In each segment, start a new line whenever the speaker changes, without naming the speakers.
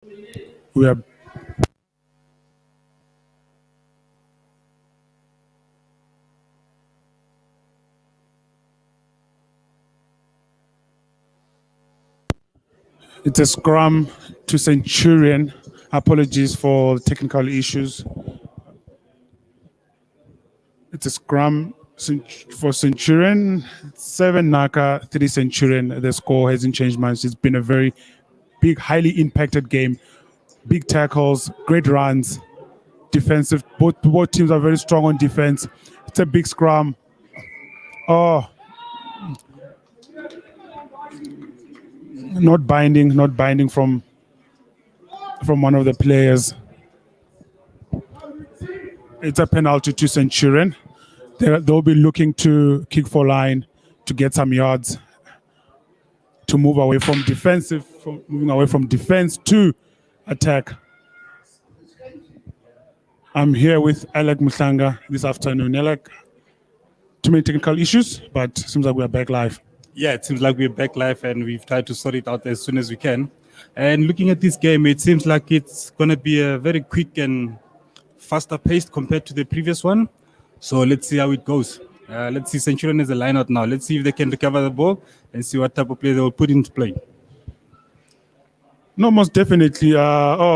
We are it's a scrum to Centurion. Apologies for technical issues. It's a scrum for Centurion. 7 Naka, 3 Centurion. The score hasn't changed much. It's been a very big, highly impacted game. Big tackles, great runs, defensive. Both teams are very strong on defense. It's a big scrum. Oh, not binding from one of the players. It's a penalty to Centurion. They'll be looking to kick for line to get some yards, to move away from moving away from defense to attack. I'm here with Alec Mutlanga this afternoon. Alec, too many technical issues, but seems like we're back live.
Yeah, it seems like we're back live and we've tried to sort it out as soon as we can. And looking at this game, it seems like it's going to be a very quick and faster paced compared to the previous one. So let's see how it goes. Let's see Centurion as a line out now. Let's see if they can recover the ball and see what type of play they will put into play.
No, most definitely. Okay,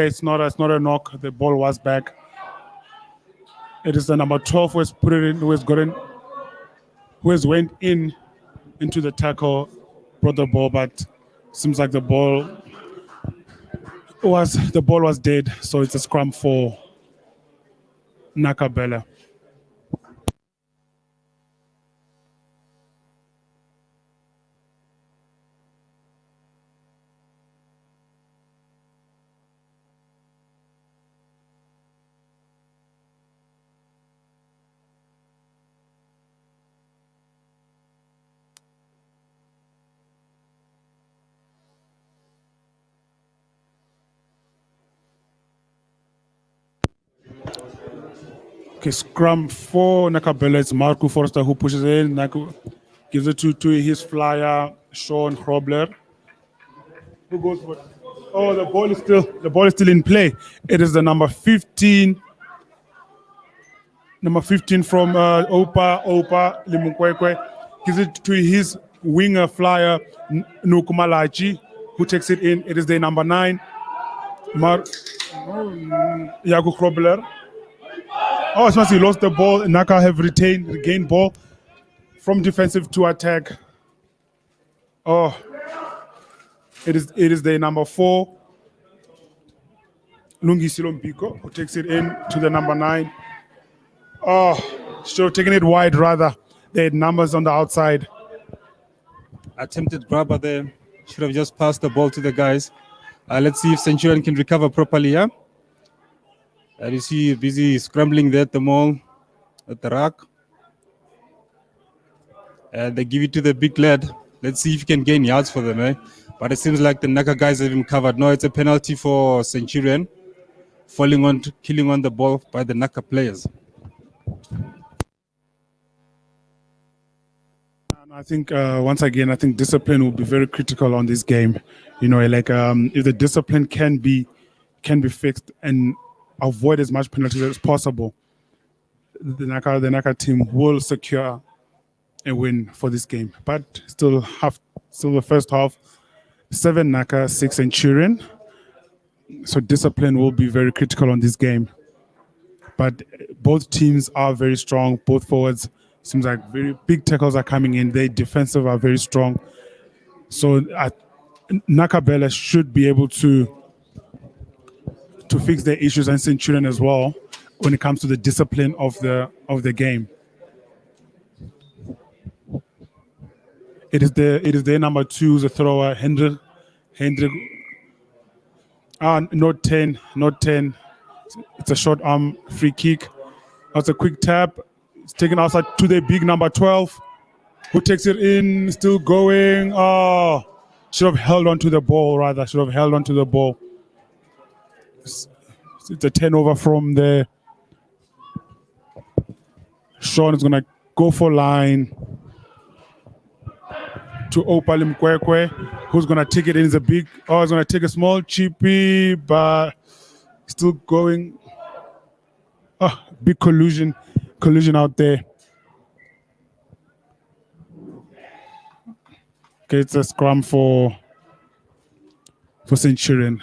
it's not a knock. The ball was back. It is the number 12 who has put it in, who has went into the tackle, brought the ball, but seems like the ball was dead. So it's a scrum for Naka Bulls. Okay, scrum for Naka Bulls. It's Marco Forster who pushes in. Naku gives it to his flyer, Sean Hrobler. Who goes for? Oh, the ball is still in play. It is the number 15. Number 15 from Opa Limunkwekwe. Gives it to his winger flyer, Nukumalachi, who takes it in. It is the number 9, Yago Hrobler. Oh, it's he lost the ball. Naka have regained ball from defensive to attack. Oh, it is the number 4, Lungi Silompiko, who takes it in to the number 9. Oh, should have taken it wide rather. They had numbers on the outside.
Attempted grabber there. Should have just passed the ball to the guys. Let's see if Centurion can recover properly, yeah? You see busy scrambling there at the mall, at the rack. They give it to the big lad. Let's see if he can gain yards for them, eh? But it seems like the Naka guys have him covered. No, it's a penalty for Centurion, killing on the ball by the Naka players.
And I think once again, I think discipline will be very critical on this game. You know, like if the discipline can be fixed and avoid as much penalties as possible, the Naka team will secure a win for this game. But still the first half, 7 Naka, 6 Centurion. So discipline will be very critical on this game. But both teams are very strong. Both forwards seems like very big tackles are coming in. They defensive are very strong. So Naka Bulls should be able to fix their issues, and Centurion as well when it comes to the discipline of the game. It is their number 2, the thrower, Hendrik. Not 10. It's a short arm free kick. That's a quick tap. It's taken outside to the big number 12, who takes it in, still going. Oh, should have held on to the ball rather. It's a turnover from there. Sean is going to go for line to Opal Mkwekwe, who's gonna take it in. It's a big, oh, it's gonna take a small chippy, but still going. Oh, big collusion out there. Okay, it's a scrum for Centurion.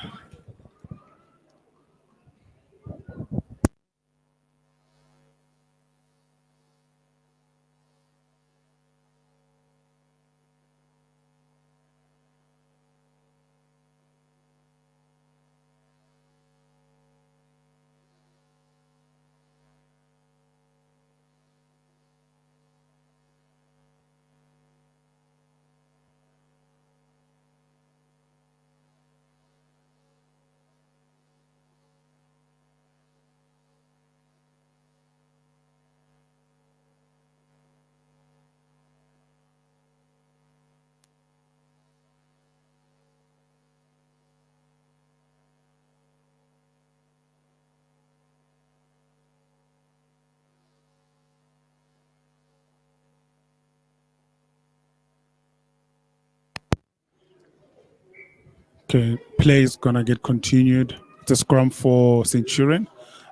Okay, play is gonna get continued. It's a scrum for Centurion.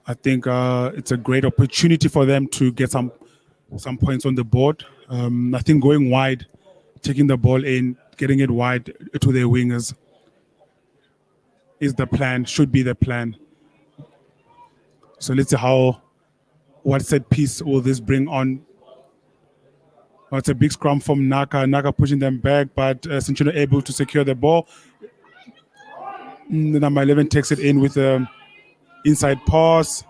I think it's a great opportunity for them to get some points on the board. I think going wide, taking the ball in, getting it wide to their wingers is the plan. Should be the plan. So let's see what set piece will this bring on. Oh, it's a big scrum from Naka. Naka pushing them back, but Centurion able to secure the ball. The number 11 takes it in with an inside pass.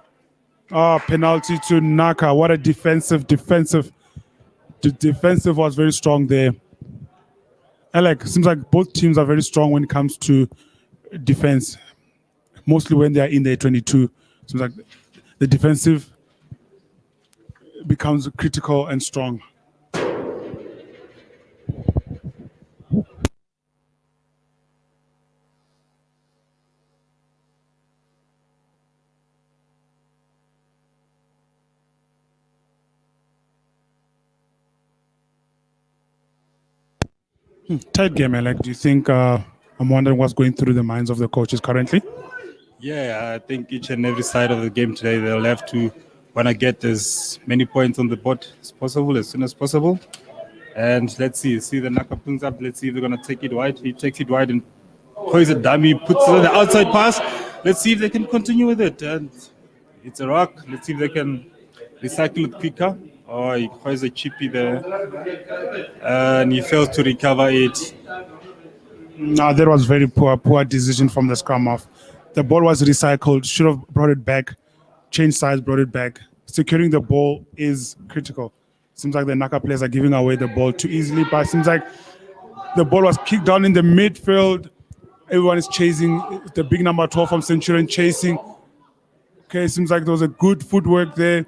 Oh, penalty to Naka. What a defensive. The defensive was very strong there. Seems like both teams are very strong when it comes to defense. Mostly when they are in their 22. Seems like the defensive becomes critical and strong. Tight game, Alec. Do you think? I'm wondering what's going through the minds of the coaches currently.
Yeah, I think each and every side of the game today, they'll have to want to get as many points on the board as possible, as soon as possible. And let's see the Naka pulls up. Let's see if they're going to take it wide. He takes it wide and plays a dummy, puts it on the outside pass. Let's see if they can continue with it. And it's a rock. Let's see if they can recycle it quicker. Oh, he plays a chippy there. And he fails to recover it.
No, that was very poor decision from the scrum off. The ball was recycled, should have brought it back, changed sides, brought it back. Securing the ball is critical. Seems like the Naka players are giving away the ball too easily, but it seems like the ball was kicked down in the midfield. Everyone is chasing. The big number 12 from Centurion chasing. Okay, seems like there was a good footwork there.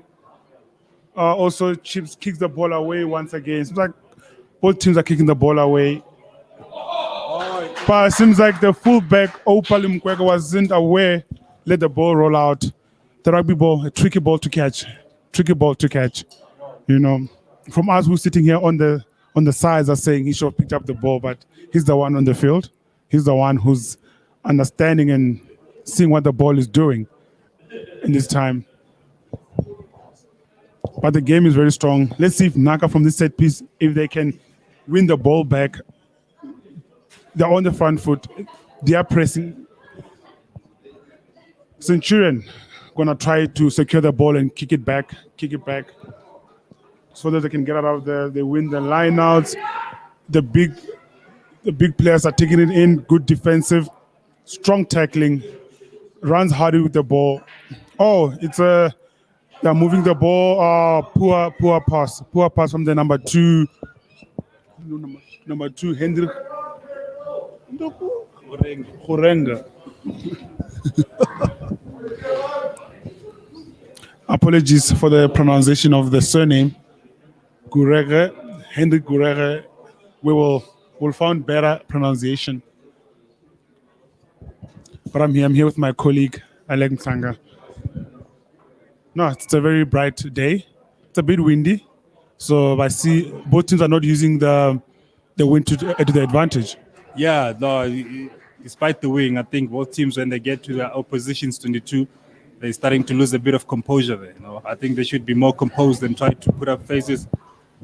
Also, Chips kicks the ball away once again. Seems like both teams are kicking the ball away. But it seems like the fullback, Opal Mkwekwe, wasn't aware. Let the ball roll out. The rugby ball, a tricky ball to catch. You know, from us who's sitting here on the sides are saying he should have picked up the ball, but he's the one on the field. He's the one who's understanding and seeing what the ball is doing in this time. But the game is very strong. Let's see if Naka from this set piece, if they can win the ball back. They're on the front foot. They are pressing. Centurion gonna try to secure the ball and kick it back, so that they can get out of there. They win the lineouts. The big players are taking it in. Good defensive, strong tackling, runs hard with the ball. Oh, they're moving the ball. Poor pass from the number 2. Number 2, Hendrik. Gorenga. Apologies for the pronunciation of the surname. Gurege, Hendrik Gurege. We'll find better pronunciation. But I'm here with my colleague, Alec Msanga. No, it's a very bright day. It's a bit windy. So I see both teams are not using the the win to the advantage.
Yeah, no, despite the win, I think both teams, when they get to their opposition's 22, they're starting to lose a bit of composure there. I think they should be more composed and try to put up faces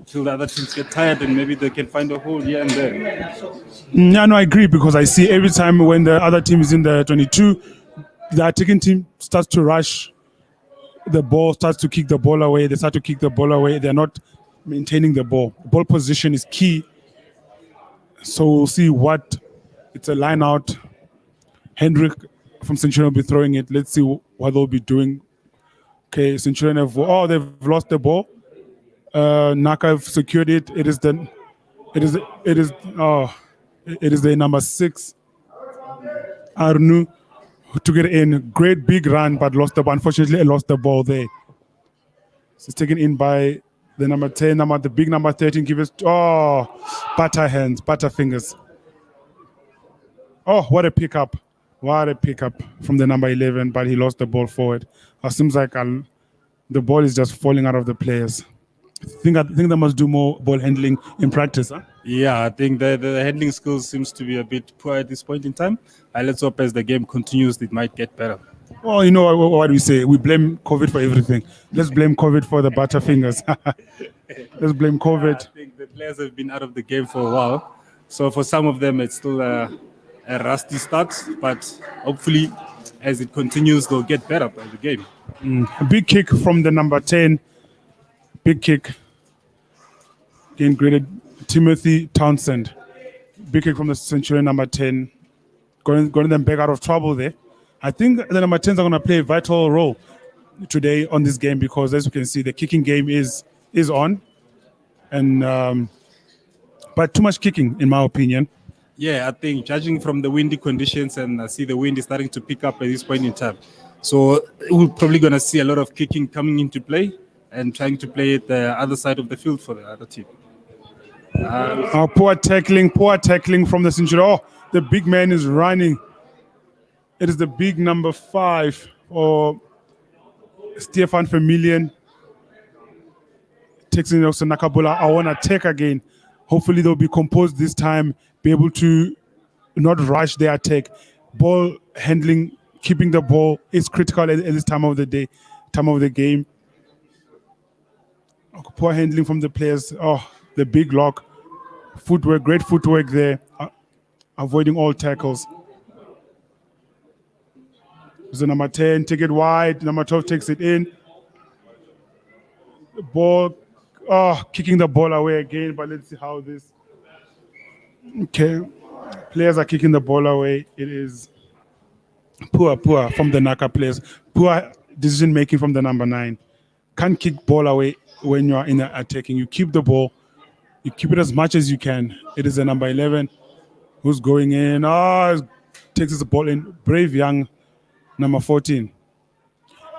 till the other teams get tired and maybe they can find a hole here and there.
Yeah, no, I agree because I see every time when the other team is in the 22, the attacking team starts to rush the ball, starts to kick the ball away. They start to kick the ball away. They're not maintaining the ball. Ball position is key. So we'll see what it's a line out. Hendrik from Centurion will be throwing it. Let's see what they'll be doing. Okay, Centurion they've lost the ball. Naka have secured it. It is the number 6 Arnu who took it in. Great big run, but lost the ball. Unfortunately, lost the ball there. So it's taken in by the number 10, the big number 13. Give it. Butter hands, butter fingers. Oh, what a pickup. What a pickup from the number 11, but he lost the ball forward. It seems like the ball is just falling out of the players. I think they must do more ball handling in practice. Huh?
Yeah, I think the handling skills seems to be a bit poor at this point in time. Let's hope as the game continues, it might get better.
Oh, you know what do we say? We blame COVID for everything. Let's blame COVID for the butterfingers. Let's blame COVID.
I think the players have been out of the game for a while. So for some of them, it's still a rusty start. But hopefully, as it continues, they'll get better by the game.
A big kick from the number 10. Big kick. Again, graded Timothy Townsend. Big kick from the Centurion number 10. Going them back out of trouble there. I think the number 10s are going to play a vital role today on this game because, as you can see, the kicking game is on. And but too much kicking, in my opinion.
Yeah, I think judging from the windy conditions, and I see the wind is starting to pick up at this point in time. So we're probably going to see a lot of kicking coming into play and trying to play it the other side of the field for the other team.
Poor tackling from the Centurion. Oh, the big man is running. It is the big number 5 or Stefan Vermeulen. Takes in also Naka Bulls. I want to attack again. Hopefully they'll be composed this time, be able to not rush their attack. Ball handling, keeping the ball is critical at this time of the day, time of the game. Poor handling from the players. Oh, the big lock. Footwork, great footwork there. Avoiding all tackles. The number 10, take it wide. Number 12 takes it in. The ball, kicking the ball away again, but let's see how this. Okay. Players are kicking the ball away. It is poor from the Naka players. Poor decision making from the number 9. Can't kick ball away when you are in the attacking. You keep the ball. You keep it as much as you can. It is the number 11 who's going in. Takes the ball in. Brave young number 14.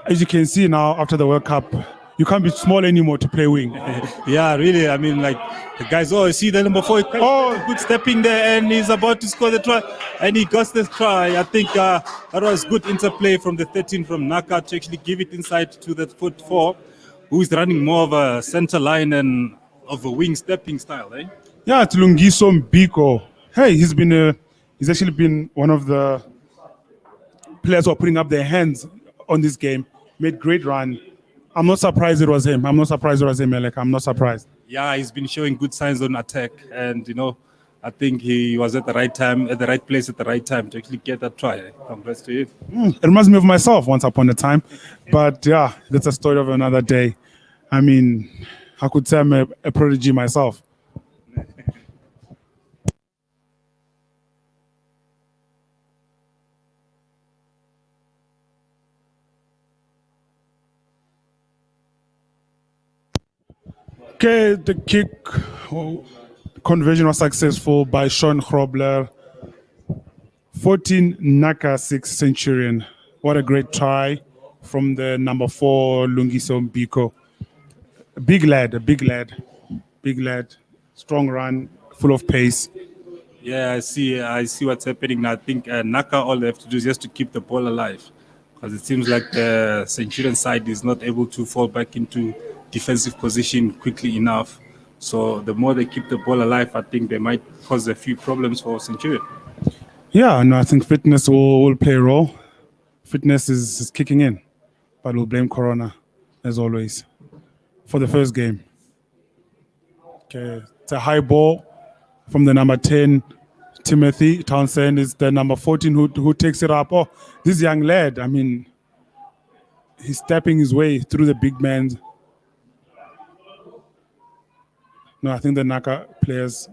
As you can see now, after the World Cup, you can't be small anymore to play wing.
Yeah, really. I mean, like the guys. You see the number 4. Good stepping there, and he's about to score the try, and he got the try. I think that was good interplay from the 13 from Naka to actually give it inside to the foot 4, who is running more of a center line and of a wing stepping style, eh?
Yeah, it's Lungiso Mbiko. Hey, he's actually been one of the players who are putting up their hands on this game. Made great run. I'm not surprised it was him. Alec. I'm not surprised.
Yeah, he's been showing good signs on attack, and I think he was at the right time, at the right place, at the right time to actually get that try. Congrats to him.
It reminds me of myself once upon a time, but yeah, that's a story of another day. I mean, I could say I'm a prodigy myself. Okay, the kick conversion was successful by Sean Grobler. 14 Naka 6 Centurion. What a great try from the number 4 Lungiso Mbiko. Big lad. Strong run, full of pace.
Yeah, I see what's happening now. I think Naka, all they have to do is just to keep the ball alive, because it seems like the Centurion side is not able to fall back into defensive position quickly enough. So the more they keep the ball alive, I think they might cause a few problems for Centurion.
Yeah, no, I think fitness will play a role. Fitness is kicking in, but we'll blame Corona, as always, for the first game. Okay, it's a high ball from the number 10, Timothy Townsend. Is the number 14 who takes it up. Oh, this young lad, I mean, he's stepping his way through the big man. No, I think the Naka players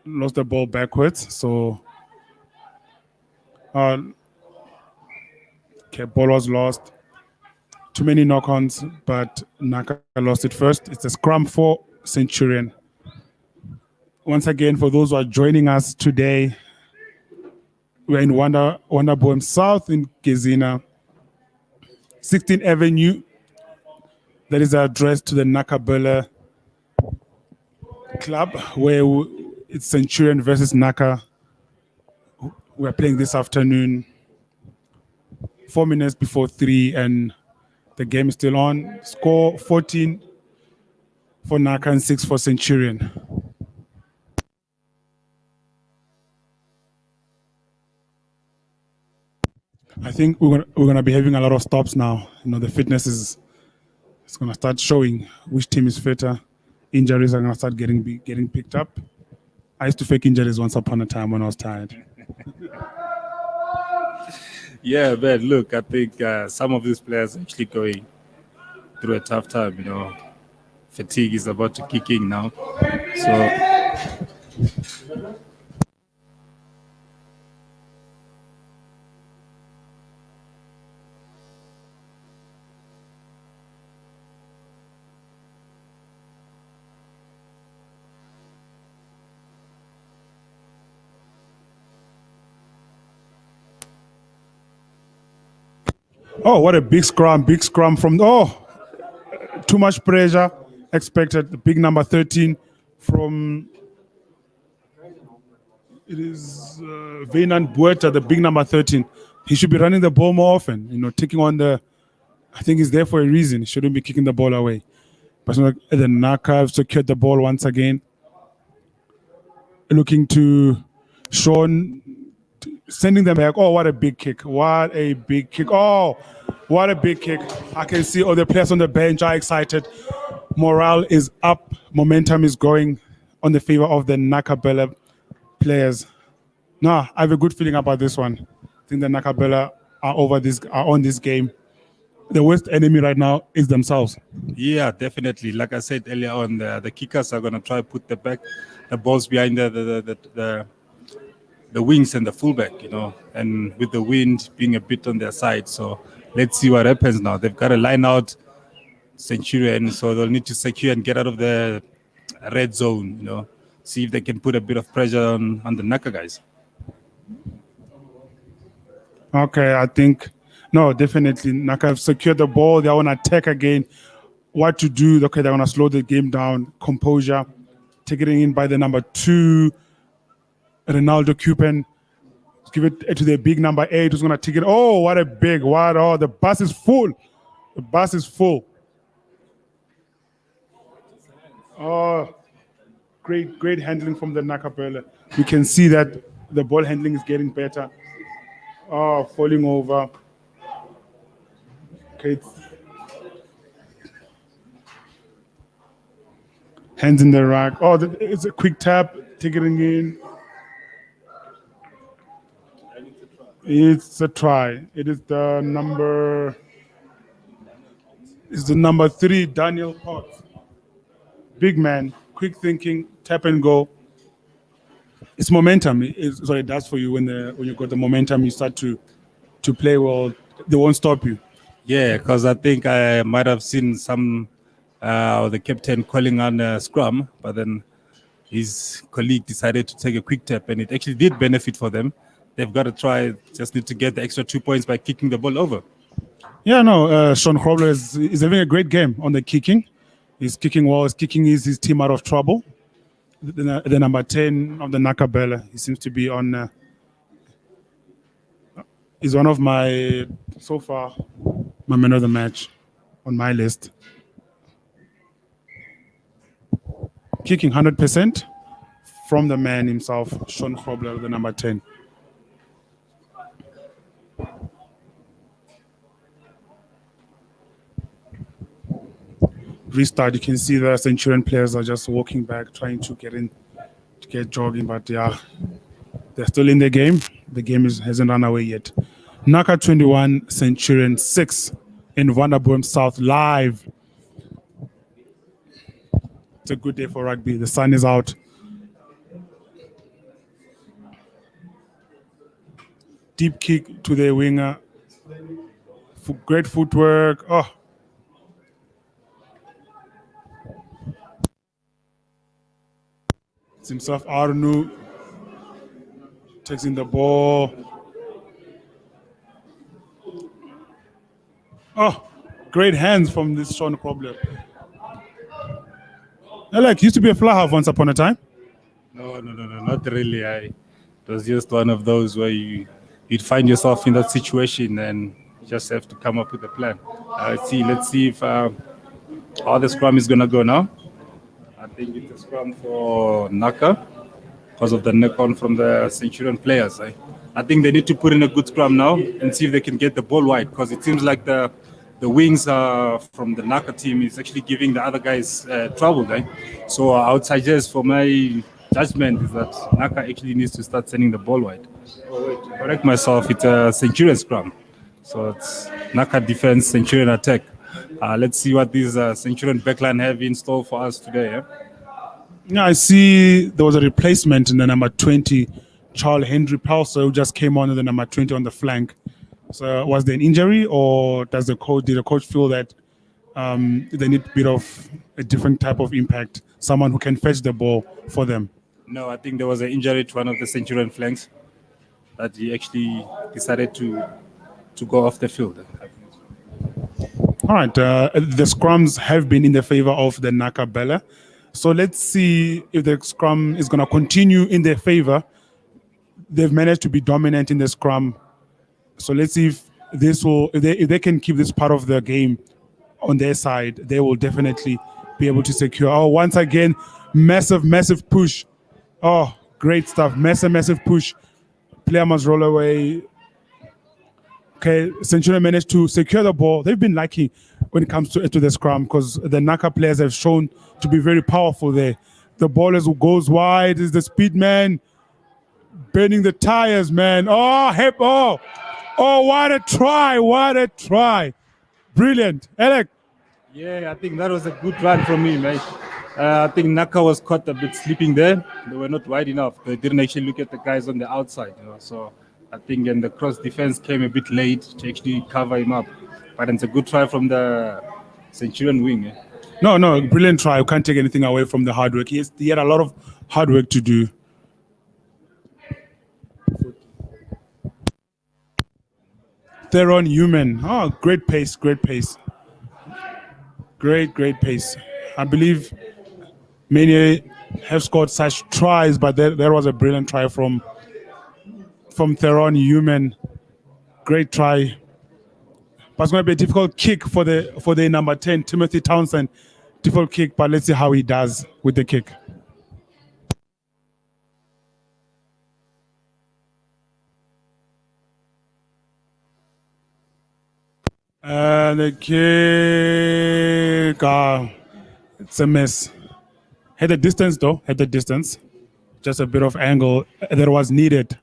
lost the ball backwards. So, okay, ball was lost. Too many knock-ons, but Naka lost it first. It's a scrum for Centurion. Once again, for those who are joining us today, we're in Wonderboom South in Gezina, 16th Avenue. That is addressed to the Naka Bulls club, where it's Centurion versus Naka. We're playing this afternoon, 4 minutes before 3, and the game is still on. Score 14 for Naka and 6 for Centurion. I think we're gonna be having a lot of stops now. You know, the fitness is gonna start showing which team is fitter. Injuries are gonna start getting picked up. I used to fake injuries once upon a time when I was tired.
Yeah, man. Look, I think some of these players are actually going through a tough time. You know, fatigue is about to kick in now. So
Oh, what a big scrum from too much pressure expected. The big number 13 from it is Vainan Buerta, the big number 13. He should be running the ball more often, you know, taking on the I think he's there for a reason. He shouldn't be kicking the ball away. But the Naka have secured the ball once again. Looking to Sean sending them back. Oh, what a big kick. What a big kick. Oh, what a big kick. I can see all the players on the bench are excited. Morale is up. Momentum is going on the favor of the Naka Bulls players. No, I have a good feeling about this one. I think the Naka Bulls are on this game. The worst enemy right now is themselves.
yeah, definitely. Like I said earlier on, the kickers are going to try to put the balls behind the wings and the fullback, you know, and with the wind being a bit on their side. So let's see what happens now. They've got to line out Centurion, so they'll need to secure and get out of the red zone, you know, see if they can put a bit of pressure on the Naka guys.
Okay, I think no, definitely Naka have secured the ball. They're on attack again. What to do? Okay, they're gonna slow the game down. Composure, taking in by the number 2, Ronaldo Cupen. Give it to the big number 8 who's gonna take it. Oh, what a big what! Oh, the bus is full. The bus is full. Oh, great handling from the Naka Bulls. You can see that the ball handling is getting better. Oh, falling over. Okay. Hands in the rack. Oh, it's a quick tap, taking it in. It's a try. It is the number. It's the number 3, Daniel Potts. Big man, quick thinking, tap and go. It's momentum. It's what it does for you when you got the momentum. You start to play well. They won't stop you.
Yeah, because I think I might have seen some the captain calling on a scrum, but then his colleague decided to take a quick tap, and it actually did benefit for them. They've got to try, just need to get the extra 2 points by kicking the ball over.
Yeah, no, Sean Krobler is having a great game on the kicking. He's kicking well. He's kicking his team out of trouble. The number 10 of the Naka Bulls, he seems to be on. He's one of my, so far, my man of the match on my list. Kicking 100% from the man himself, Sean Krobler, the number 10. Restart, you can see the Centurion players are just walking back, trying to get in, to get jogging, but yeah, they're still in the game. The game hasn't run away yet. Naka 21, Centurion 6 in Vanderboom South live. It's a good day for rugby. The sun is out. Deep kick to the winger. Great footwork. Oh. It's himself, Arnu. Takes in the ball. Oh, great hands from this Sean Krobler. Alec, used to be a fly half once upon a time.
No, not really. It was just one of those where you'd find yourself in that situation and you just have to come up with a plan. Let's see if how the scrum is gonna go now. I think it's a scrum for Naka because of the neck on from the Centurion players. I think they need to put in a good scrum now and see if they can get the ball wide, because it seems like the wings from the Naka team is actually giving the other guys trouble. So I would suggest, for my judgment, is that Naka actually needs to start sending the ball wide. Oh, wait, to correct myself, it's a Centurion scrum. So it's Naka defense, Centurion attack. Let's see what these Centurion backline have in store for us today.
Yeah, I see there was a replacement in the number 20, Charles Henry Palser, who just came on in the number 20 on the flank. So was there an injury, or did the coach feel that they need a bit of a different type of impact, someone who can fetch the ball for them?
No, I think there was an injury to one of the Centurion flanks that he actually decided to go off the field.
All right, the scrums have been in the favor of the Naka Bella. So let's see if the scrum is going to continue in their favor. They've managed to be dominant in the scrum. So let's see if if they can keep this part of the game on their side, they will definitely be able to secure. Oh, once again, massive push. Oh, great stuff. Massive push. Player must roll away. Okay, Centurion managed to secure the ball. They've been lucky when it comes to the scrum, because the Naka players have shown to be very powerful there. The ball goes wide. Is the speed man burning the tires, man. Oh, what a try. Brilliant. Alec.
Yeah, I think that was a good run from me, mate. I think Naka was caught a bit sleeping there. They were not wide enough. They didn't actually look at the guys on the outside, So I think the cross defense came a bit late to actually cover him up. But it's a good try from the Centurion wing.
No, brilliant try. You can't take anything away from the hard work. He had a lot of hard work to do. Theron Human. Oh, great pace. Great pace. I believe many have scored such tries, but there was a brilliant try from Theron Human. Great try. But it's going to be a difficult kick for the number 10, Timothy Townsend. Difficult kick, but let's see how he does with the kick. And the kick, it's a miss. Had the distance though, Just a bit of angle that was needed.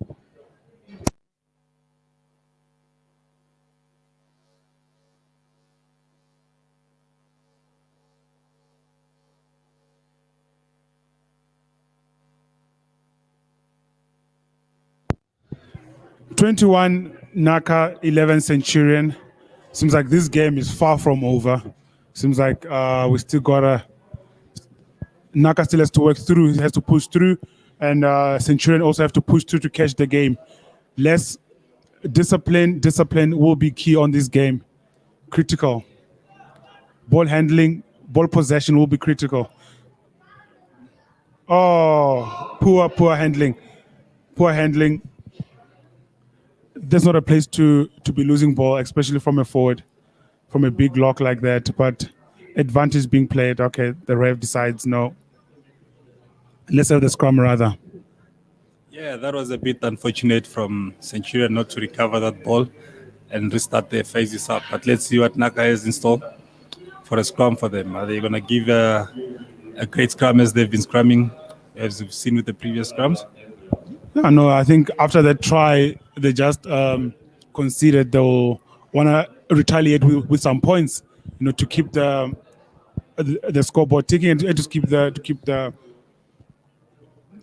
(21) Naka, 11 Centurion. Seems like this game is far from over. Seems like we still got Naka still has to work through. He has to push through, and Centurion also have to push through to catch the game. Less discipline will be key on this game. Critical. Ball handling, ball possession will be critical. Oh, poor handling. There's not a place to be losing ball, especially from a forward, from a big lock like that. But advantage being played. Okay, the ref decides no. Let's have the scrum rather.
Yeah, that was a bit unfortunate from Centurion not to recover that ball and restart their phases up. But let's see what Naka has in store for a scrum for them. Are they going to give a great scrum as they've been scrumming, as we've seen with the previous scrums?
Yeah, no, I think after that try, they just conceded. They'll want to retaliate with some points, to keep the scoreboard ticking and to keep the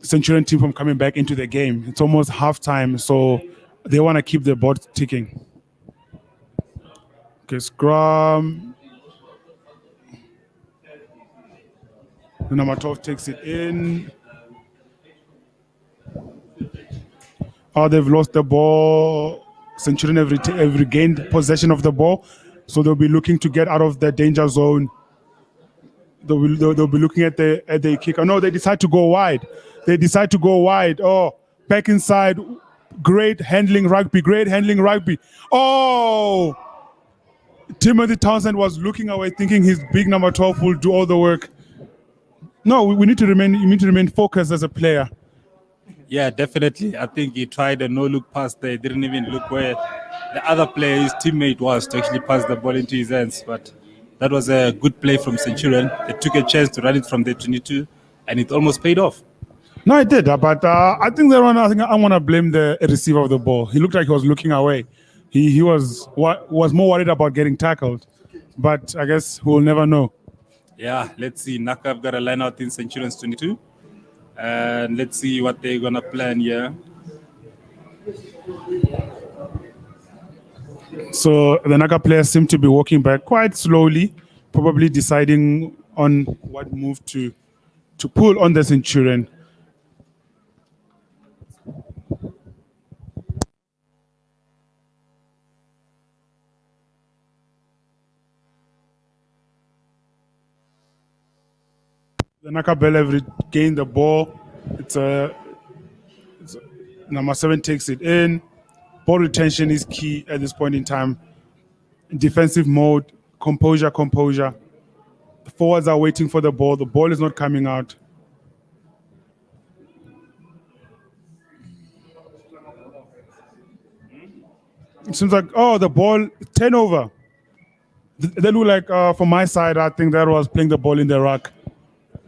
Centurion team from coming back into the game. It's almost halftime, so they want to keep the board ticking. Okay, scrum. Number 12 takes it in. Oh, they've lost the ball. Centurion have regained possession of the ball, so they'll be looking to get out of the danger zone. They'll be looking at the kicker. No, they decide to go wide. They decide to go wide. Oh, back inside. Great handling rugby. Great handling rugby. Oh, Timothy Townsend was looking away, thinking his big number 12 will do all the work. No, we need to remain. You need to remain focused as a player.
Yeah, definitely. I think he tried a no-look pass there. Didn't even look where the other player, his teammate, was to actually pass the ball into his hands. But that was a good play from Centurion. They took a chance to run it from the 22, and it almost paid off.
No, I did, but I think that one. I think I want to blame the receiver of the ball. He looked like he was looking away. He was more worried about getting tackled, but I guess we'll never know.
Yeah, let's see. Naka have got a line out in Centurion's 22. And let's see what they're going to plan here.
So the Naka players seem to be walking back quite slowly, probably deciding on what move to pull on the Centurion. The Naka Bell have regained the ball. It's number 7 takes it in. Ball retention is key at this point in time. Defensive mode, composure. The forwards are waiting for the ball. The ball is not coming out. It seems like, the ball, turnover. They look like, from my side, I think that was playing the ball in the ruck.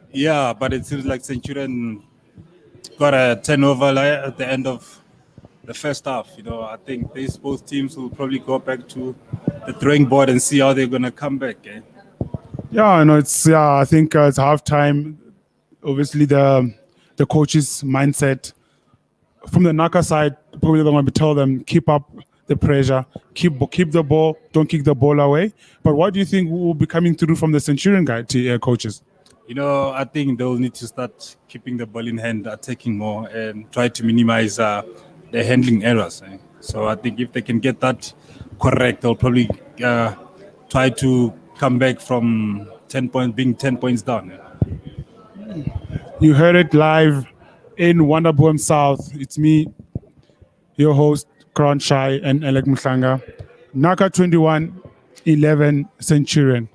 Yeah, but it seems like Centurion got a turnover at the end of the first half. I think these both teams will probably go back to the drawing board and see how they're going to come back.
Yeah, I know. I think it's halftime. Obviously, the coach's mindset from the Naka side, probably they're going to tell them keep up the pressure, keep the ball, don't kick the ball away. But what do you think will be coming through from the Centurion coaches?
I think they'll need to start keeping the ball in hand, attacking more, and try to minimize the handling errors. So I think if they can get that correct, they'll probably try to come back from 10 points, being 10 points down.
You heard it live in Wonderboom South. It's me, your host, Crown Shai and Alec Mutlanga. Naka 21, 11 Centurion.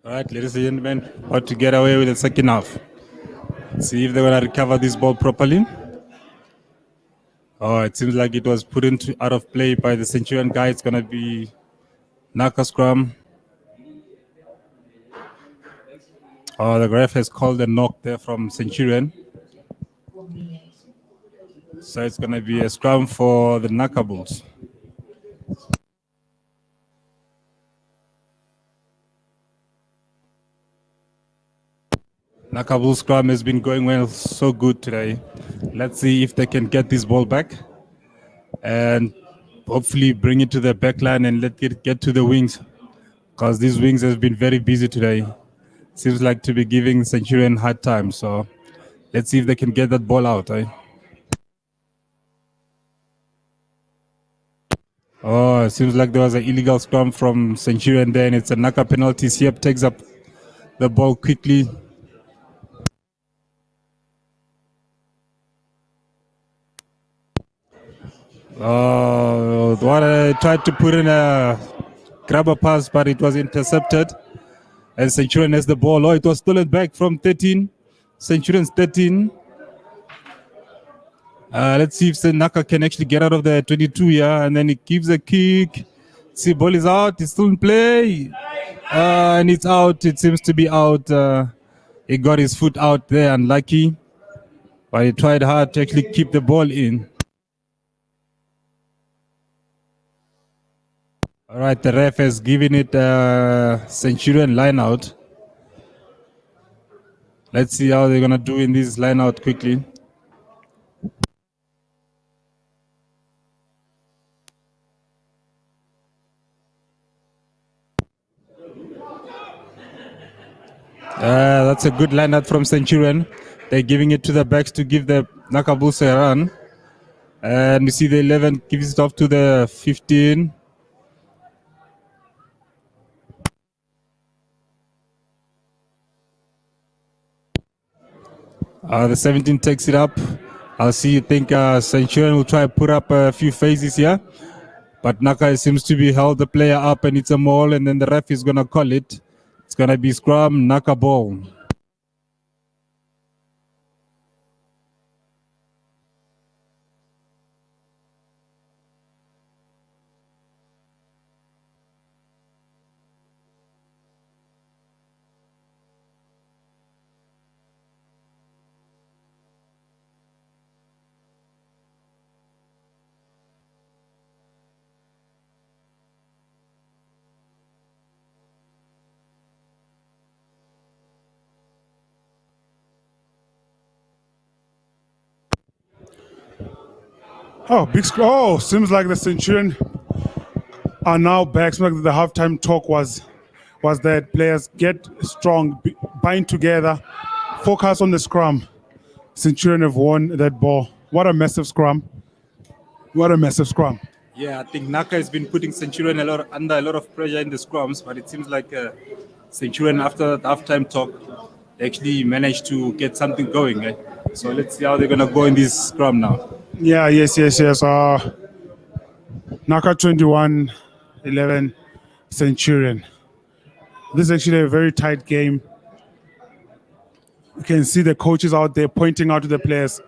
All right, ladies and gentlemen, about to get away with the second half. See if they're going to recover this ball properly. Oh, it seems like it was put into out of play by the Centurion guy. It's going to be Naka scrum. Oh, the ref has called a knock there from Centurion. So it's going to be a scrum for the Naka Bulls. Naka Bulls scrum has been going well, so good today. Let's see if they can get this ball back and hopefully bring it to the back line and let it get to the wings, because these wings have been very busy today. Seems like to be giving Centurion hard time. So let's see if they can get that ball out. Oh, it seems like there was an illegal scrum from Centurion there, and it's a Naka penalty. Siep takes up the ball quickly. What I tried to put in a grabber pass, but it was intercepted. And Centurion has the ball. Oh, it was stolen back from 13. Centurion's 13. Let's see if Naka can actually get out of the 22 here. And then he gives a kick. See, ball is out. It's still in play. And it's out. It seems to be out. He got his foot out there. Unlucky. But he tried hard to actually keep the ball in. All right, the ref has given it Centurion line out. Let's see how they're going to do in this line out quickly. That's a good line out from Centurion. They're giving it to the backs to give the Naka Bulls a run. And you see the 11 gives it off to the 15. The 17 takes it up. I think Centurion will try to put up a few phases here. But Naka seems to be held the player up, and it's a maul, and then the ref is going to call it. It's going to be scrum, Naka ball.
Oh, big scrum. Oh, seems like the Centurion are now back. Seems like the halftime talk was that players get strong, bind together, focus on the scrum. Centurion have won that ball. What a massive scrum. What a massive scrum.
Yeah, I think Naka has been putting Centurion under a lot of pressure in the scrums, but it seems like Centurion, after the halftime talk, actually managed to get something going. So let's see how they're going to go in this scrum now.
Yeah, yes. Naka 21, 11, Centurion. This is actually a very tight game. You can see the coaches out there pointing out to the players.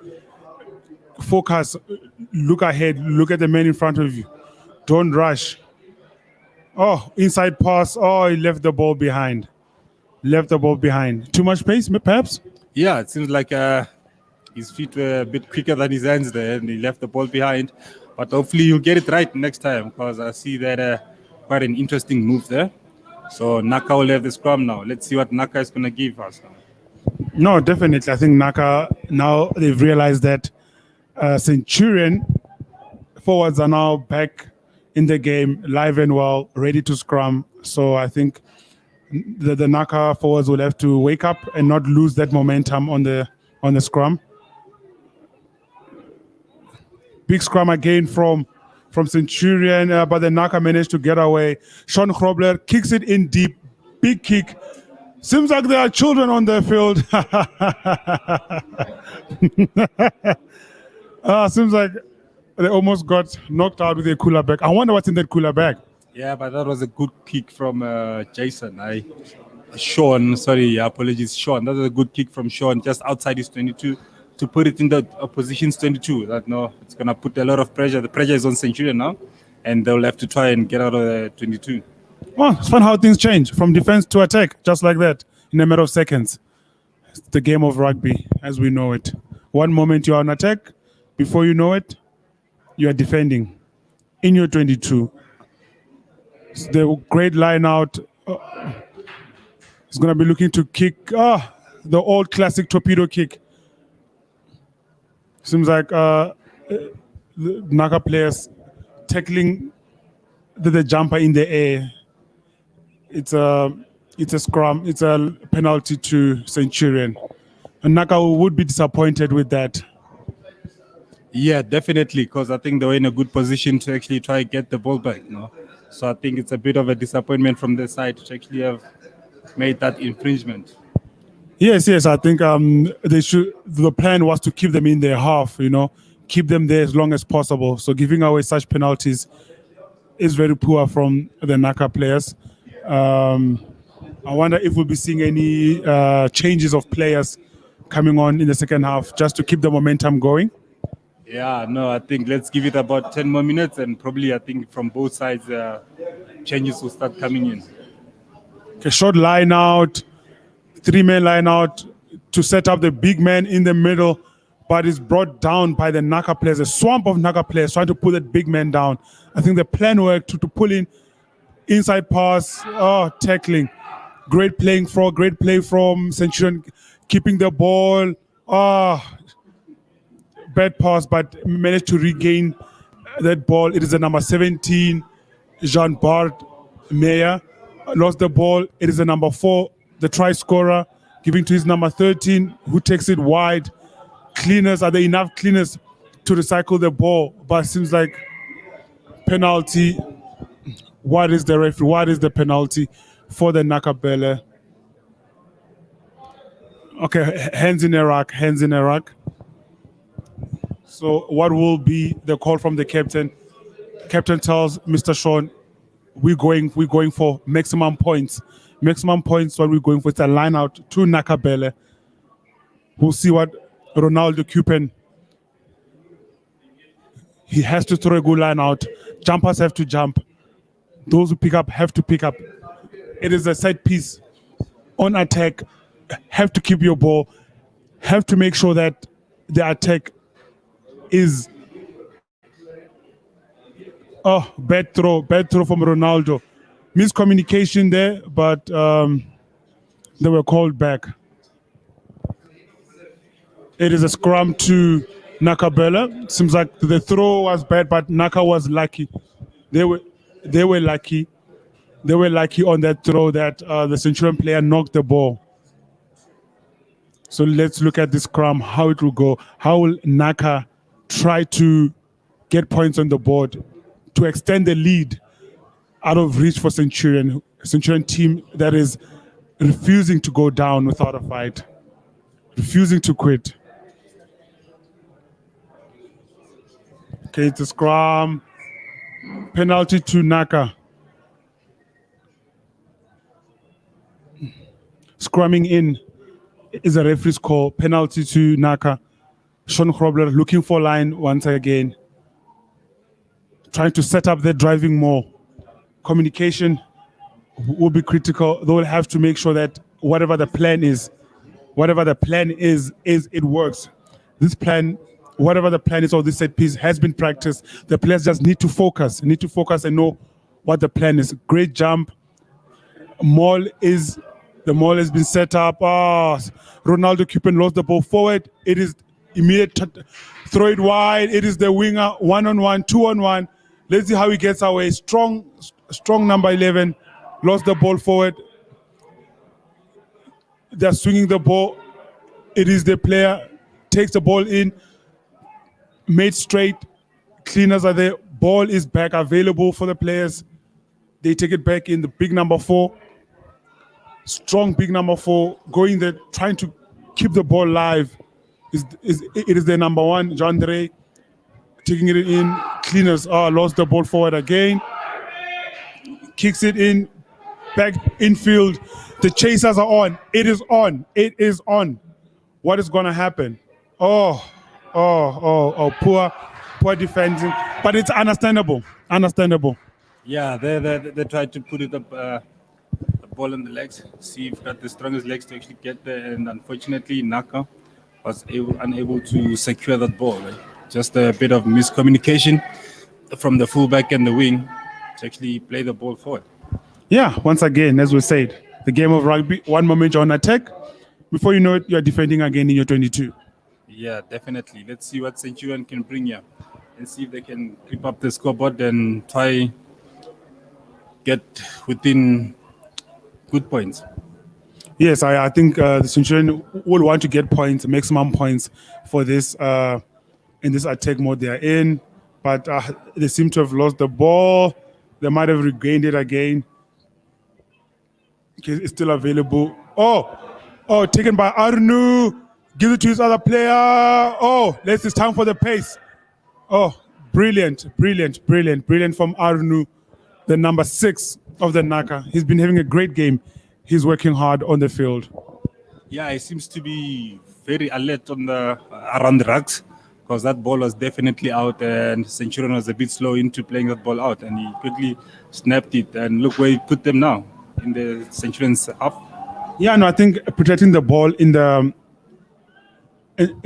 Focus, look ahead, look at the man in front of you. Don't rush. Oh, inside pass. Oh, he left the ball behind. Too much pace, perhaps?
Yeah, it seems like his feet were a bit quicker than his hands there, and he left the ball behind. But hopefully he'll get it right next time, because I see that quite an interesting move there. So Naka will have the scrum now. Let's see what Naka is going to give us now.
No, definitely. I think Naka, now they've realized that Centurion forwards are now back in the game, live and well, ready to scrum. So I think the Naka forwards will have to wake up and not lose that momentum on the scrum. Big scrum again from Centurion, but the Naka managed to get away. Sean Grobler kicks it in deep. Big kick. Seems like there are children on the field. Seems like they almost got knocked out with a cooler bag. I wonder what's in that cooler bag.
Yeah, but that was a good kick from Jason. Sean, sorry, apologies, Sean. That was a good kick from Sean, just outside his 22 to put it in the opposition's 22. That no, it's gonna put a lot of pressure. The pressure is on Centurion now, and they'll have to try and get out of the 22.
Well, it's fun how things change from defense to attack, just like that, in a matter of seconds. It's the game of rugby as we know it. One moment you're on attack, before you know it, you are defending in your 22. It's the great line out. He's going to be looking to kick the old classic torpedo kick. Seems like the Naka players tackling the jumper in the air. It's a scrum. It's a penalty to Centurion. And Naka would be disappointed with that.
Yeah, definitely, because I think they were in a good position to actually try and get the ball back. No, so I think it's a bit of a disappointment from their side to actually have made that infringement.
Yes. I think they should. The plan was to keep them in their half. Keep them there as long as possible. So giving away such penalties is very poor from the Naka players. I wonder if we'll be seeing any changes of players coming on in the second half just to keep the momentum going.
Yeah, no, I think let's give it about 10 more minutes, and probably I think from both sides, changes will start coming in.
Okay, short line out, 3-man line out to set up the big man in the middle, but it's brought down by the Naka players, a swamp of Naka players trying to pull that big man down. I think the plan worked to pull in inside pass, tackling. Great play from Centurion, keeping the ball. Bad pass, but managed to regain that ball. It is the number 17, Jean-Bart Meyer. Lost the ball. It is the number 4, the try scorer, giving to his number 13, who takes it wide. Cleaners, are there enough cleaners to recycle the ball? But it seems like penalty. What is the referee? What is the penalty for the Naka Bulls? Okay, hands in Iraq. So what will be the call from the captain? Captain tells Mr. Sean, we're going for maximum points. Maximum points, what we're going for. It's a line out to Naka Bulls. We'll see what Ronaldo Cupen. He has to throw a good line out. Jumpers have to jump. Those who pick up have to pick up. It is a set piece on attack. Have to keep your ball. Have to make sure that the attack is bad throw from Ronaldo. Miscommunication there, but they were called back. It is a scrum to Naka Bulls. Seems like the throw was bad, but Naka was lucky. They were lucky. They were lucky on that throw that the Centurion player knocked the ball. So let's look at this scrum, how it will go. How will Naka try to get points on the board to extend the lead out of reach for Centurion team that is refusing to go down without a fight, refusing to quit. Okay, it's a scrum. Penalty to Naka. Scrumming in is a referee's call. Penalty to Naka. Sean Krobler looking for line once again. Trying to set up their driving more. Communication will be critical. They will have to make sure that whatever the plan is, it works. This plan, whatever the plan is, or this set piece has been practiced. The players just need to focus and know what the plan is. Great jump. The maul has been set up. Ronaldo Cupen lost the ball forward. It is immediate throw it wide. It is the winger, 1-on-1, 2-on-1. Let's see how he gets away. Strong number 11. Lost the ball forward. They're swinging the ball. It is the player. Takes the ball in. Made straight. Cleaners are there. Ball is back available for the players. They take it back in. The big number 4. Strong big number 4. Going there, trying to keep the ball live. It is the number 1, John Dre. Taking it in. Cleaners lost the ball forward again. Kicks it in. back infield. The chasers are on. It is on. It is on. What is going to happen? Poor defending. But it's understandable. Understandable.
Yeah, they tried to put it up the ball in the legs, see if got the strongest legs to actually get there, and unfortunately Naka was unable to secure that ball. Right? Just a bit of miscommunication from the fullback and the wing to actually play the ball forward.
Yeah, once again, as we said, the game of rugby, one moment you're on attack, before you know it, you're defending again in your 22.
Yeah, definitely. Let's see what Centurion can bring here and see if they can creep up the scoreboard and try get within good points.
Yes, I think the Centurion will want to get points, maximum points for this in this attack mode they are in. But they seem to have lost the ball. They might have regained it again. Okay, it's still available. Oh, taken by Arnu. Give it to his other player. Oh, it's time for the pace. Oh, brilliant from Arnu, the number 6 of the Naka. He's been having a great game. He's working hard on the field.
Yeah, he seems to be very alert on the around the racks because that ball was definitely out and Centurion was a bit slow into playing that ball out and he quickly snapped it and look where he put them now in the Centurion's half.
Yeah, no, I think protecting the ball in the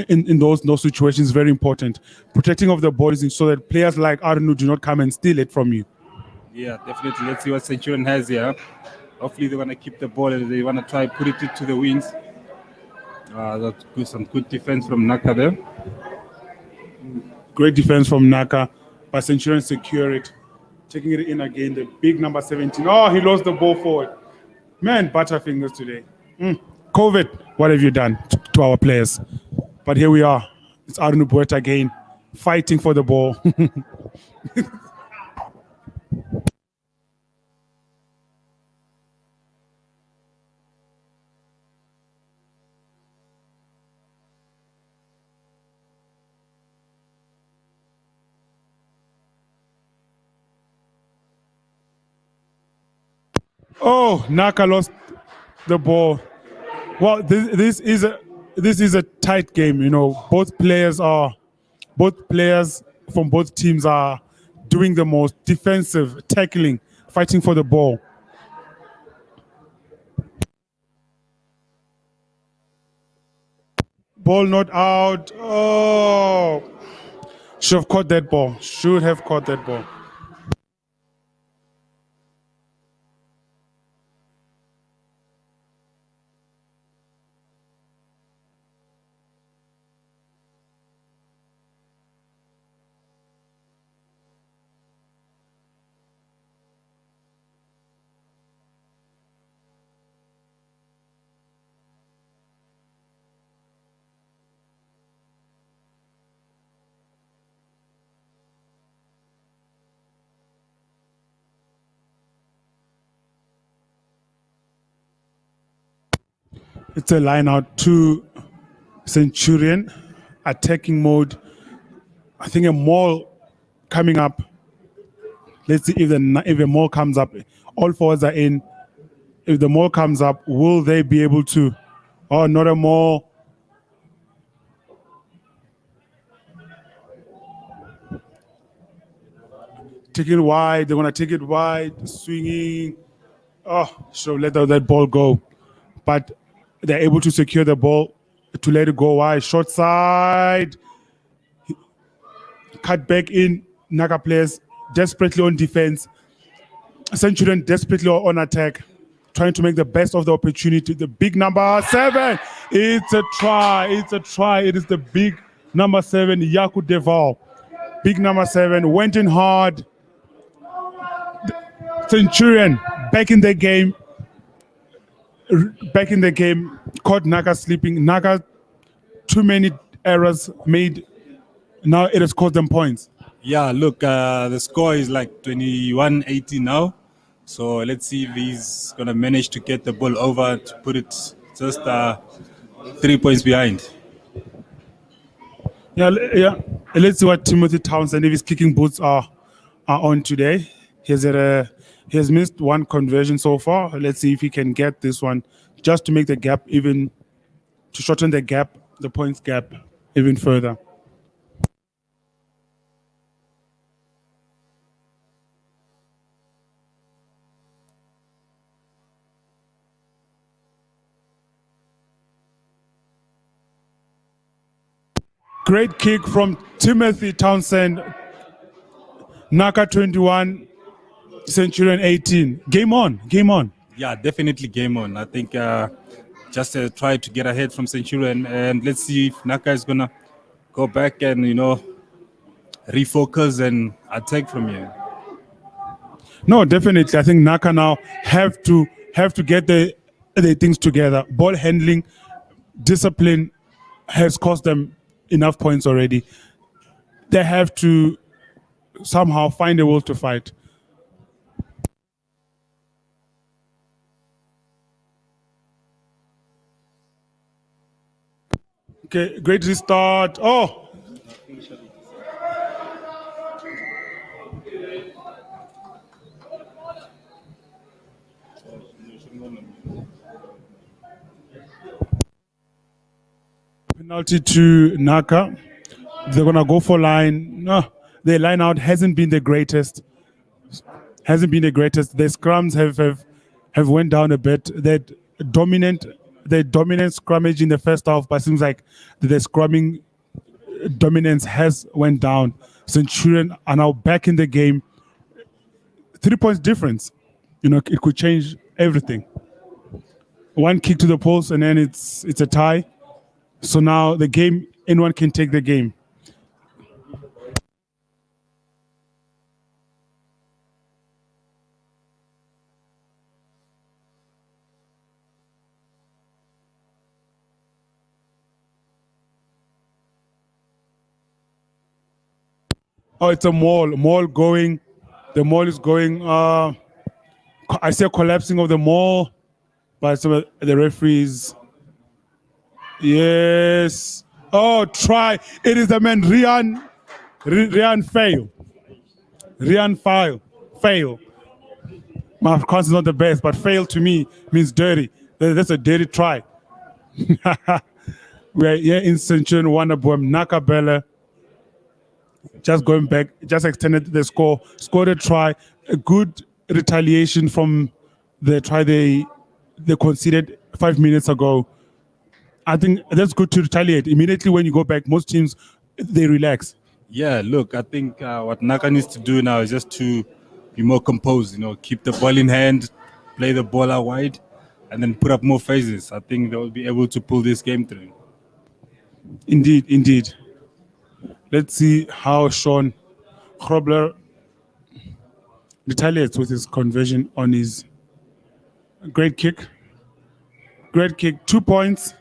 in those situations is very important. Protecting of the ball is so that players like Arnu do not come and steal it from you.
Yeah, definitely. Let's see what Centurion has here. Hopefully they want to keep the ball and they want to try put it to the wings. That's good, some good defense from Naka there.
Great defense from Naka, but Centurion secure it. Taking it in again, the big number 17. Oh, he lost the ball forward. Man, butterfingers today. COVID, what have you done to our players? But here we are. It's Arnu Bueta again, fighting for the ball. Oh, Naka lost the ball. Well, this is a tight game. You know, both players from both teams are doing the most defensive, tackling, fighting for the ball. Ball not out. Oh, should have caught that ball. Should have caught that ball. It's a line out to Centurion, attacking mode. I think a maul coming up. Let's see if the maul comes up. All forwards are in. If the maul comes up, will they be able to? Oh, not a maul. Take it wide. They're gonna take it wide. Swinging. Oh, should have let that ball go, but they're able to secure the ball to let it go wide. Short side. Cut back in. Naka players desperately on defense. Centurion desperately on attack. Trying to make the best of the opportunity. The big number 7. It's a try. It's a try. It is the big number 7, Yaku Deval. Big number 7 went in hard. Centurion back in the game. Caught Naka sleeping. Naka, too many errors made. Now it has cost them points.
Yeah, look, the score is like 21-80 now. So let's see if he's going to manage to get the ball over to put it just 3 points behind.
Yeah. Let's see what Timothy Townsend, if his kicking boots are on today. He's had a He has missed one conversion so far. Let's see if he can get this one just to make the gap even, to shorten the gap, the points gap even further. Great kick from Timothy Townsend. Naka 21, Centurion 18. Game on, game on.
Yeah, definitely game on. I think just try to get ahead from Centurion, and let's see if Naka is gonna go back and refocus and attack from here.
No, definitely. I think Naka now have to get the things together. Ball handling, discipline has cost them enough points already. They have to somehow find a will to fight. Okay, great restart. Oh, penalty to Naka. They're gonna go for line. No, their line out hasn't been the greatest. Hasn't been the greatest. The scrums have went down a bit. Dominant, the dominant scrummage in the first half, but it seems like the scrumming dominance has went down. Centurion are now back in the game. 3 points difference. It could change everything. One kick to the post, and then it's a tie. So now the game, anyone can take the game. Oh, it's a mall going. The mall is going. I see a collapsing of the mall, but some of the referees. Yes. Oh, try. It is the man Rian fail. Rian fail. My Afrikaans is not the best, but fail to me means dirty. That's a dirty try. We're here in Centurion Wonderboom, Nakabella. Just going back, just extended the score, scored a try, a good retaliation from the try they conceded 5 minutes ago. I think that's good to retaliate. Immediately when you go back, most teams, they relax.
Yeah, look, I think what Naka needs to do now is just to be more composed, keep the ball in hand, play the ball out wide, and then put up more phases. I think they will be able to pull this game through.
Indeed. Let's see how Sean Grobler retaliates with his conversion on his great kick. 2 points.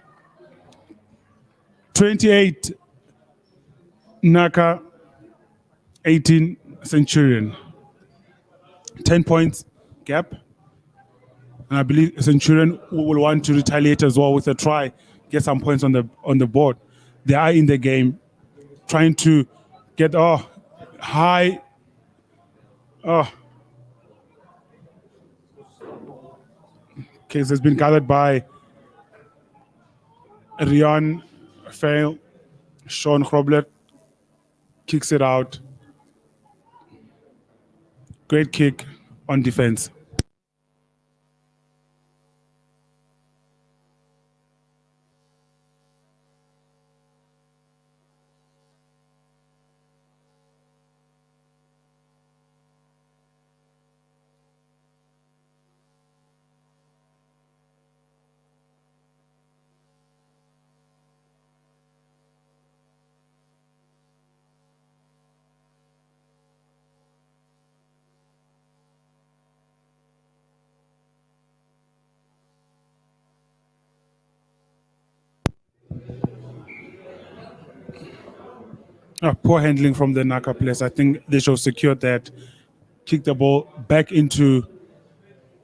28 Naka, 18 Centurion. 10 points gap. And I believe Centurion will want to retaliate as well with a try, get some points on the board. They are in the game, trying to get high. Case has been gathered by Rian fail. Sean Grobler kicks it out. Great kick on defense. Poor handling from the Naka players. I think they should secure that. Kick the ball back into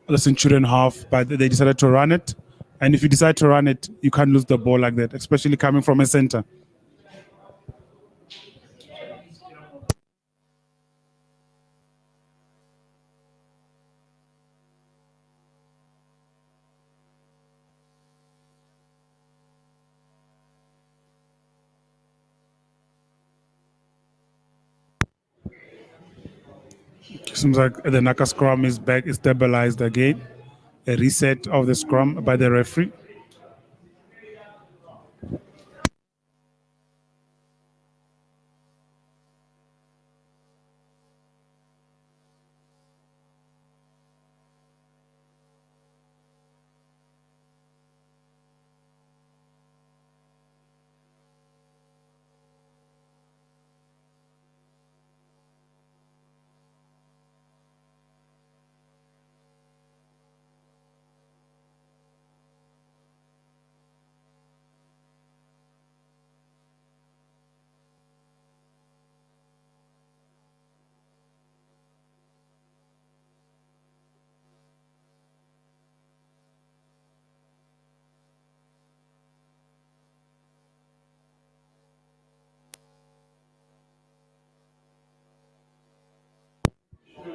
the Centurion half, but they decided to run it. And if you decide to run it, you can't lose the ball like that, especially coming from a center. Seems like the Naka scrum is back, is stabilized again. A reset of the scrum by the referee.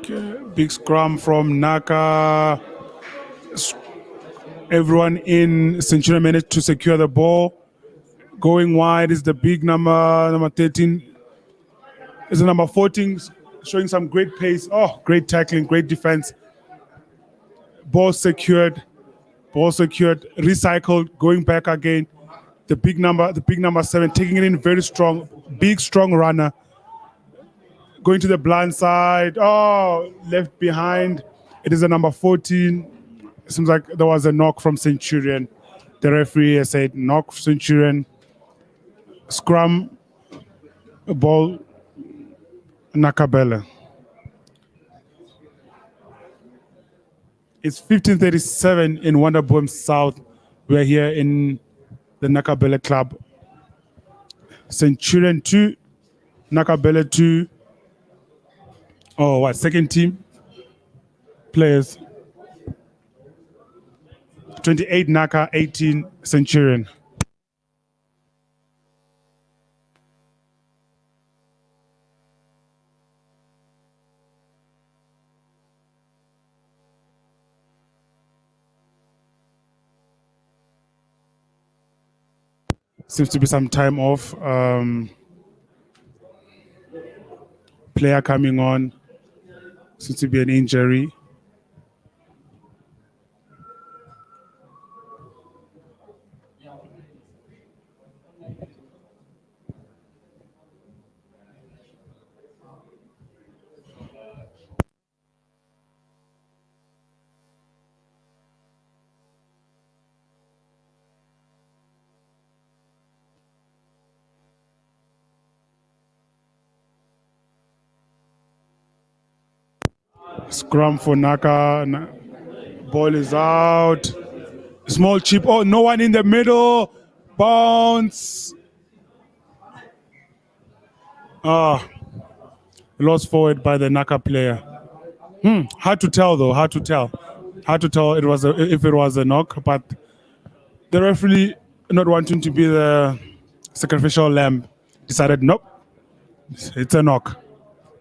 Okay, big scrum from Naka. Everyone in Centurion managed to secure the ball. Going wide is the big number 13. Is the number 14 showing some great pace. Oh, great tackling, great defense. Ball secured, recycled, going back again. The big number 7, taking it in very strong, big strong runner. Going to the blind side. Oh, left behind. It is the number 14. It seems like there was a knock from Centurion. The referee said knock Centurion. Scrum, ball, Nakabella. It's 15:37 in Wonderboom South. We're here in the Nakabella Club. Centurion 2, Nakabella 2. Oh, what? Second team players. 28 Naka, 18 Centurion. Seems to be some time off. Player coming on. Seems to be an injury. Scrum for Naka. Ball is out. Small chip. Oh, no one in the middle. Bounce. Ah, lost forward by the Naka player. Hard to tell though. Hard to tell. Hard to tell if it was a knock, but the referee, not wanting to be the sacrificial lamb, decided nope, it's a knock.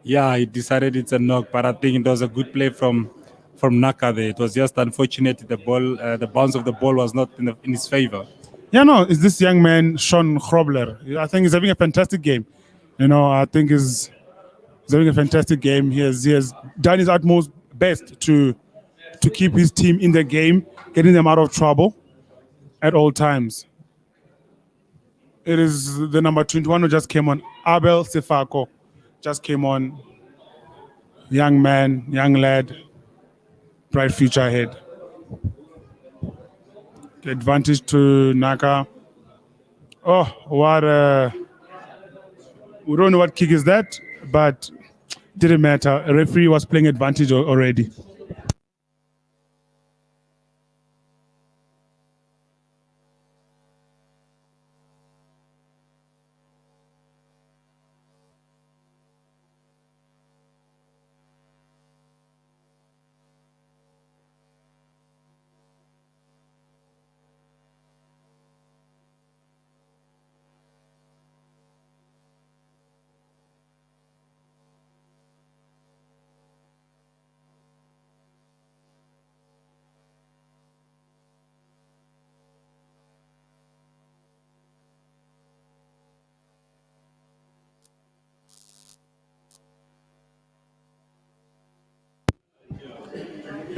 Yeah, he decided it's a knock, but I think it was a good play from Naka there. It was just unfortunate the bounce of the ball was not in his favor.
Yeah, no, it's this young man, Sean Grobler. I think he's having a fantastic game. I think he's having a fantastic game. He has done his utmost best to keep his team in the game, getting them out of trouble at all times. It is the number 21 who just came on. Abel Sefako just came on. Young man, young lad, bright future ahead. Advantage to Naka. Oh, what a. We don't know what kick is that, but didn't matter. A referee was playing advantage already.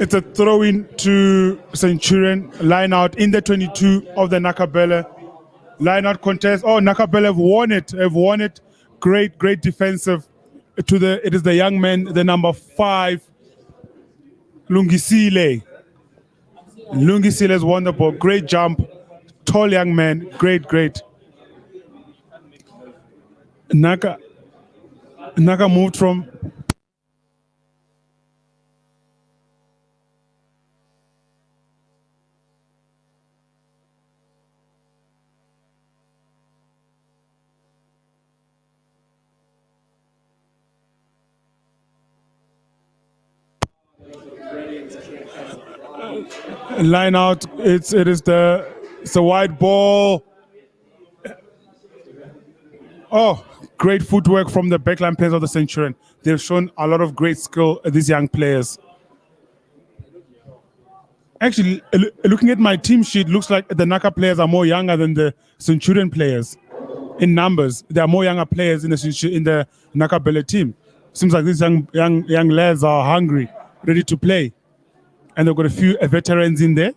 It's a throw-in to Centurion. Line out in the 22 of the Naka Bulls. Line out contest. Oh, Naka Bulls have won it. Have won it. Great defensive. It is the young man, the number 5, Lungisile. Lungisile has won the ball. Great jump. Tall young man. Great. Naka moved from. Line out. It's a wide ball. Oh, great footwork from the backline players of the Centurion. They've shown a lot of great skill, these young players. Actually, looking at my team sheet, looks like the Naka players are more younger than the Centurion players. In numbers, there are more younger players in the Naka Bulls team. Seems like these young lads are hungry, ready to play, and they've got a few veterans in there.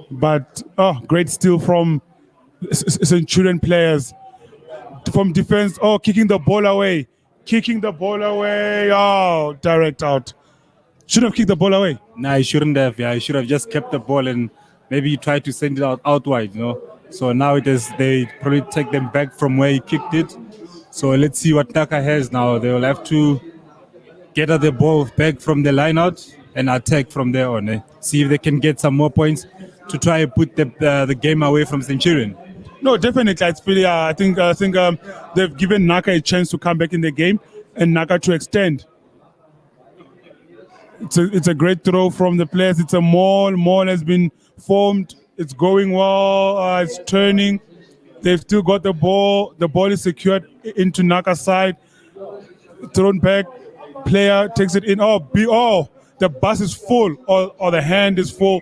But great steal from Centurion players. From defense, kicking the ball away. Oh, direct out. Should have kicked the ball away.
Nah, he shouldn't have. Yeah, he should have just kept the ball and maybe try to send it out wide, So now they probably take them back from where he kicked it. So let's see what Naka has now. They will have to get the ball back from the line out and attack from there on. See if they can get some more points to try and put the game away from Centurion.
No, definitely. It's really, I think they've given Naka a chance to come back in the game and Naka to extend. It's a great throw from the players. It's a maul. Maul has been formed. It's going well. It's turning. They've still got the ball. The ball is secured into Naka's side. Thrown back. Player takes it in. The bus is full or the hand is full.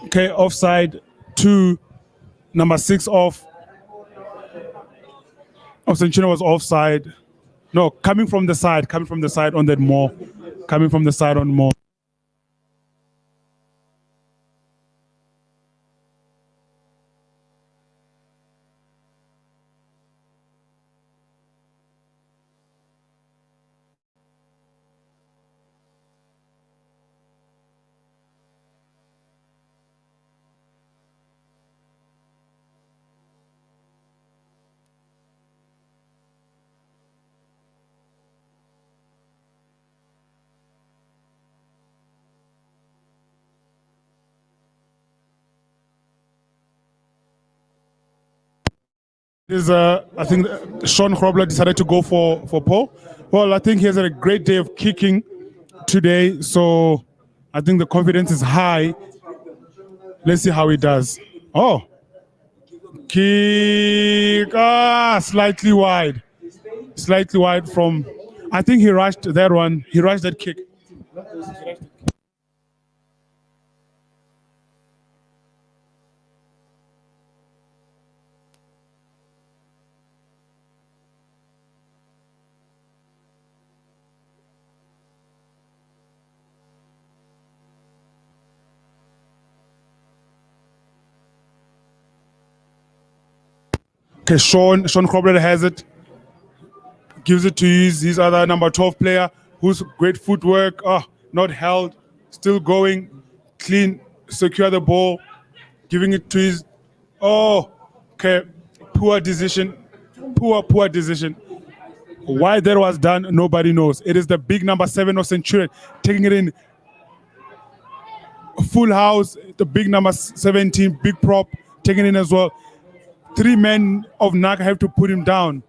Okay, offside. 2. Number 6 of Centurion was offside. No, coming from the side on that more. Coming from the side on more. I think Sean Krobler decided to go for Paul. Well, I think he has had a great day of kicking today, so I think the confidence is high. Let's see how he does. Oh, kick! Slightly wide from. I think he rushed that one. He rushed that kick. Okay, Sean Krobler has it. Gives it to his other number 12 player, who's great footwork. Not held, still going, clean, secure the ball, giving it to his. Okay, poor decision. Why that was done, nobody knows. It is the big number 7 of Centurion taking it in. Full house, the big number 17, big prop, taking it in as well. 3 men of Naka have to put him down.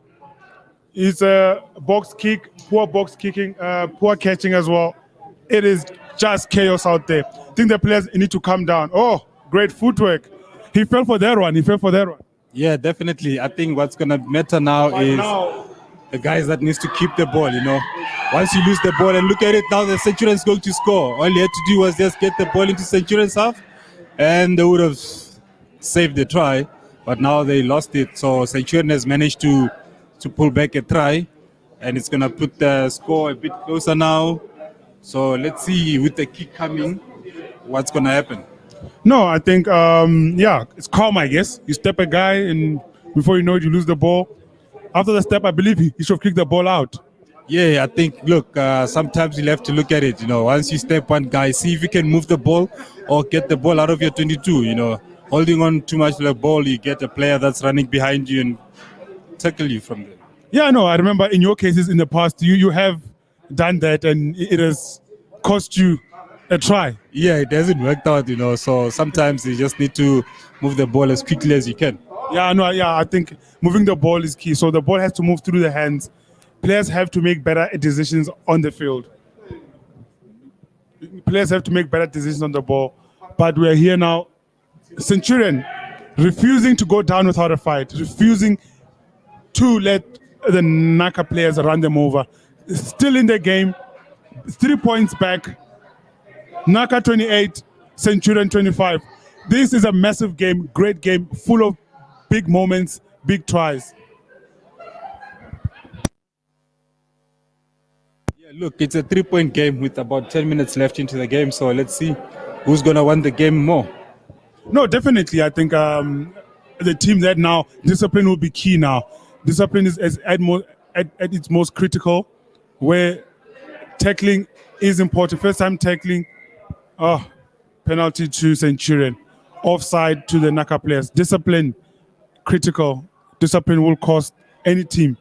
It's a box kick, poor box kicking, poor catching as well. It is just chaos out there. I think the players need to calm down. Oh, great footwork. He fell for that one.
Yeah, definitely. I think what's going to matter now is the guys that needs to keep the ball, Once you lose the ball, and look at it now, the Centurion is going to score. All you had to do was just get the ball into Centurion's half, and they would have saved the try. But now they lost it. So Centurion has managed to pull back a try. and it's gonna put the score a bit closer now. So let's see with the kick coming, what's gonna happen.
No, I think yeah, it's calm. I guess you step a guy, and before you know it, you lose the ball. After the step, I believe he should have kicked the ball out.
Yeah, I think, look, sometimes you'll have to look at it. Once you step one guy, see if you can move the ball or get the ball out of your 22. Holding on too much to the ball, you get a player that's running behind you and tackle you from there.
Yeah, no, I remember in your cases in the past, you have done that, and it has cost you a try.
Yeah, it hasn't worked out. So sometimes you just need to move the ball as quickly as you can.
Yeah, no, yeah, I think moving the ball is key. So the ball has to move through the hands. Players have to make better decisions on the field. Players have to make better decisions on the ball. But we're here now. Centurion refusing to go down without a fight, refusing to let the Naka players run them over. Still in the game, 3 points back. Naka 28, Centurion 25. This is a massive game, great game, full of big moments, big tries.
Yeah, look, it's a 3-point game with about 10 minutes left into the game. So let's see who's going to win the game more.
No, definitely. I think the team that now discipline will be key now. Discipline is at its most critical, where tackling is important. First time tackling, oh, penalty to Centurion, offside to the Naka players. Discipline critical. Discipline will cost any team.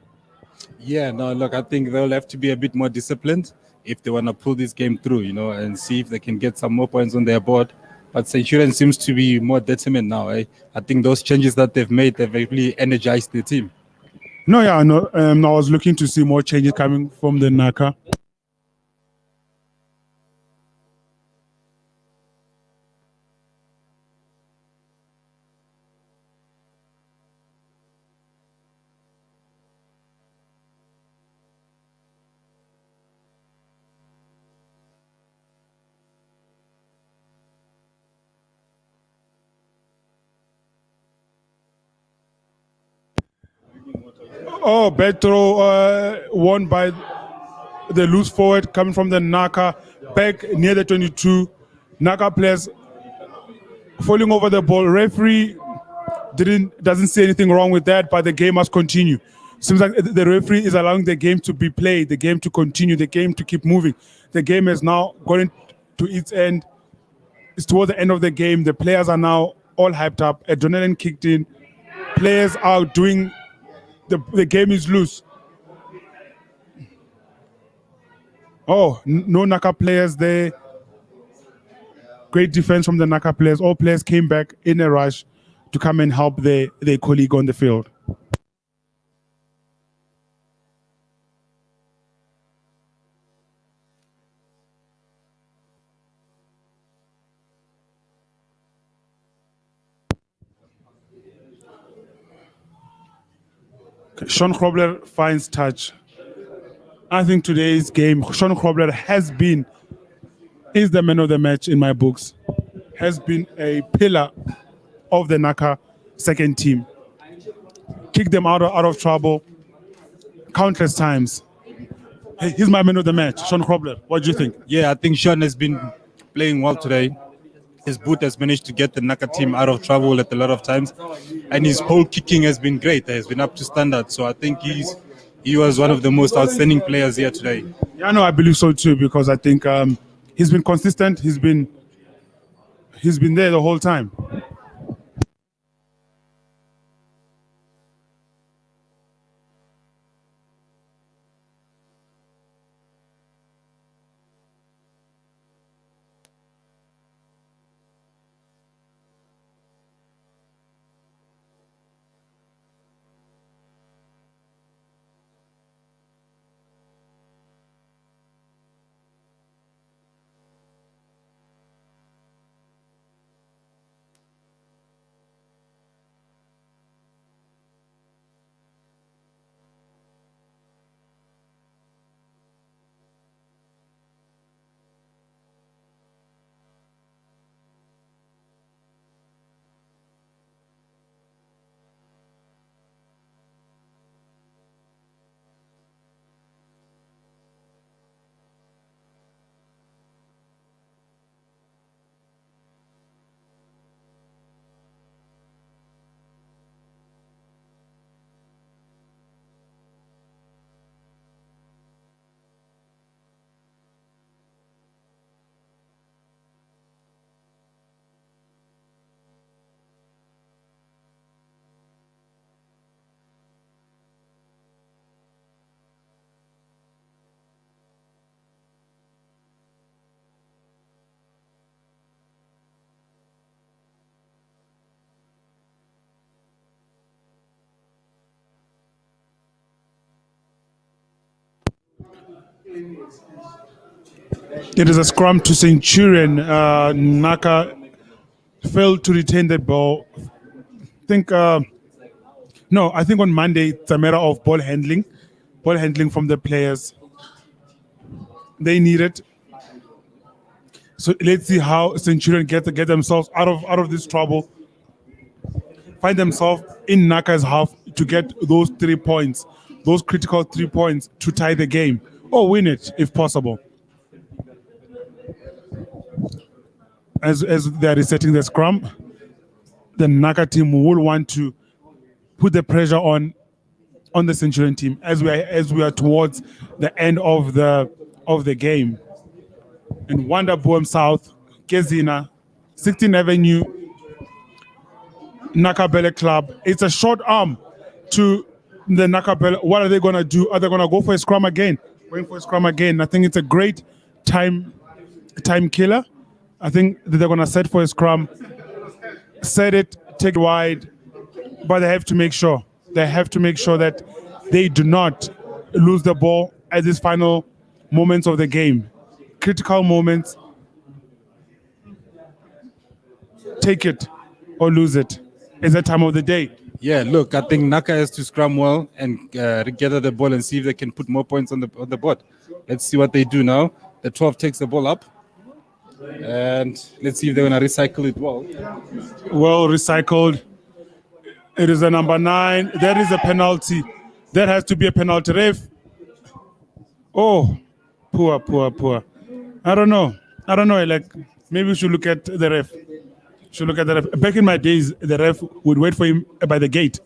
Yeah, no, look, I think they'll have to be a bit more disciplined if they want to pull this game through, and see if they can get some more points on their board. But Centurion seems to be more determined now. I think those changes that they've made, they've really energized the team.
No, yeah, no. I was looking to see more changes coming from the Naka. Oh, bad throw, won by the loose forward coming from the Naka, back near the 22. Naka players falling over the ball. Referee doesn't say anything wrong with that, but the game must continue. Seems like the referee is allowing the game to be played, the game to continue, the game to keep moving. The game has now gotten to its end. It's toward the end of the game. The players are now all hyped up. Adrenaline kicked in. Players are doing. The game is loose. Oh, no Naka players there. Great defense from the Naka players. All players came back in a rush to come and help their colleague on the field. Sean Krobler finds touch. I think today's game, Sean Krobler is the man of the match in my books. Has been a pillar of the Naka second team. Kicked them out of trouble countless times. Hey, he's my man of the match, Sean Krobler. What do you think?
Yeah, I think Sean has been playing well today. His boot has managed to get the Naka team out of trouble at a lot of times, and his pole kicking has been great. Has been up to standard. So I think he was one of the most outstanding players here today.
Yeah, no, I believe so too, because I think he's been consistent. He's been there the whole time. It is a scrum to Centurion. Naka failed to retain the ball. I think no. I think on Monday it's a matter of ball handling from the players. They need it. So let's see how Centurion get themselves out of this trouble. Find themselves in Naka's half to get those 3 points, those critical 3 points to tie the game or win it if possible. As they are resetting the scrum, the Naka team will want to put the pressure on the Centurion team as we are towards the end of the game. And Wanda Boom South, Kezina, 16th Avenue, Nakabele Club. It's a short arm to the Nakabele. What are they going to do? Are they going to go for a scrum again? Going for a scrum again. I think it's a great time killer. I think that they're going to set for a scrum, set it, take it wide, but they have to make sure. They have to make sure that they do not lose the ball at these final moments of the game. Critical moments. Take it or lose it. It's that time of the day.
Yeah, look, I think Naka has to scrum well and gather the ball and see if they can put more points on the board. Let's see what they do now. The 12 takes the ball up. And let's see if they're going to recycle it well.
Well recycled. It is a number 9. That is a penalty. That has to be a penalty. Ref. Oh, poor. I don't know. Like, maybe we should look at the ref. Back in my days, the ref would wait for him by the gate.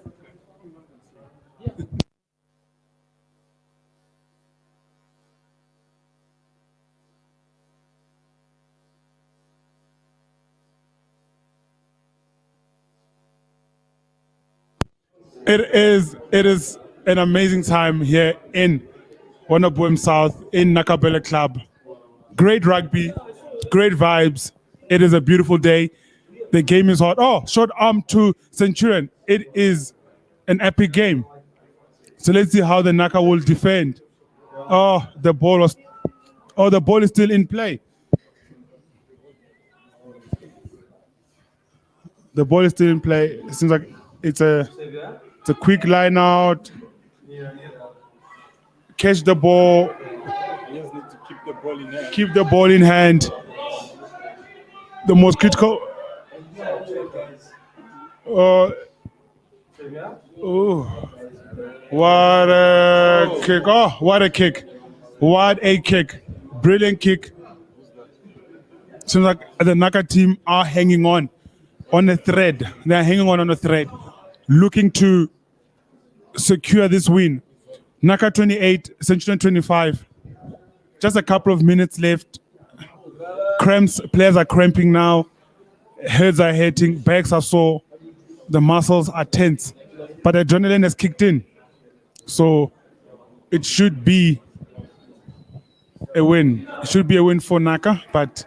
It is an amazing time here in Wanaboem South in Nakabele Club. Great rugby, great vibes. It is a beautiful day. The game is hot. Oh, short arm to Centurion. It is an epic game. So let's see how the Naka will defend. The ball is still in play. The ball is still in play. It seems like it's a quick line out. Catch the ball.
You just need to keep the ball in hand.
Keep the ball in hand. The most critical. What a kick. Oh, what a kick. What a kick. Brilliant kick. Seems like the Naka team are hanging on a thread. They're hanging on a thread, looking to secure this win. Naka 28, Centurion 25. Just a couple of minutes left. Cramps, players are cramping now. Heads are hurting, backs are sore. The muscles are tense. But adrenaline has kicked in. So it should be a win. It should be a win for Naka, but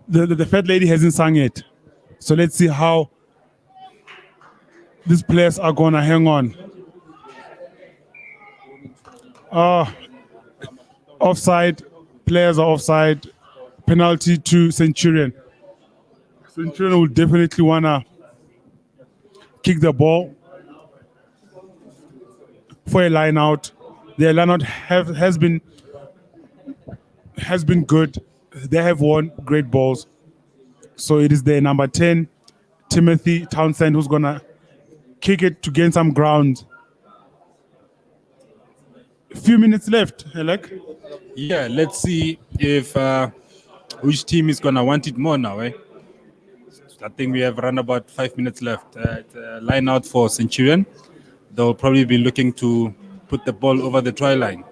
the fat lady hasn't sung yet. So let's see how these players are going to hang on. Offside. Players are offside. Penalty to Centurion. Centurion will definitely want to kick the ball for a line out. Their line out has been good. They have won great balls. So it is their number 10, Timothy Townsend, who's going to kick it to gain some ground. A few minutes left, Alec.
Yeah, let's see if which team is going to want it more now. I think we have around about 5 minutes left. Line out for Centurion. They'll probably be looking to put the ball over the try line.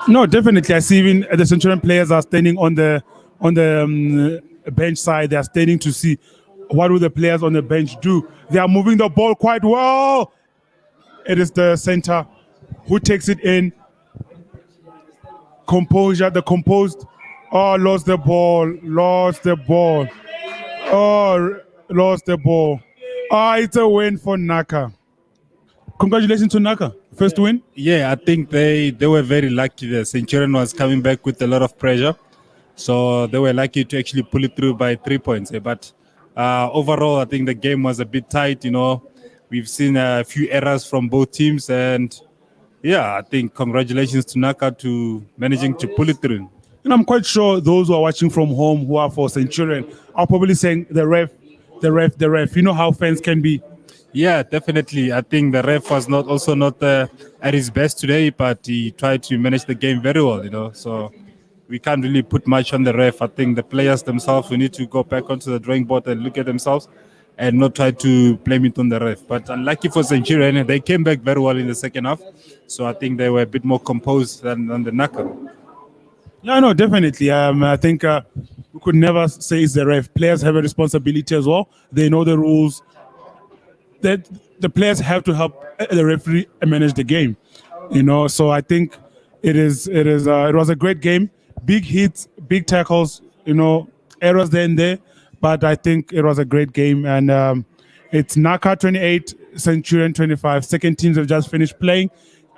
No, definitely. I see even the Centurion players are standing on the bench side. They are standing to see what will the players on the bench do. They are moving the ball quite well. It is the center who takes it in. Composure, the composed. Oh, lost the ball. Oh, lost the ball. It's a win for Naka. Congratulations to Naka. First win.
Yeah, I think they were very lucky. The Centurion was coming back with a lot of pressure, so they were lucky to actually pull it through by 3 points. But overall, I think the game was a bit tight. We've seen a few errors from both teams, and yeah, I think congratulations to Naka to managing to pull it through.
And I'm quite sure those who are watching from home who are for Centurion are probably saying the ref, the ref, the ref. You know how fans can be.
Yeah, definitely. I think the ref was not at his best today, but he tried to manage the game very well. So we can't really put much on the ref. I think the players themselves, we need to go back onto the drawing board and look at themselves and not try to blame it on the ref. But unlucky for Centurion, they came back very well in the second half. So I think they were a bit more composed than the Naka.
Yeah, no, definitely. I think we could never say it's the ref. Players have a responsibility as well. They know the rules. That the players have to help the referee manage the game. So I think it was a great game. Big hits, big tackles. Errors there and there, but I think it was a great game. And it's Naka 28, Centurion 25. Second teams have just finished playing.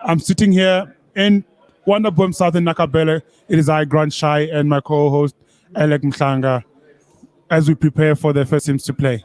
I'm sitting here in Wonderboom Southern Nakabele. It is I, Grant Shai, and my co-host Alec Mhlanga as we prepare for the first teams to play.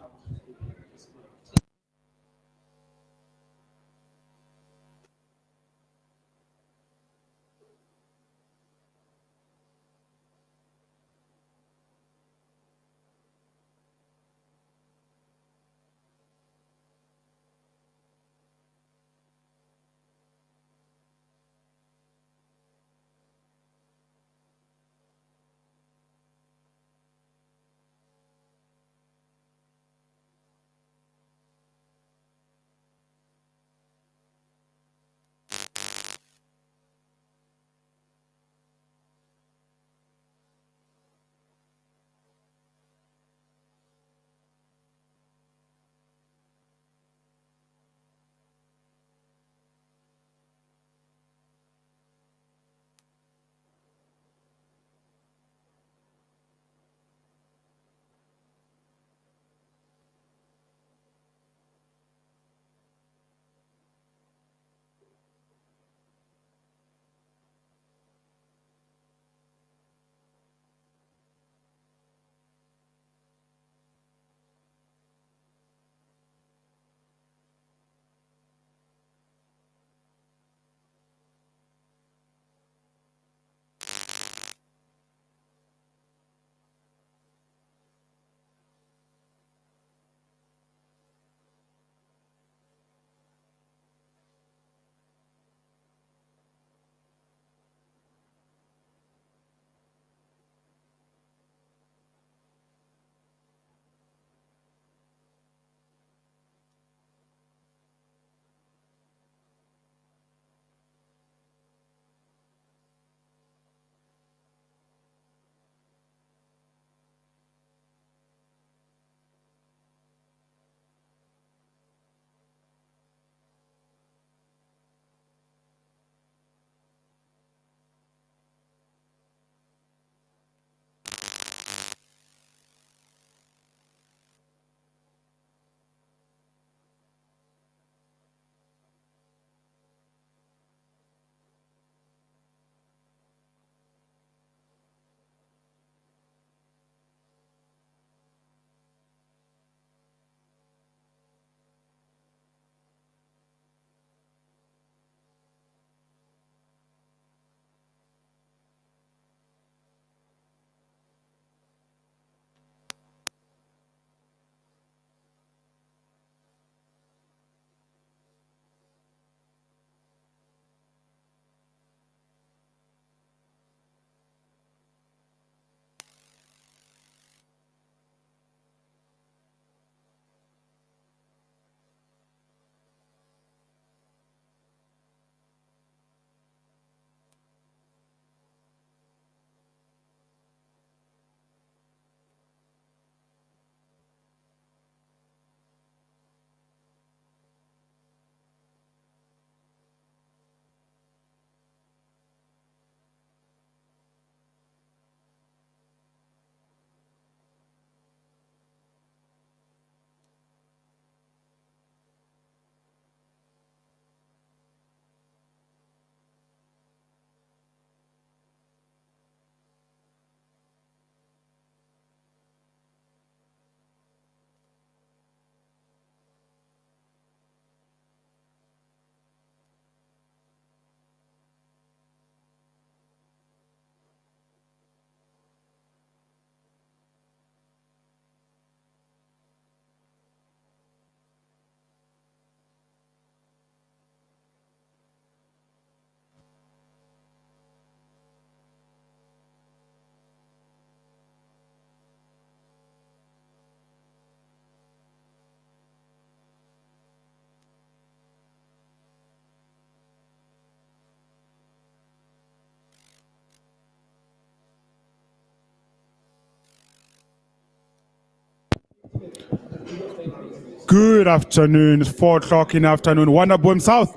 Good afternoon. It's 4 o'clock in the afternoon. Wonder Boom South.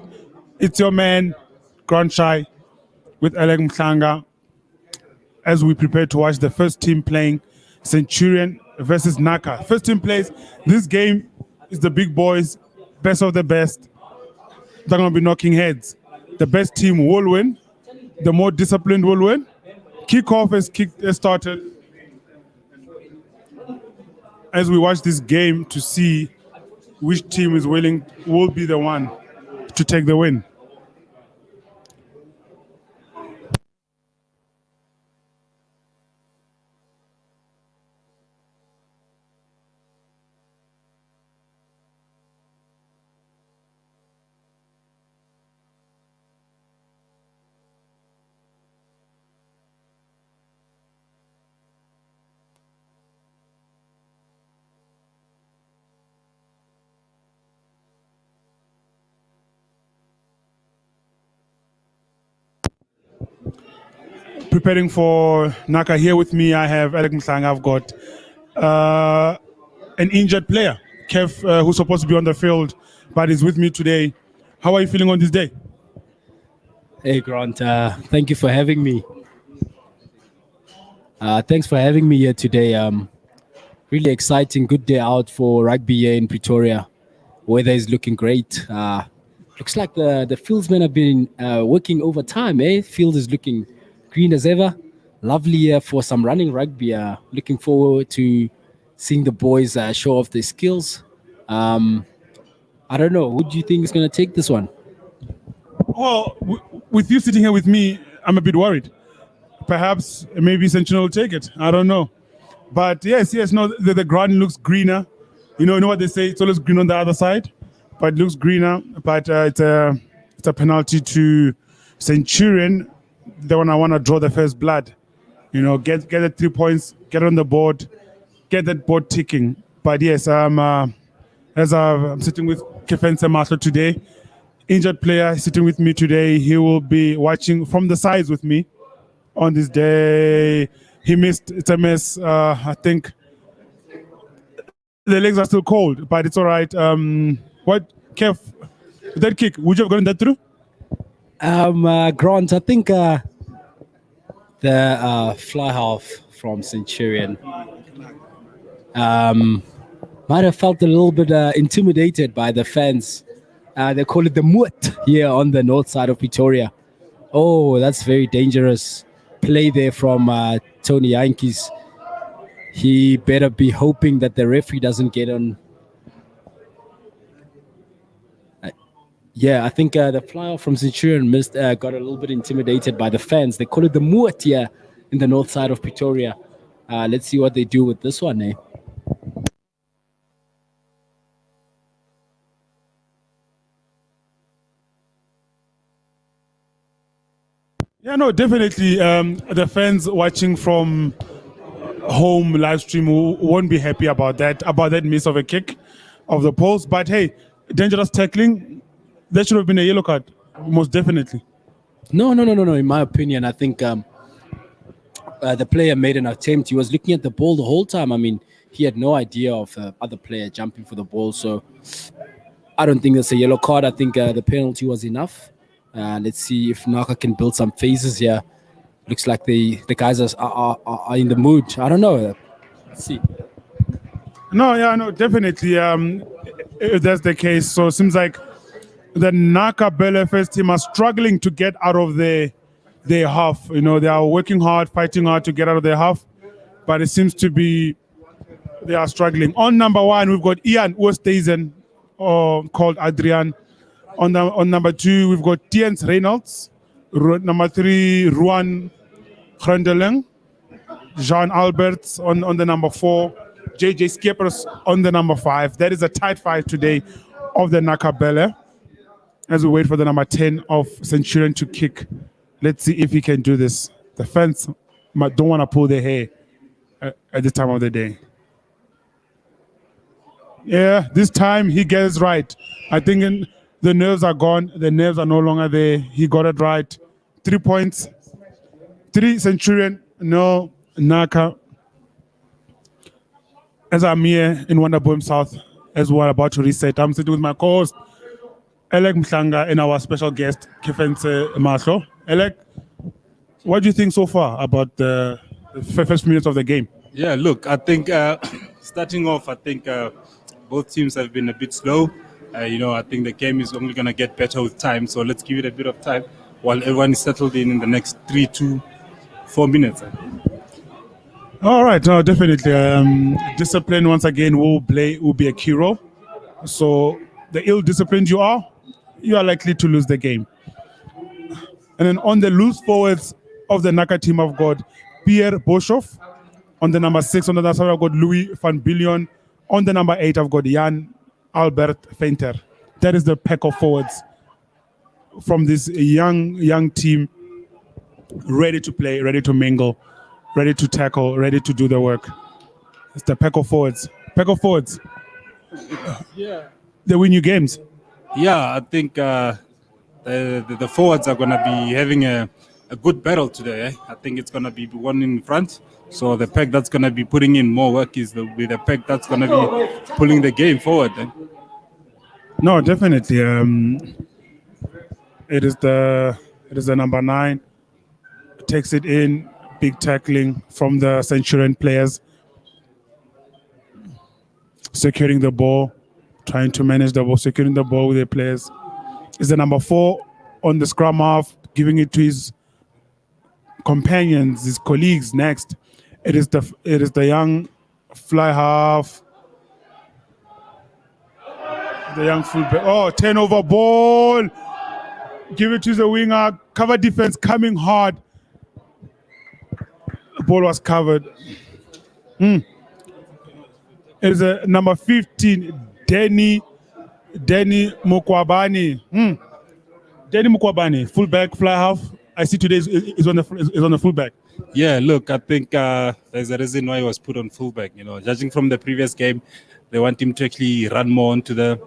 It's your man, Grand Shy, with Alec Mhlanga, as we prepare to watch the first team playing Centurion versus Naka. First team plays. This game is the big boys, best of the best. They're going to be knocking heads. The best team will win. The more disciplined will win. Kickoff has started. As we watch this game to see which team will be the one to take the win. Preparing for Naka here with me, I have Alec Mhlanga. I've got an injured player, Kev, who's supposed to be on the field, but is with me today. How are you feeling on this day?
Hey Grant, thank you for having me. Thanks for having me here today. Really exciting, good day out for rugby here in Pretoria. Weather is looking great. Looks like the fieldsmen have been working overtime. Field is looking green as ever. Lovely for some running rugby. Looking forward to seeing the boys show off their skills. I don't know. Who do you think is going to take this one?
Well, with you sitting here with me, I'm a bit worried. Perhaps maybe Centurion will take it. I don't know. But yes, no, the ground looks greener. You know what they say? It's always green on the other side, but it looks greener. But it's a penalty to Centurion. The one I want to draw the first blood. Get the 3 points, get on the board, get that board ticking. But yes, I'm sitting with Kefense Master today. Injured player sitting with me today. He will be watching from the sides with me on this day. He missed. It's a mess. I think the legs are still cold, but it's all right. What, Kev, that kick, would you have gotten that through?
Grant, I think the fly half from Centurion might have felt a little bit intimidated by the fans. They call it the moot here on the north side of Pretoria. Oh, that's very dangerous play there from Tony Yankees. He better be hoping that the referee doesn't get on. I think the flyer from Centurion got a little bit intimidated by the fans. They call it the moot here in the north side of Pretoria. Let's see what they do with this one,
Yeah, no, definitely. The fans watching from home live stream won't be happy about that miss of a kick of the post. But hey, dangerous tackling. That should have been a yellow card, most definitely.
No. In my opinion, I think the player made an attempt. He was looking at the ball the whole time. I mean, he had no idea of the other player jumping for the ball. So I don't think that's a yellow card. I think the penalty was enough. Let's see if Naka can build some phases here. Looks like the guys are in the mood. I don't know. Let's see.
No, definitely. If that's the case, so it seems like the Naka Bulls first team are struggling to get out of their half. They are working hard, fighting hard to get out of their half, but it seems to be they are struggling. On number 1, we've got Ian Oosthuizen, called Adrian. On number 2, we've got Tiens Reynolds. Number 3, Ruan Grendeling. Jean Alberts on the number 4. JJ Skippers on the number 5. That is a tight fight today of the Naka Bulls, as we wait for the number 10 of Centurion to kick. Let's see if he can do this. The fans don't want to pull their hair at this time of the day. Yeah, this time he gets right. I think the nerves are gone. The nerves are no longer there. He got it right. 3 points. 3 Centurion, no Naka. As I'm here in Wonder Boom South, as we're about to reset. I'm sitting with my co-host, Elek Mhlanga, and our special guest, Kefense Mahlo. Elek, what do you think so far about the first minutes of the game?
Yeah, look, I think starting off, I think both teams have been a bit slow. I think the game is only going to get better with time. So let's give it a bit of time while everyone is settled in the next 3 to 4 minutes.
All right, no, definitely. Discipline once again will be a key role. So the ill-disciplined you are likely to lose the game. And then on the loose forwards of the Naka team, I've got Pierre Boshoff. On the number 6, on the other side, I've got Louis van Billion. On the number 8, I've got Jan Albert Feinter. That is the pack of forwards from this young team, ready to play, ready to mingle, ready to tackle, ready to do the work. It's the pack of forwards. Pack of forwards.
Yeah.
They win you games.
Yeah, I think the forwards are going to be having a good battle today. I think it's going to be one in front. So the pack that's going to be putting in more work is the pack that's going to be pulling the game forward.
No, definitely. It is the number 9. Takes it in, big tackling from the Centurion players, securing the ball, trying to manage the ball, securing the ball with their players. Is the number 4 on the scrum half, giving it to his companions, his colleagues next. It is the young fly half, the young fullback. Oh, turnover ball. Give it to the winger. Cover defense coming hard. The ball was covered. It is a number 15, Danny Mukwabani. Danny Mukwabani, fullback, fly half. I see today is on the fullback.
Yeah, look, I think there's a reason why he was put on fullback. Judging from the previous game, they want him to actually run more onto the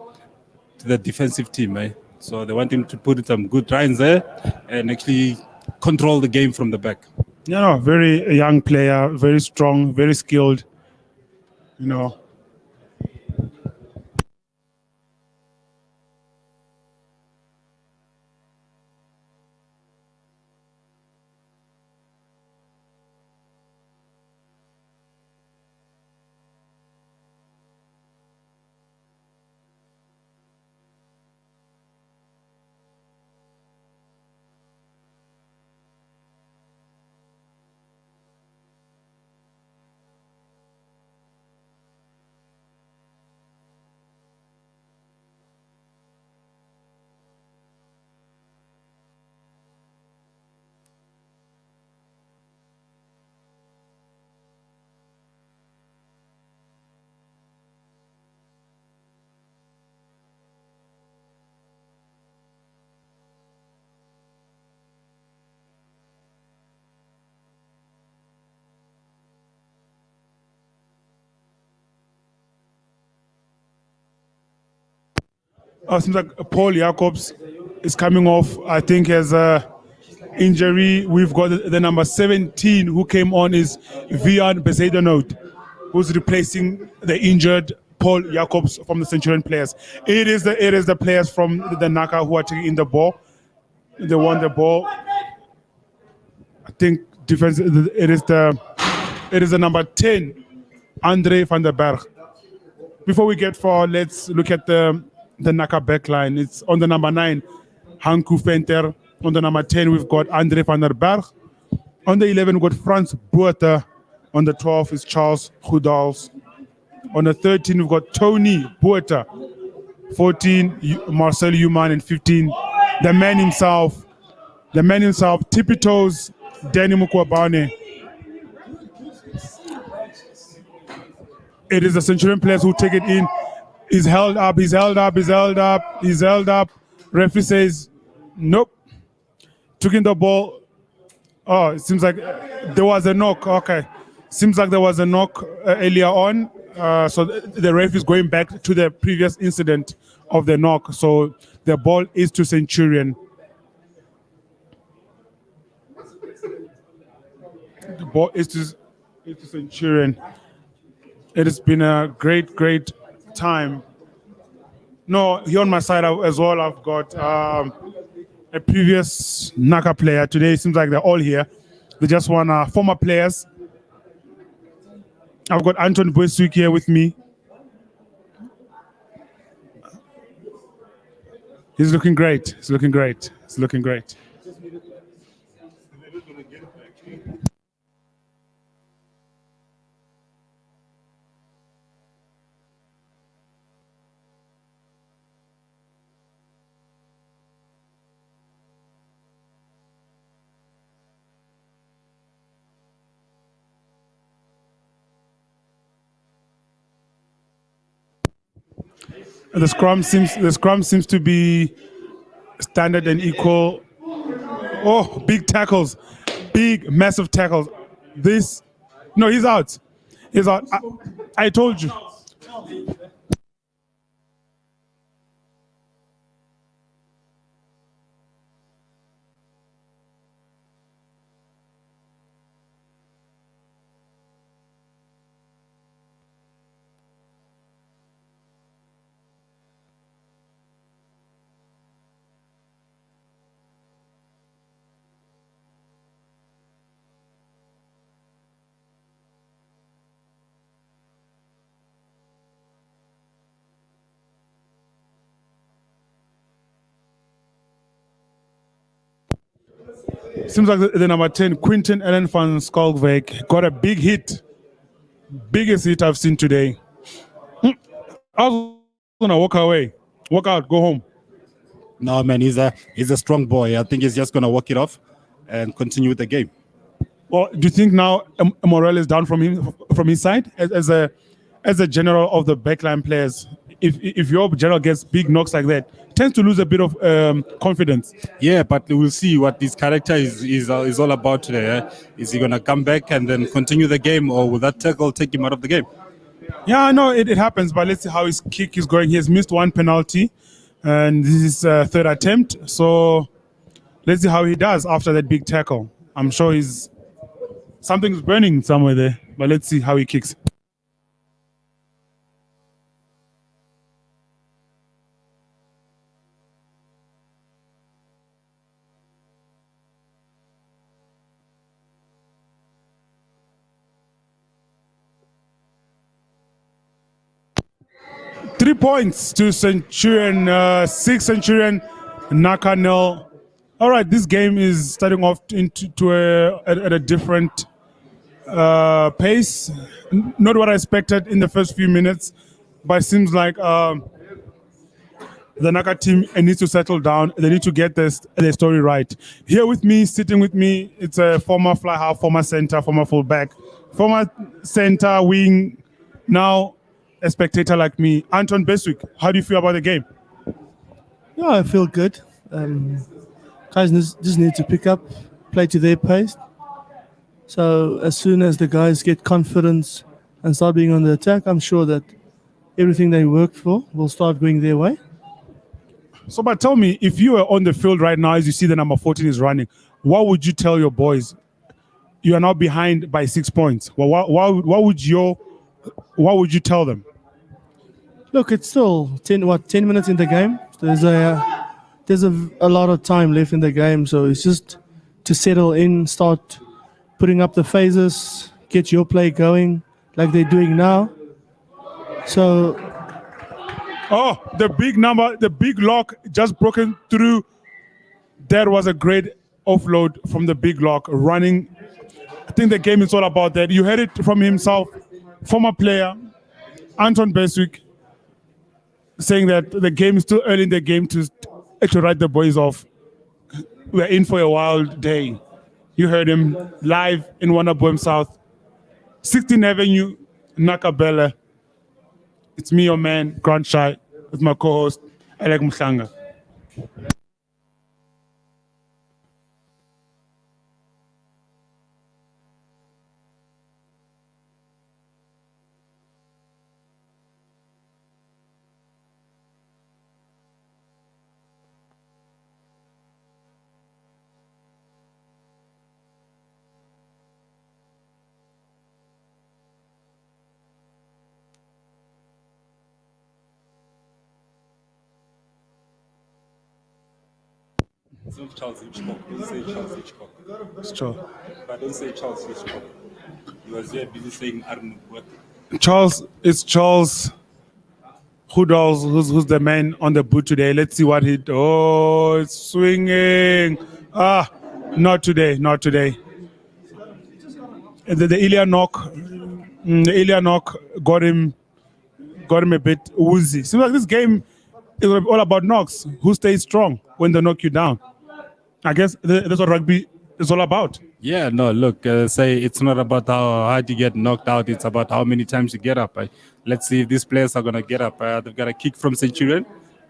defensive team, eh? So they want him to put some good lines there and actually control the game from the back.
Very young player, very strong, very skilled. Seems like Paul Jacobs is coming off. I think has a injury. We've got the number 17 who came on is Vian Bezuidenhout, who's replacing the injured Paul Jacobs from the Centurion players. It is the players from the Naka who are taking the ball. They won the ball. I think defense. It is the number 10, Andre van der Berg. Before we get far, let's look at the Naka backline. It's on the number 9, Hanku Venter. On the number 10, we've got Andre van der Berg. On the 11, we've got Frans Botha. On the 12 is Charles Goedals. On the 13, we've got Tony Botha. 14, Marcel Human. And 15, the man himself, tippy toes, Danny Mukwabane. It is the Centurion players who take it in. He's held up. Referee says, nope. Took in the ball. Oh, it seems like there was a knock. Okay. Seems like there was a knock earlier on. So the ref is going back to the previous incident of the knock. So the ball is to Centurion. The ball is to Centurion. It has been a great time No, here on my side as well, I've got a previous Naka player. Today it seems like they're all here. They just want former players. I've got Anton Boiswick here with me. He's looking great. He's looking great. He's looking great. The scrum seems to be standard and equal. Oh, big tackles, big massive tackles. This, no, he's out. He's out. I told you. Seems like the number 10, Quinton Ellen van Skalkwyk, got a big hit. Biggest hit I've seen today. I was gonna walk away, walk out, go home.
No, man, he's a strong boy. I think he's just gonna walk it off and continue with the game.
Well, do you think now Morel is down from his side as a general of the backline players? If your general gets big knocks like that, tends to lose a bit of confidence.
Yeah, but we'll see what his character is all about today. Eh? Is he gonna come back and then continue the game, or will that tackle take him out of the game?
Yeah, I know it happens, but let's see how his kick is going. He has missed one penalty, and this is his third attempt. So let's see how he does after that big tackle. I'm sure something's burning somewhere there, but let's see how he kicks. Three points to Centurion, 6 Centurion, Naka nil. All right, this game is starting off at a different pace. Not what I expected in the first few minutes, but it seems like the Naka team needs to settle down. They need to get their story right. Here with me, sitting with me, it's a former fly half, former center, former fullback, former center wing, now a spectator like me. Anton Beswick, how do you feel about the game?
Yeah, I feel good. Guys just need to pick up, play to their pace. So as soon as the guys get confidence and start being on the attack, I'm sure that everything they worked for will start going their way.
So, but tell me, if you were on the field right now, as you see the number 14 is running, what would you tell your boys? You are now behind by 6 points. Well, what would you tell them?
Look, it's still 10 minutes in the game. There's a lot of time left in the game, so it's just to settle in, start putting up the phases, get your play going like they're doing now. So,
oh, the big lock just broken through. That was a great offload from the big lock running. I think the game is all about that. You heard it from himself, former player, Anton Beswick, saying that the game is still early in the game to write the boys off. We're in for a wild day. You heard him live in Wonderboom South, 16th Avenue, Nakabella. It's me, your man, Grant Shy, with my co-host, Alec Muhlanga.
It's not Charles Hitchcock. Don't say Charles Hitchcock.
It's Charles.
But don't say Charles Hitchcock. He was here busy saying Arnold.
Charles, it's Charles Hoodals, who's the man on the boot today. Let's see what he. Oh, it's swinging. Ah, not today, not today. The Ilya knock, the Ilya knock got him a bit woozy. Seems like this game is all about knocks. Who stays strong when they knock you down? I guess that's what rugby is all about.
Yeah, no, look, say it's not about how hard you get knocked out. It's about how many times you get up. Let's see if these players are going to get up. They've got a kick from Centurion.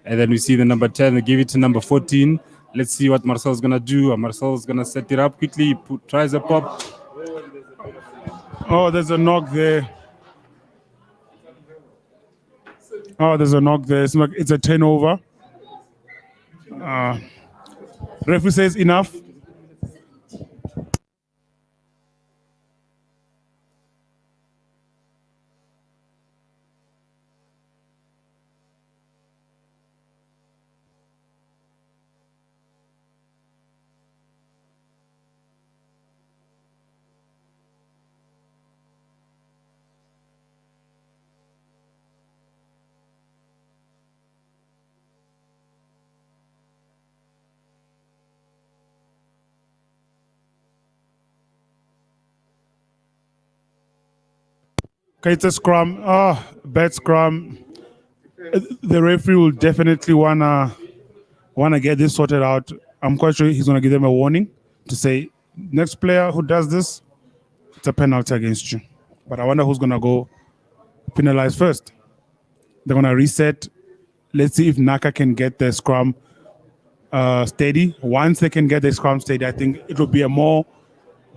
And then we see the number 10, they give it to number 14. Let's see what Marcel's going to do. Marcel's going to set it up quickly, tries a pop.
Oh, there's a knock there. Oh, there's a knock there. It's a turnover. Referee says enough. Okay, it's a scrum. Oh, bad scrum. The referee will definitely wanna get this sorted out. I'm quite sure he's gonna give them a warning to say, next player who does this, it's a penalty against you. But I wonder who's gonna go penalize first. They're gonna reset. Let's see if Naka can get the scrum steady. Once they can get the scrum steady, I think it will be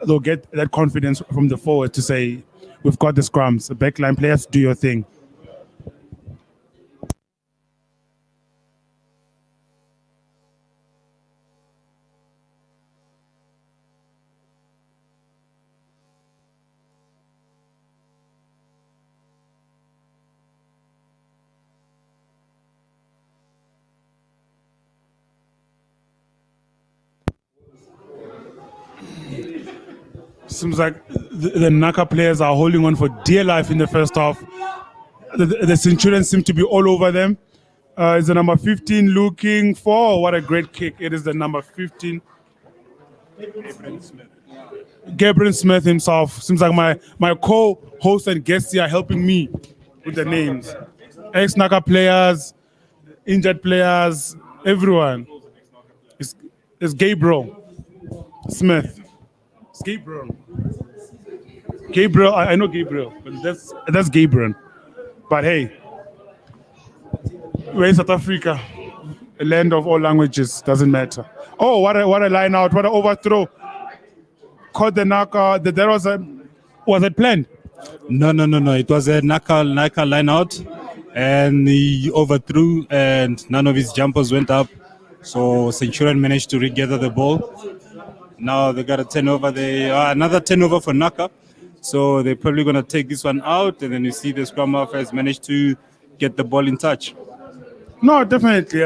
they'll get that confidence from the forward to say, we've got the scrums. The backline players, do your thing. Seems like the Naka players are holding on for dear life in the first half. The Centurion seem to be all over them. It's the number 15 looking for. What a great kick. It is the number 15. Gabriel Smith himself. Seems like my co-host and guests here are helping me with the names. Ex-Naka players, injured players, everyone. It's Gabriel Smith. It's Gabriel. Gabriel, I know Gabriel, but that's Gabriel. But hey, we're in South Africa, a land of all languages, doesn't matter. Oh, what a line out, what an overthrow. Caught the Naka, was it planned?
No. It was a Naka line out, and he overthrew, and none of his jumpers went up. So Centurion managed to regather the ball. Now they got a turnover. Another turnover for Naka. So they're probably going to take this one out, and then you see the scrum half has managed to get the ball in touch.
No, definitely.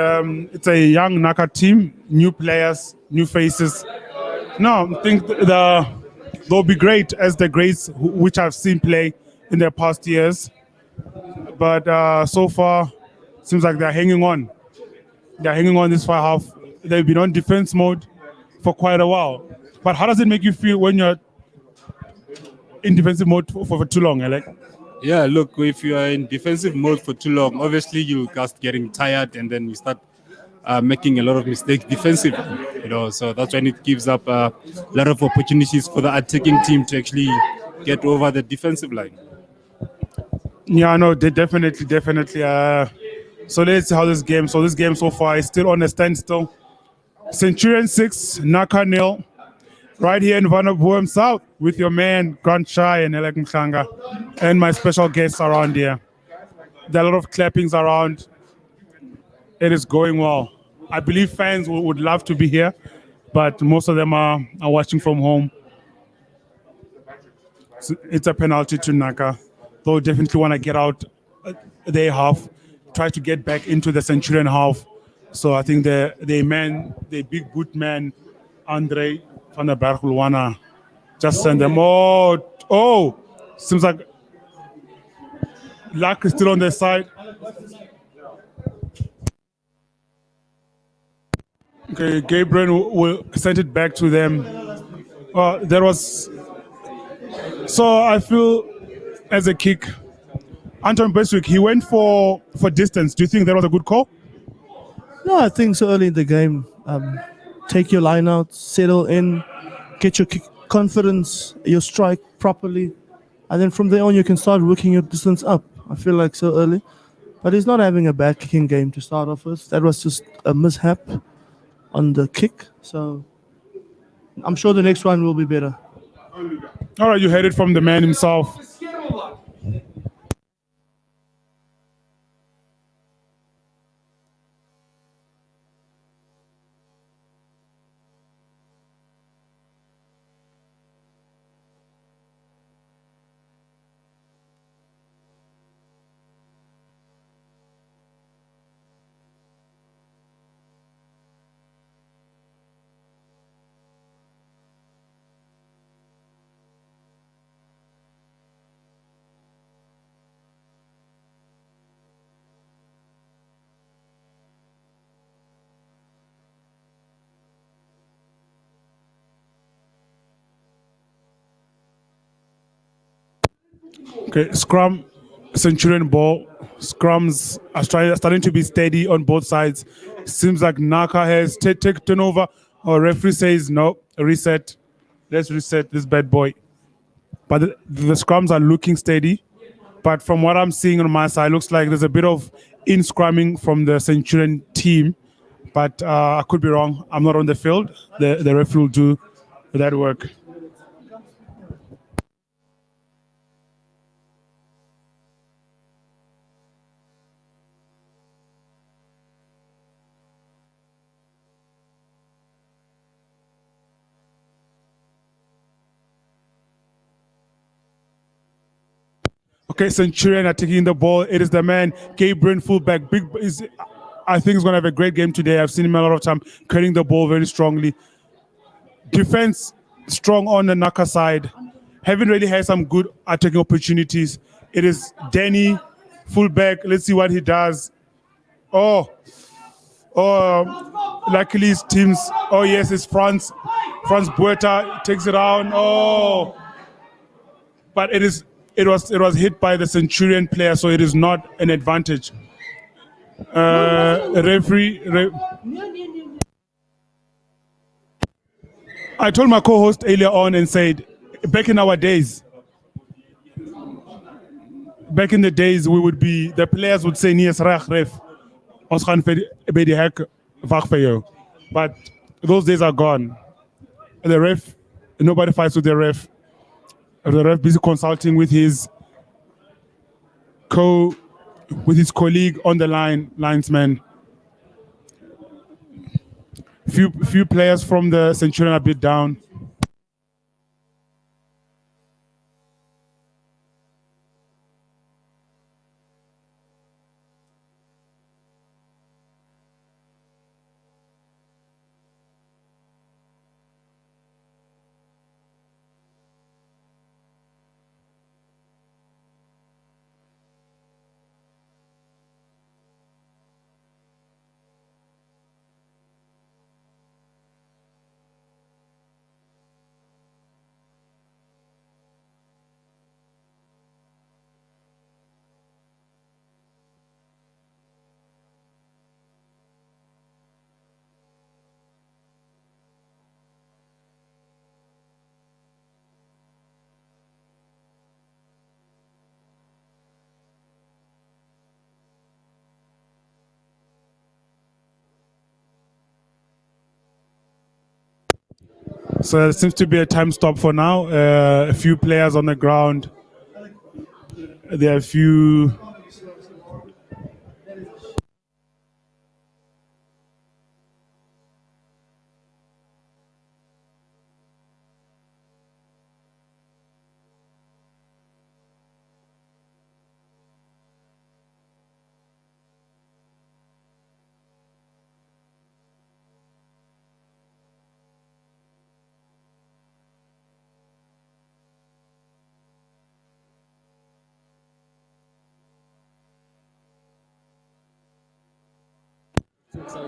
It's a young Naka team, new players, new faces. No, I think they'll be great as the greats which I've seen play in their past years. But so far, seems like they're hanging on. They're hanging on this far half. They've been on defense mode for quite a while. But how does it make you feel when you're in defensive mode for too long, Alec?
Yeah, look, if you are in defensive mode for too long, obviously you start getting tired, and then you start making a lot of mistakes defensively. So that's when it gives up a lot of opportunities for the attacking team to actually get over the defensive line.
Yeah, no, definitely. So let's see how this game. So this game so far is still on a standstill. Centurion 6, Naka 0. Right here in Vanderboom South with your man Grant Shai and Elek Mhlanga and my special guests around here. There are a lot of clappings around. It is going well. I believe fans would love to be here, but most of them are watching from home. So it's a penalty to Naka. They'll definitely want to get out their half, try to get back into the Centurion half So I think the big boot man, Andre van der Berg will wanna just send them. Oh, seems like luck is still on their side. Okay, Gabriel will send it back to them. There was so I feel as a kick, Anton Beswick, he went for distance. Do you think that was a good call?
No, I think so early in the game. Take your line out, settle in, get your confidence, your strike properly, and then from there on you can start working your distance up. I feel like so early, but he's not having a bad kicking game to start off with. That was just a mishap on the kick, so I'm sure the next one will be better.
All right, you heard it from the man himself. Okay, scrum, Centurion ball. Scrums are starting to be steady on both sides. Seems like Naka has taken over. Or referee says no, reset. Let's reset this bad boy. But the scrums are looking steady. But from what I'm seeing on my side, looks like there's a bit of in scrumming from the Centurion team. But I could be wrong. I'm not on the field. The referee will do that work. Okay, Centurion are taking the ball. It is the man, Gabriel, fullback. I think he's going to have a great game today. I've seen him a lot of time carrying the ball very strongly. Defense strong on the Naka side. Haven't really had some good attacking opportunities. It is Danny, fullback. Let's see what he does. Oh, luckily his teams. Oh yes, it's France. France Buerta takes it down. Oh, but it was hit by the Centurion player, so it is not an advantage. Referee. I told my co-host earlier on and said, back in our days, back in the days, we would be the players would say, "Nies reg ref, ons gaan vir by die hek wag vir jou." But those days are gone. The ref, nobody fights with the ref. The ref busy consulting with his colleague on the linesman. Few players from the Centurion are a bit down. So there seems to be a time stop for now. A few players on the ground. There are a few.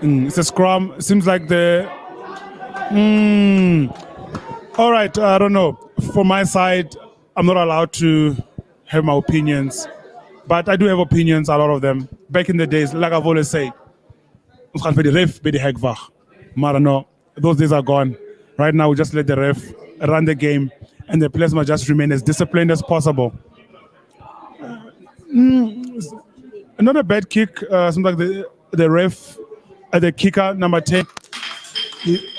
It's a scrum. Seems like the. All right, I don't know. For my side, I'm not allowed to have my opinions, but I do have opinions. A lot of them. Back in the days, like I've always said, ons gaan vir die ref by die hek wag. Maar no, those days are gone. Right now, we just let the ref run the game, and the players must just remain as disciplined as possible. Not a bad kick. Seems like the ref, the kicker, number 10,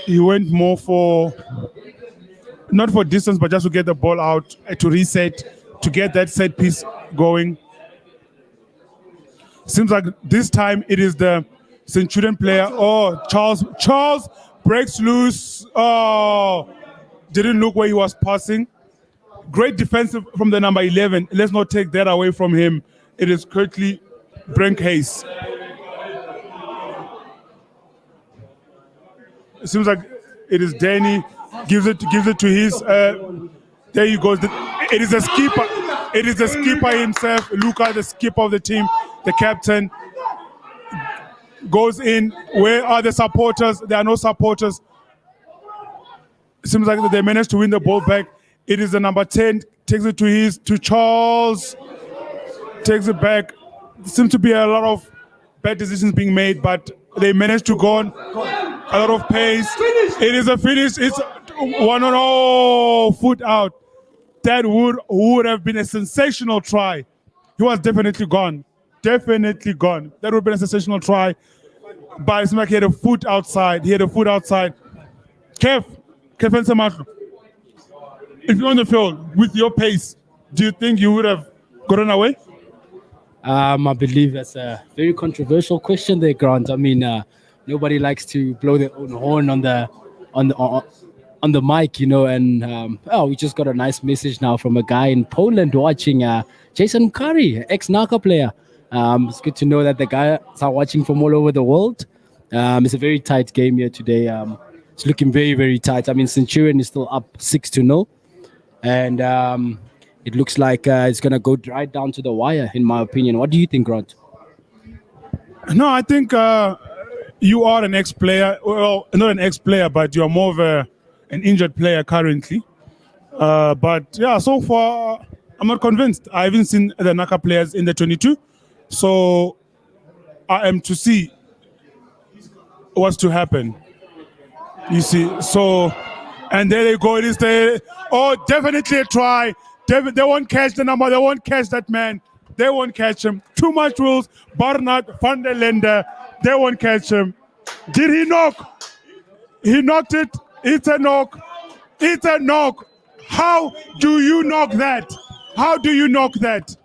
he went more for, not for distance, but just to get the ball out, to reset, to get that set piece going. Seems like this time it is the Centurion player. Oh, Charles breaks loose. Oh, didn't look where he was passing. Great defensive from the number 11. Let's not take that away from him. It is curtly Brenkhays. It seems like it is Danny. Gives it to his. There he goes. It is a skipper. It is the skipper himself. Luca, the skipper of the team, the captain, goes in. Where are the supporters? There are no supporters. It seems like they managed to win the ball back. It is the number 10. Takes it to Charles. Takes it back. There seems to be a lot of bad decisions being made, but they managed to go on. A lot of pace. It is a finish. It's 1-0, foot out. That would have been a sensational try. He was definitely gone. Definitely gone. That would have been a sensational try. But it's like he had a foot outside. Kev and Samantha, if you're on the field with your pace, do you think you would have gotten away?
I believe that's a very controversial question there, Grant. I mean, nobody likes to blow their own horn on the mic, you know. And we just got a nice message now from a guy in Poland watching. Jason Curry, ex-Naka player. It's good to know that the guys are watching from all over the world. It's a very tight game here today. It's looking very, very tight. I mean, Centurion is still up 6-0, and it looks like it's going to go right down to the wire, in my opinion. What do you think, Grant?
No, I think you are an ex-player. Well, not an ex-player, but you are more of an injured player currently. But yeah, so far, I'm not convinced. I haven't seen the Naka players in the 22. So I am to see what's to happen. You see, so, and there they go. It is definitely a try. They won't catch the number. They won't catch that man. They won't catch him. Too much rules. Barnard, Van der Lende. They won't catch him. Did he knock? He knocked it. It's a knock. It's a knock. How do you knock that? How do you knock that?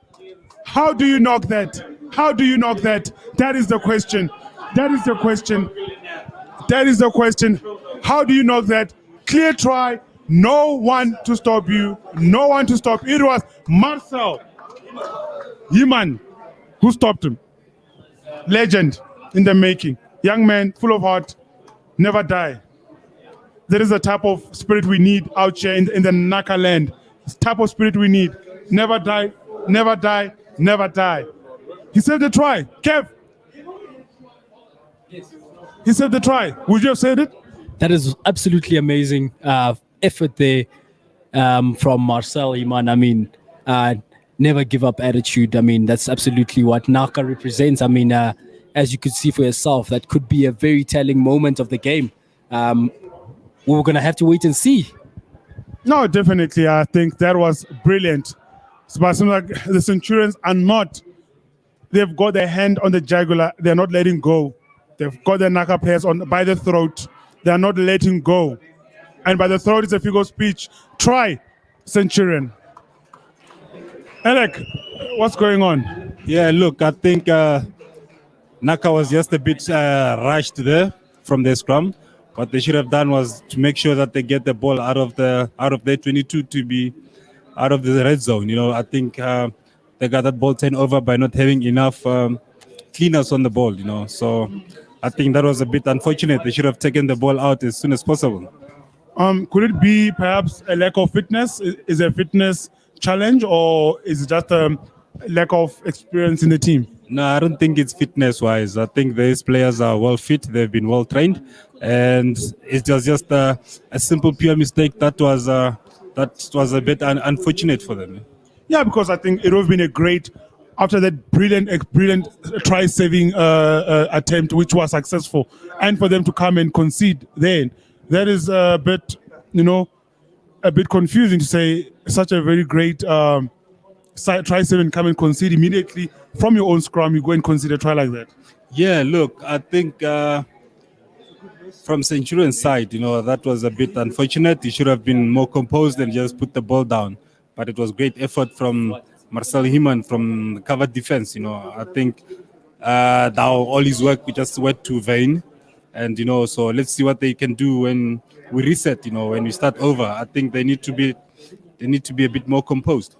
How do you knock that? How do you knock that? That is the question. That is the question. That is the question. How do you knock that? Clear try. No one to stop you. No one to stop. It was Marcel Yiman who stopped him. Legend in the making. Young man, full of heart, never die. There is a type of spirit we need out here in the Naka land. It's type of spirit we need. Never die, never die, never die. He saved the try. Kev. He saved the try. Would you have saved it?
That is absolutely amazing effort there from Marcel Iman. I mean, never give up attitude. I mean, that's absolutely what Naka represents. I mean, as you could see for yourself, that could be a very telling moment of the game. We're going to have to wait and see.
No, definitely. I think that was brilliant. But it seems like the Centurions are not, they've got their hand on the jugular. They're not letting go. They've got their Naka players by the throat. They're not letting go. And by the throat is a figure of speech. Try, Centurion. Alec, what's going on?
Yeah, look, I think Naka was just a bit rushed there from the scrum. What they should have done was to make sure that they get the ball out of their 22 to be out of the red zone. You know, I think they got that ball turned over by not having enough cleaners on the ball. You know, so I think that was a bit unfortunate. They should have taken the ball out as soon as possible.
Could it be perhaps a lack of fitness? Is it a fitness challenge, or is it just a lack of experience in the team?
No, I don't think it's fitness wise. I think these players are well fit. They've been well trained, and it was just a simple pure mistake that was a bit unfortunate for them.
Yeah, because I think it would have been a great after that brilliant try-saving attempt, which was successful, and for them to come and concede. Then that is a bit, a bit confusing to say such a very great try-saving come and concede immediately from your own scrum. You go and concede a try like that.
Yeah, look, I think from Centurion's side, that was a bit unfortunate. He should have been more composed and just put the ball down. But it was great effort from Marcel Himan from the covered defense. I think now all his work just went to vain. And, so let's see what they can do when we reset, when we start over. I think they need to be a bit more composed.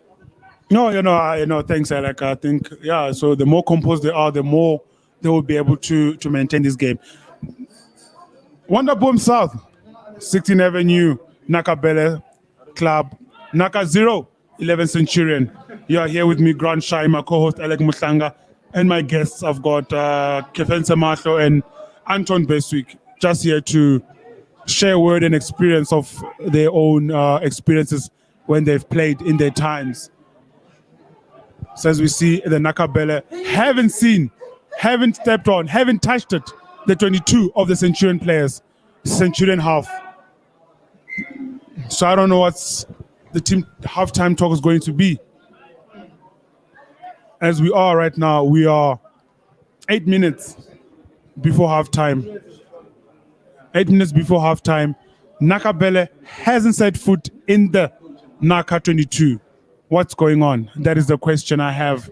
No, thanks, Alec. I think, yeah, so the more composed they are, the more they will be able to maintain this game. Wonder Boom South, 16th Avenue, Naka Bele Club, Naka 0, 11 Centurion. You are here with me, Grant Shai, my co-host Alec Mutlanga, and my guests. I've got Kefense Mahlo and Anton Beswick, just here to share word and experience of their own experiences when they've played in their times. So as we see the Naka Bele, haven't stepped on, haven't touched it, the 22 of the Centurion players, Centurion half. So I don't know what's the team halftime talk is going to be. As we are right now, we are 8 minutes before halftime. 8 minutes before halftime, Naka Bele hasn't set foot in the Naka 22. What's going on? That is the question I have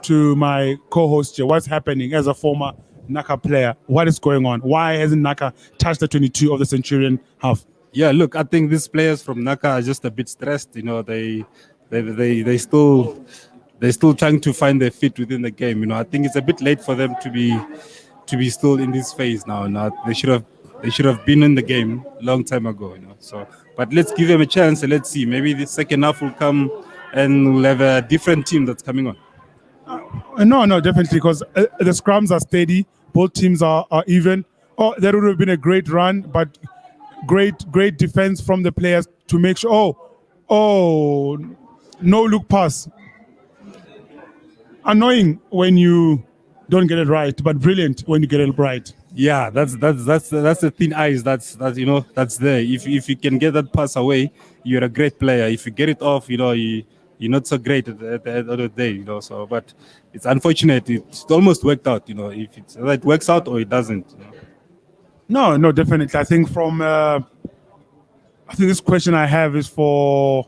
to my co-host here. What's happening as a former Naka player? What is going on? Why hasn't Naka touched the 22 of the Centurion half?
Yeah, look, I think these players from Naka are just a bit stressed. They still trying to find their feet within the game. I think it's a bit late for them to be still in this phase now. They should have been in the game a long time ago. So, but let's give them a chance and let's see. Maybe the second half will come and we'll have a different team that's coming on.
No, definitely, because the scrums are steady. Both teams are even. Oh, that would have been a great run, but great defense from the players to make sure. Oh, no look pass. Annoying when you don't get it right, but brilliant when you get it right.
Yeah, that's the thin ice. That's there. If you can get that pass away, you're a great player. If you get it off, you're not so great at the end of the day. So, but it's unfortunate. It almost worked out. If it works out or it doesn't.
No, definitely. I think this question I have is for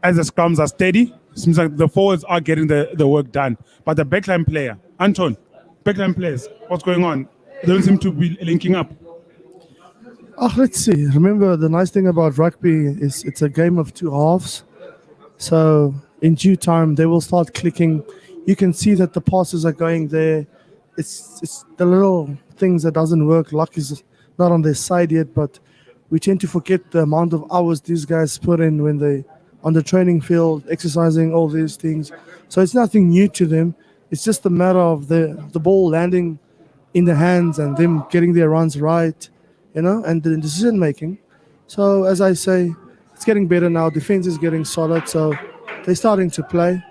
as the scrums are steady. Seems like the forwards are getting the work done, but the backline player, Anton, backline players, what's going on? They don't seem to be linking up.
Let's see. Remember, the nice thing about rugby is it's a game of two halves. So in due time, they will start clicking. You can see that the passes are going there. It's the little things that doesn't work. Luck is not on their side yet, but we tend to forget the amount of hours these guys put in when they on the training field, exercising, all these things. So it's nothing new to them. It's just a matter of the ball landing in the hands and them getting their runs right, and the decision making. So as I say, it's getting better now. Defense is getting solid, so they're starting to play.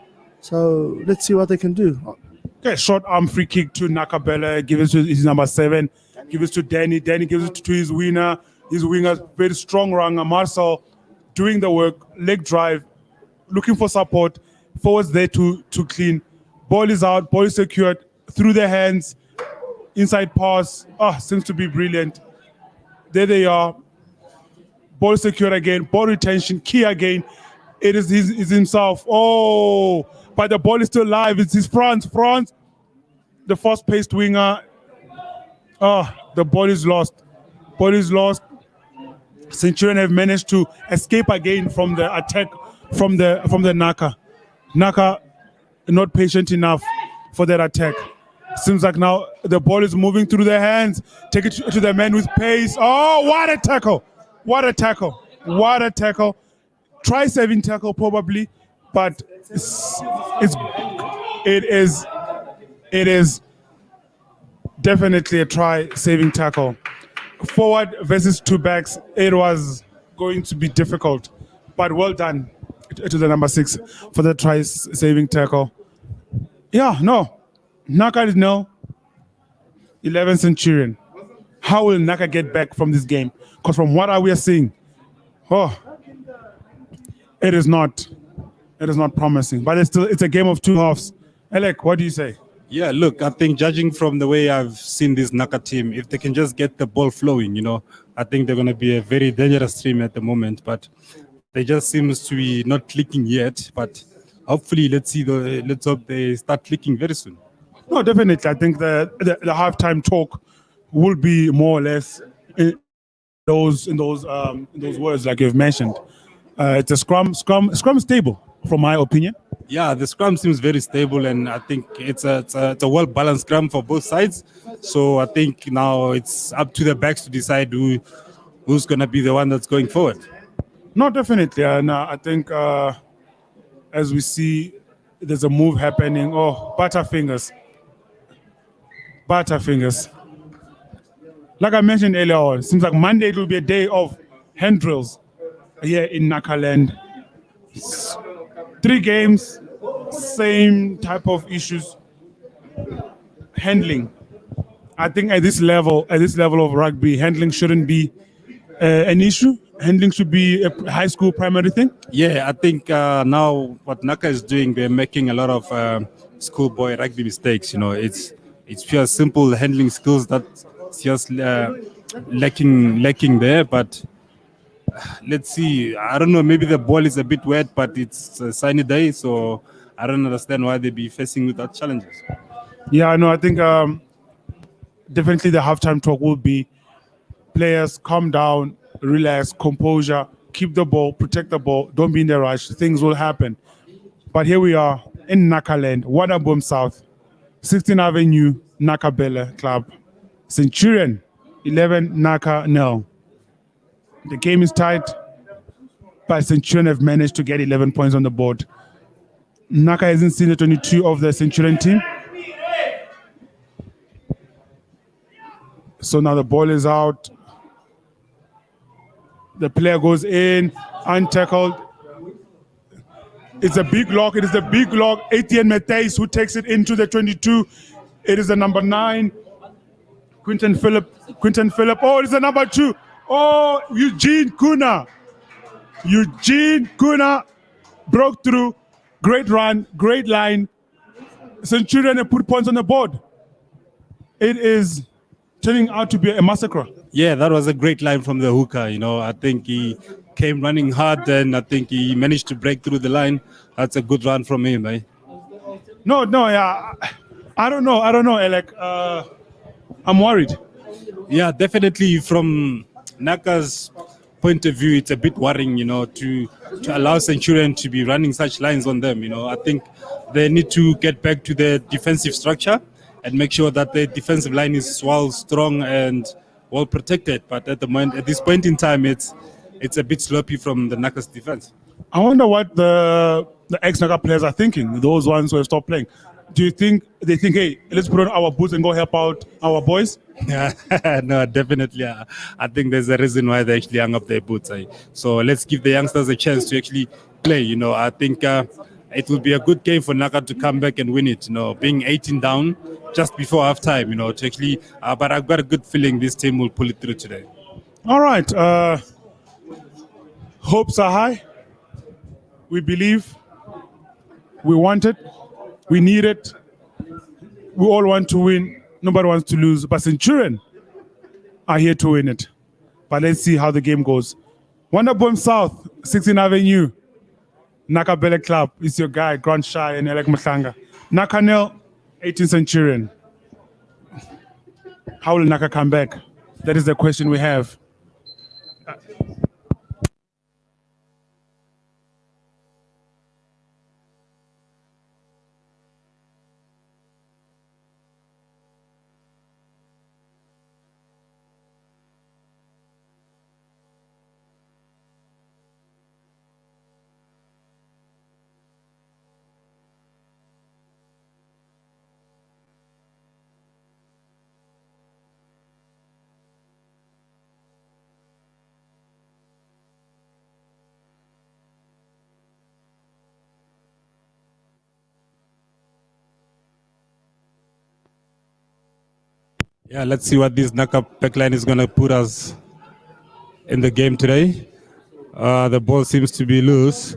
So let's see what they can do.
Okay, short arm free kick to Naka Bele. Give it to his number 7. Give it to Danny. Danny gives it to his winner. His winger, very strong runner. Marcel doing the work. Leg drive, looking for support. Forwards there to clean. Ball is out. Ball is secured through their hands. Inside pass. Seems to be brilliant. There they are. Ball secured again. Ball retention. Key again. It is himself. Oh, but the ball is still live. It's his France. The fast-paced winger. The ball is lost. Ball is lost. Centurion have managed to escape again from the attack from the Naka. Naka not patient enough for that attack. Seems like now the ball is moving through their hands. Take it to the man with pace. Oh, what a tackle. What a tackle. What a tackle. Try saving tackle probably, but it's It is definitely a try-saving tackle. Forward versus two backs, it was going to be difficult, but well done to the number 6 for the try-saving tackle. Yeah, no, Naka is no 11 Centurion. How will Naka get back from this game? Because from what we are seeing, oh, it is not. It is not promising. But it's a game of two halves. Alec, what do you say?
Yeah, look, I think judging from the way I've seen this Naka team, if they can just get the ball flowing, I think they're going to be a very dangerous team at the moment. But they just seems to be not clicking yet. But hopefully, let's hope they start clicking very soon.
No, definitely. I think the halftime talk will be more or less in those words like you've mentioned. It's a scrum stable, from my opinion.
Yeah, the scrum seems very stable, and I think it's a well balanced scrum for both sides. So I think now it's up to the backs to decide who's going to be the one that's going forward.
No, definitely. And I think as we see, there's a move happening. Oh, Butterfingers. Butterfingers. Like I mentioned earlier on, seems like Monday it will be a day of hand drills here in Nakaland. 3 games, same type of issues. Handling. I think at this level of rugby, handling shouldn't be an issue. Handling should be a high school primary thing.
Yeah, I think now what Naka is doing, they're making a lot of schoolboy rugby mistakes. It's pure simple handling skills that's just lacking there. But let's see. I don't know. Maybe the ball is a bit wet, but it's a sunny day, so I don't understand why they be facing with that challenges.
Yeah, I know. I think definitely the halftime talk will be players calm down, relax, composure, keep the ball, protect the ball, don't be in a rush. Things will happen. But here we are in Nakaland, Wadaboom South, 16th Avenue, Naka Bella Club. Centurion, 11, Naka nil. The game is tight, but Centurion have managed to get 11 points on the board. Naka hasn't seen the 22 of the Centurion team. So now the ball is out. The player goes in, untackled. It's a big lock. It is a big lock. Etienne Matthijs who takes it into the 22. It is the number 9. Quinton Phillip. Oh, it's the number 2. Oh, Eugene Kuna. Eugene Kuna broke through. Great run, great line. Centurion have put points on the board. It is turning out to be a massacre.
Yeah, that was a great line from the hooker. I think he came running hard, and I think he managed to break through the line. That's a good run from him, eh?
No, yeah. I don't know, Alec. I'm worried.
Yeah, definitely from Naka's point of view, it's a bit worrying, to allow Centurion to be running such lines on them. I think they need to get back to their defensive structure and make sure that the defensive line is well strong and well protected. But at this point in time, it's a bit sloppy from the Naka's defense.
I wonder what the ex-Naka players are thinking, those ones who have stopped playing. Do you think they think, hey, let's put on our boots and go help out our boys?
No, definitely. I think there's a reason why they actually hung up their boots. So let's give the youngsters a chance to actually play. I think it will be a good game for Naka to come back and win it. Being 18 down just before halftime, to actually. But I've got a good feeling this team will pull it through today.
All right. Hopes are high. We believe. We want it. We need it. We all want to win. Nobody wants to lose. But Centurion are here to win it. But let's see how the game goes. Wonderboom South, 16th Avenue. Naka Bella Club is your guy, Grant Shy and Alec Mutlanga. Naka nil, 18th Centurion. How will Naka come back? That is the question we have.
Yeah, let's see what this Naka backline is going to put us in the game today. The ball seems to be loose.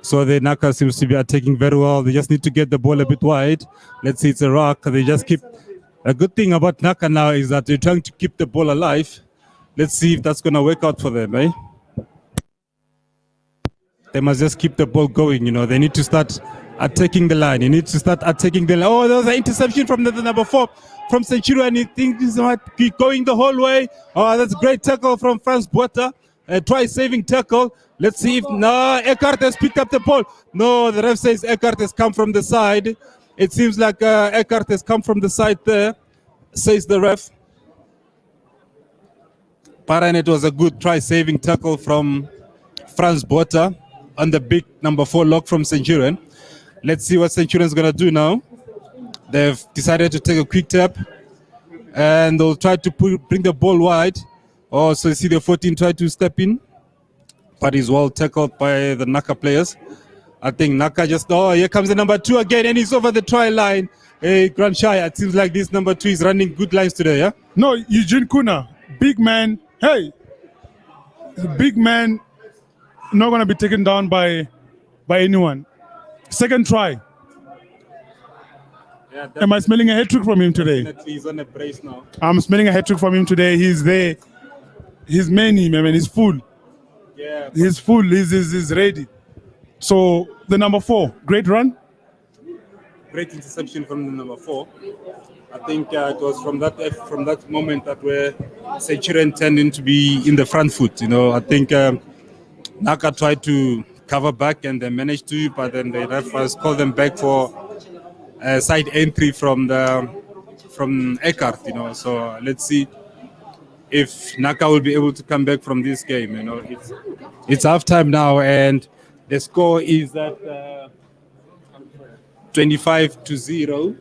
So the Naka seems to be attacking very well. They just need to get the ball a bit wide. Let's see, it's a rock. They just keep. A good thing about Naka now is that they're trying to keep the ball alive. Let's see if that's going to work out for them, eh? They must just keep the ball going, you know. They need to start attacking the line. You need to start attacking the line. Oh, there was an interception from the number 4 from Centurion. He thinks he's might be going the whole way. Oh, that's a great tackle from Franz Buerta. Try saving tackle. Let's see if no, Eckhart has picked up the ball. No, the ref says Eckhart has come from the side. It seems like Eckhart has come from the side there, says the ref. But it was a good try saving tackle from Franz Buerta on the big number 4 lock from Centurion. Let's see what Centurion is going to do now. They've decided to take a quick tap and they'll try to bring the ball wide. Oh, so you see the 14 try to step in, but he's well tackled by the Naka players. I think Naka here comes the number 2 again, and he's over the try line. Hey, Grand Shire, it seems like this number 2 is running good lines today, yeah?
No, Eugene Kuna, big man. Hey, big man, not going to be taken down by anyone. Second try.
Yeah,
Am I smelling a hat trick from him today?
definitely he's on a brace now.
I'm smelling a hat trick from him today. He's there. He's many, man. He's full.
Yeah,
He's full. He's ready. So the number 4, great run.
great interception from the number 4. I think it was from that moment that where Centurion turned into be in the front foot. You know, I think Naka tried to cover back and they managed to, but then the ref was called them back for a side entry from Eckhart. You know, so let's see if Naka will be able to come back from this game. You know, it's halftime now and the score is at 25-0.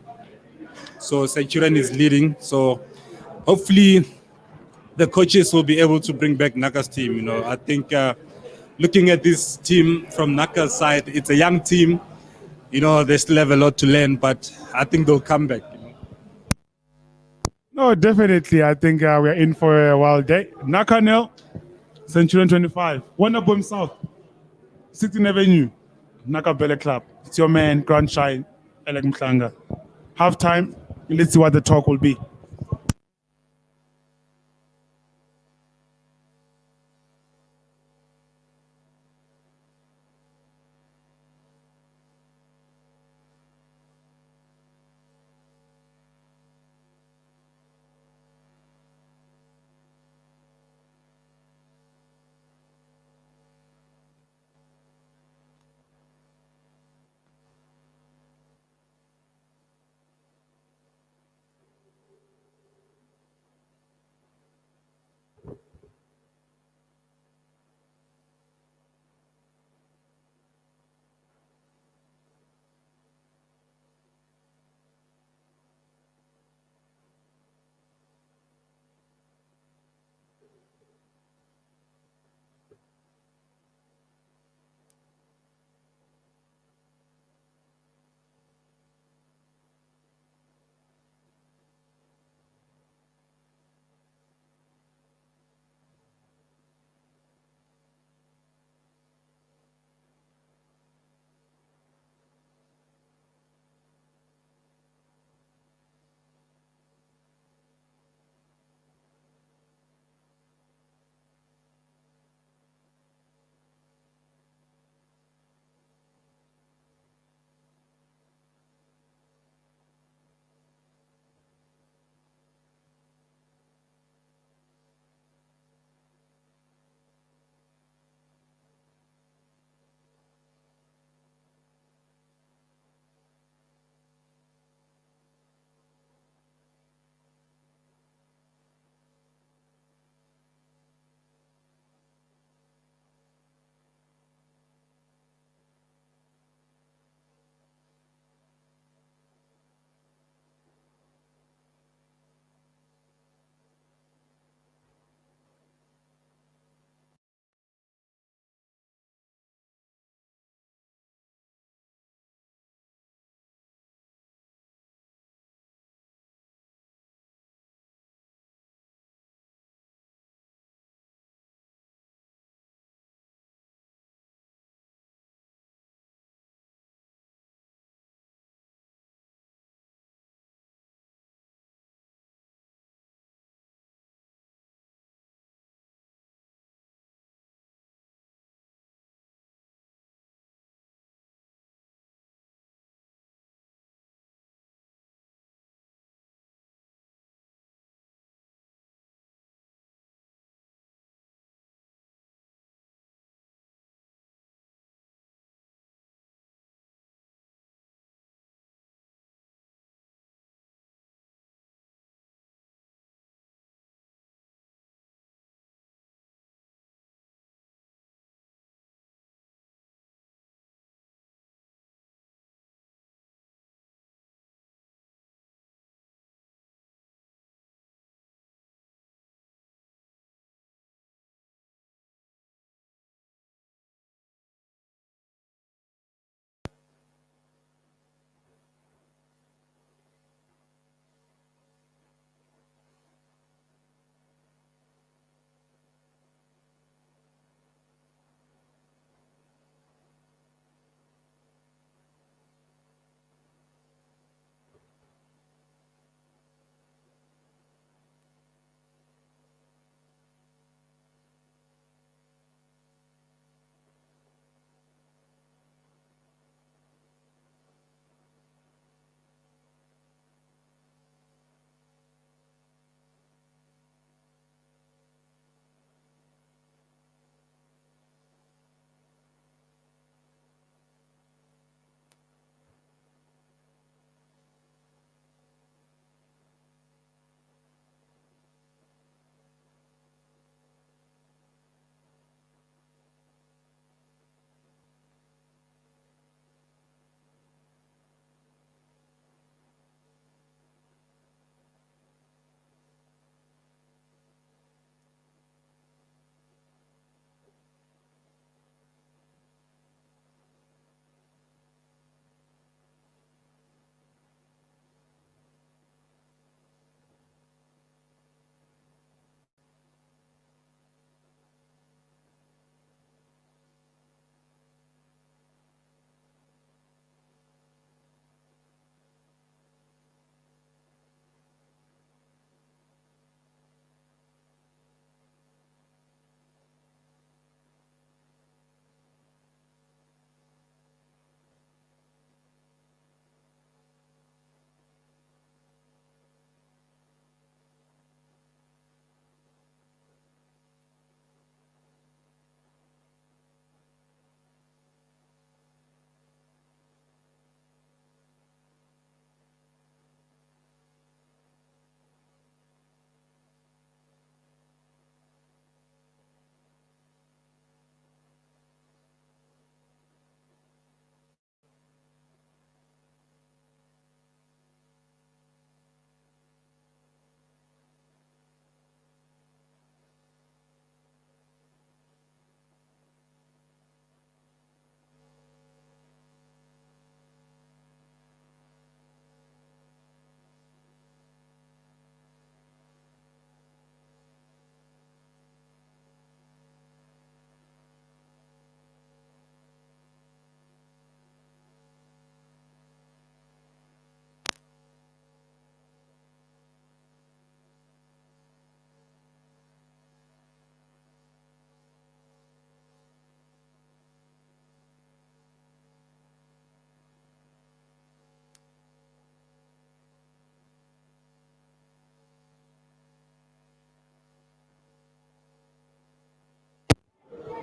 So Centurion is leading. So hopefully the coaches will be able to bring back Naka's team. You know, I think looking at this team from Naka's side, it's a young team. You know, they still have a lot to learn, but I think they'll come back. You know?
No, definitely. I think we're in for a wild day. Naka nil, Centurion 25. Wonderboom South, 16th Avenue, Naka Bele Club. It's your man, Grand Shine, Alec Mhlanga. Halftime. Let's see what the talk will be.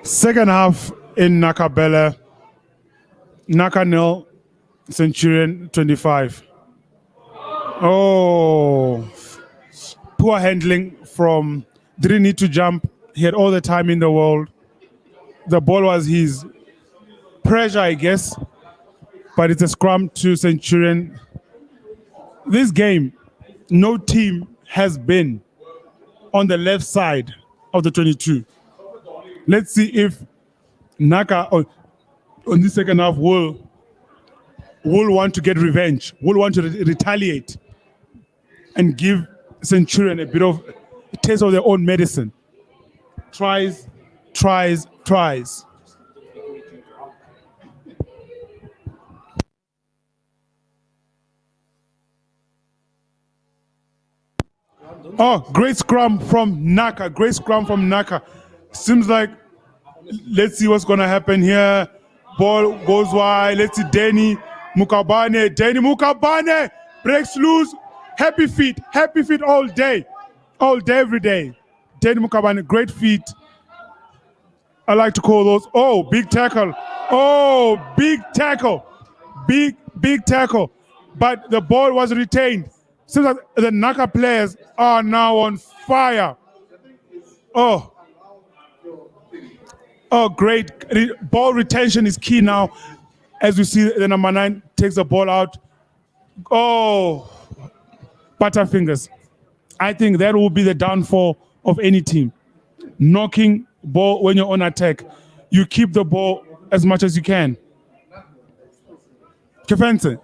Second half in Nakabella, Naka nil, Centurion 25. Oh, poor handling from, didn't need to jump. He had all the time in the world. The ball was his. Pressure, I guess, but it's a scrum to Centurion. This game, no team has been on the left side of the 22. Let's see if Naka on the second half will want to get revenge, will want to retaliate and give Centurion a bit of a taste of their own medicine. Tries. Oh, great scrum from Naka. Great scrum from Naka. Seems like, let's see what's going to happen here. Ball goes wide. Let's see Danny Mukabane. Danny Mukabane breaks loose. Happy feet all day, every day. Danny Mukabane, great feet. I like to call those. Oh, big tackle. Oh, big tackle. Big tackle. But the ball was retained. Seems like the Naka players are now on fire. Oh, great. Ball retention is key now. As we see, the number 9 takes the ball out. Oh, butterfingers. I think that will be the downfall of any team. Knocking ball when you're on attack. You keep the ball as much as you can. Kefense.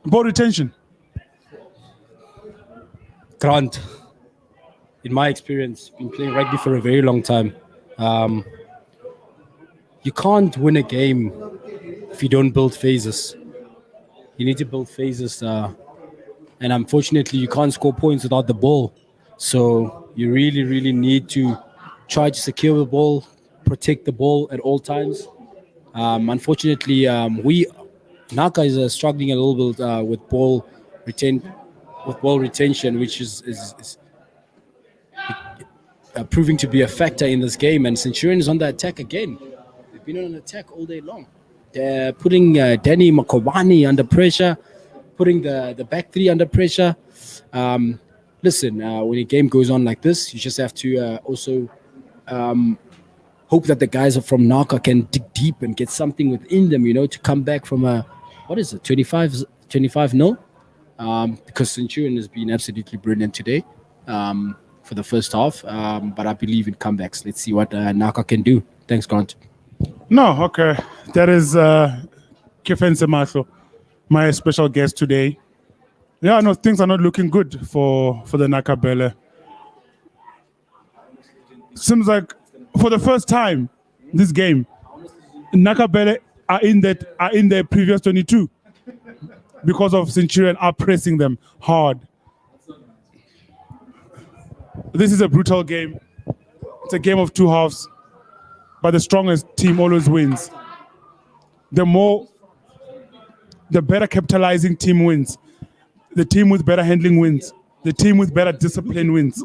Ball retention.
Grant, in my experience, been playing rugby for a very long time. You can't win a game if you don't build phases. You need to build phases, and unfortunately, you can't score points without the ball. So you really need to try to secure the ball, protect the ball at all times. Unfortunately, Naka is struggling a little bit with ball retention, which is proving to be a factor in this game. And Centurion is on the attack again. They've been on attack all day long. They're putting Danny Makobani under pressure, putting the back three under pressure. Listen, when a game goes on like this, you just have to also hope that the guys from Naka can dig deep and get something within them, to come back from a, 25-0? Because Centurion has been absolutely brilliant today for the first half. But I believe in comebacks. Let's see what Naka can do. Thanks, Grant.
No, okay. That is Kefense Matlo, my special guest today. Yeah, no, things are not looking good for the Nakabella. Seems like for the first time this game, Nakabella are in the previous 22 because of Centurion are pressing them hard. This is a brutal game. It's a game of two halves, but the strongest team always wins. The better capitalizing team wins. The team with better handling wins. The team with better discipline wins.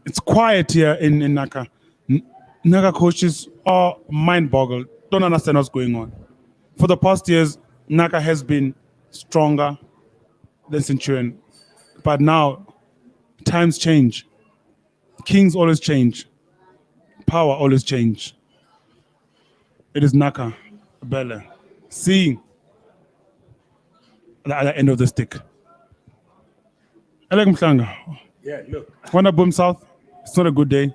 It's quiet here in Naka. Naka coaches are mind-boggled. Don't understand what's going on. For the past years, Naka has been stronger than Centurion. But now, times change. Kings always change. Power always change. It is Naka, Bella, seeing the other end of the stick. Alek Mhlanga.
Yeah, look.
Wanna boom south? It's not a good day.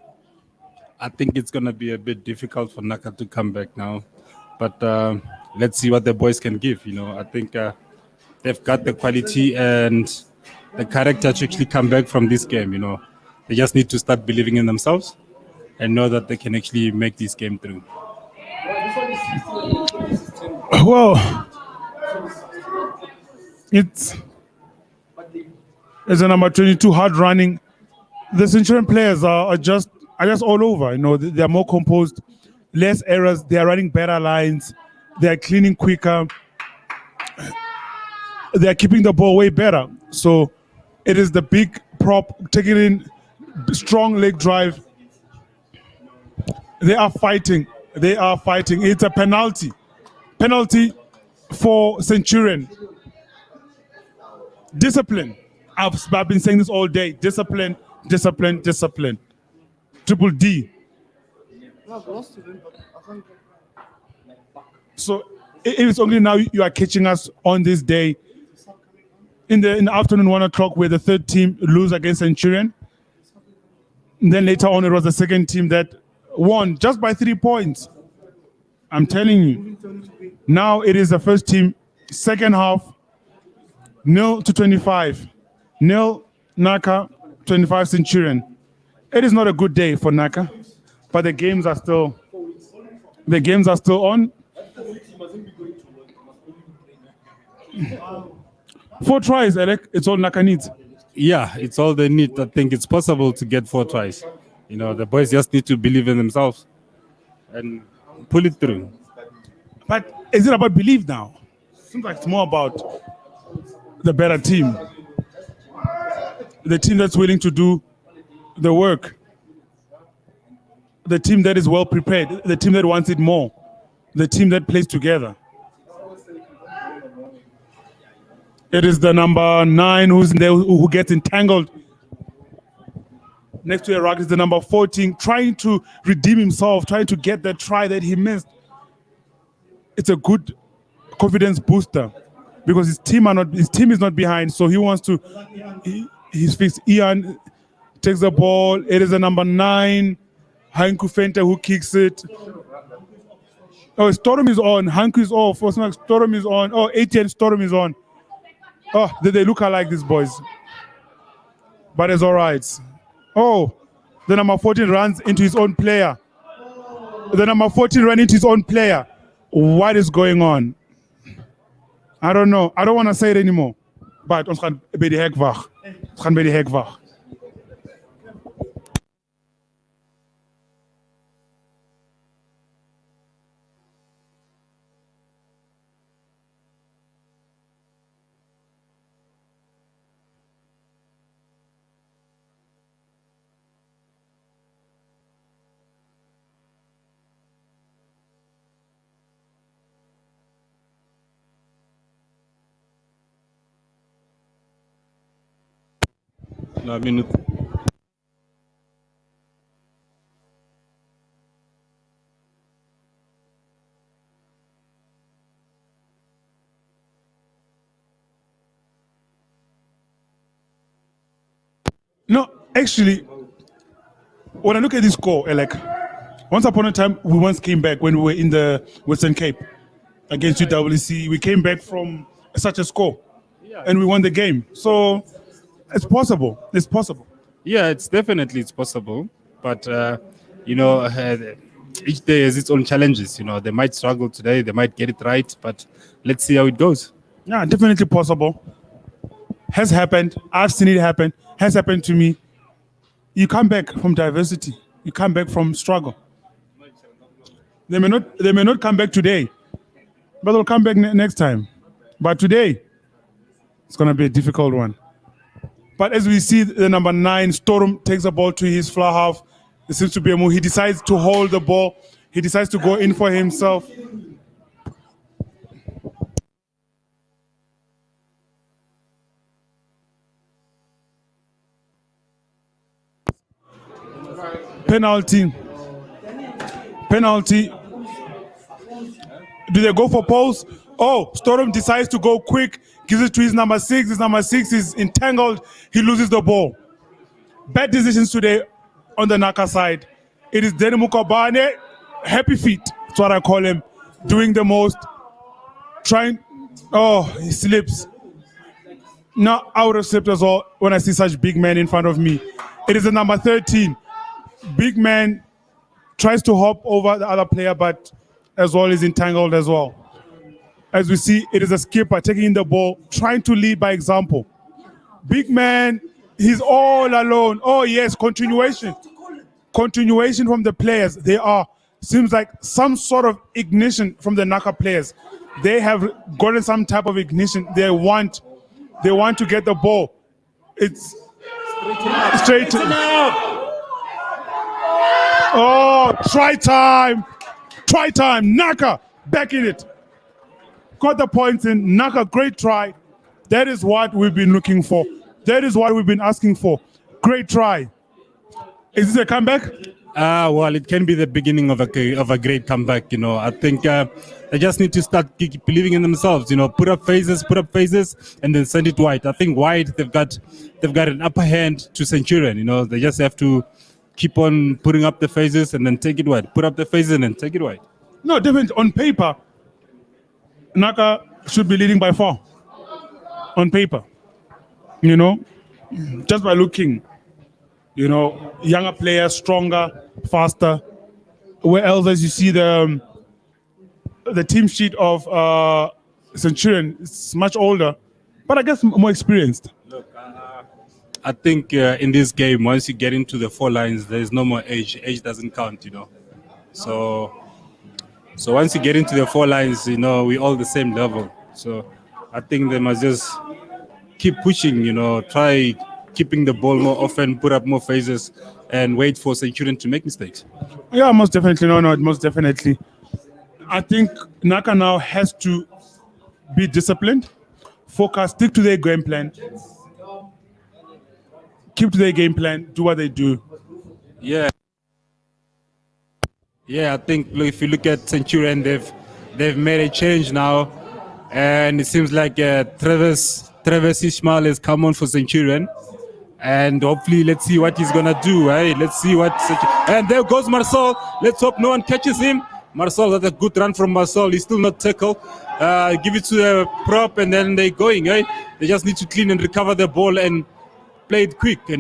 I think it's going to be a bit difficult for Naka to come back now. But let's see what the boys can give. I think they've got the quality and the character to actually come back from this game. They just need to start believing in themselves and know that they can actually make this game through.
Well, it's a number 22 hard running. The Centurion players are just all over. They are more composed, less errors. They are running better lines. They are cleaning quicker. They are keeping the ball way better. So it is the big prop taking in Strong leg drive. They are fighting. They are fighting. It's a penalty. Penalty for Centurion. Discipline. I've been saying this all day. Discipline, discipline, discipline. Triple D. So it is only now you are catching us on this day in the afternoon, 1 o'clock, where the third team lose against Centurion. And then later on, it was the second team that won just by 3 points. I'm telling you. Now it is the first team, second half, 0-25. 0 Naka, 25 Centurion. It is not a good day for Naka, but the games are still on. 4 tries, Eric. It's all Naka needs.
Yeah, it's all they need. I think it's possible to get 4 tries. You know, the boys just need to believe in themselves and pull it through.
But is it about belief now? Seems like it's more about the better team. The team that's willing to do the work. The team that is well prepared. The team that wants it more. The team that plays together. It is the number 9 who's in there who gets entangled. Next to Iraq is the number 14, trying to redeem himself, trying to get that try that he missed. It's a good confidence booster because his team is not behind, so he wants to. He's fixed. Ian takes the ball. It is the number 9, Hanku Fente, who kicks it. Oh, Storm is on. Hanku is off. Storm is on. Oh, ATN Storm is on. Oh, they look alike, these boys. But it's all right. Oh, the number 14 runs into his own player. The number 14 ran into his own player. What is going on? I don't know. I don't want to say it anymore. But ons gaan by die hek wag. Ons gaan by die hek wag.
No, I mean,
No, actually, when I look at this score, like, once upon a time, we once came back when we were in the Western Cape against UWC. We came back from such a score, and we won the game. So it's possible. It's possible.
yeah, it's possible. But you know, each day has its own challenges. You know, they might struggle today, they might get it right, but let's see how it goes.
Yeah, definitely possible. Has happened. I've seen it happen. Has happened to me. You come back from diversity. You come back from struggle. They may not come back today, but they'll come back next time. But today, it's going to be a difficult one. But as we see, the number 9, Storm, takes the ball to his far half. There seems to be a move. He decides to hold the ball. He decides to go in for himself. Penalty. Do they go for poles? Oh, Storm decides to go quick, gives it to his number 6. His number 6 is entangled. He loses the ball. Bad decisions today on the Naka side. It is Danny Mukabane, happy feet, that's what I call him, doing the most. He slips. Now I would have slipped as well when I see such big men in front of me. It is the number 13. Big man tries to hop over the other player, but as well is entangled as well. As we see, it is a skipper taking the ball, trying to lead by example. Big man, he's all alone. Oh yes, continuation from the players. Seems like some sort of ignition from the Naka players. They have gotten some type of ignition. They want to get the ball. It's Straight. Oh, try time. Try time. Naka back in it. Got the points in. Naka, great try. That is what we've been looking for. That is what we've been asking for. Great try. Is this a comeback?
Well, it can be the beginning of a great comeback. I think they just need to start believing in themselves. Put up phases, and then send it wide. I think wide they've got an upper hand to Centurion. They just have to keep on putting up the phases and then take it wide. Put up the phases and then take it wide.
No, definitely on paper, Naka should be leading by 4. On paper, just by looking. Younger players, stronger, faster. Where else, as you see the team sheet of Centurion, is much older, but I guess more experienced.
Look, I think in this game, once you get into the 4 lines, there is no more age. Age doesn't count, So once you get into the 4 lines, we're all the same level. So I think they must just keep pushing, try keeping the ball more often, put up more phases, and wait for Centurion to make mistakes.
Yeah, most definitely. No, most definitely. I think Naka now has to be disciplined, focus, stick to their game plan, keep to their game plan, do what they do.
Yeah. Yeah, I think if you look at Centurion, they've made a change now, and it seems like Travis Ishmael has come on for Centurion. And hopefully, let's see what he's gonna do. Right? Let's see what. And there goes Marcel. Let's hope no one catches him. Marcel, that's a good run from Marcel. He's still not tackled. Give it to the prop, and then they're going. Right? They just need to clean and recover the ball and play it quick. It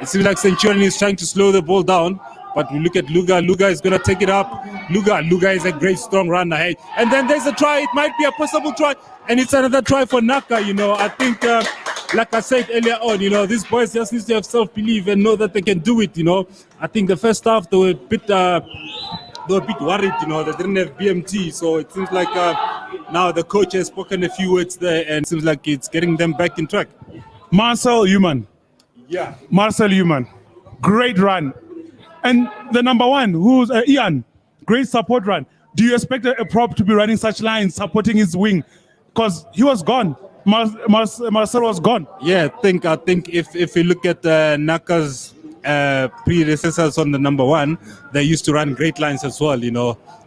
seems like Centurion is trying to slow the ball down. But we look at Luga. Luga is gonna take it up. Luga is a great strong runner. Hey, and then there's a try. It might be a possible try, and it's another try for Naka. I think. Like I said earlier on, these boys just need to have self-belief and know that they can do it. I think the first half they were a bit worried. They didn't have BMT, so it seems like now the coach has spoken a few words there, and it seems like it's getting them back in track.
Marcel Human, great run, and the number 1, who's Ian, great support run. Do you expect a prop to be running such lines, supporting his wing? Because he was gone. Marcel was gone.
Yeah, I think if you look at Naka's predecessors on the number 1, they used to run great lines as well.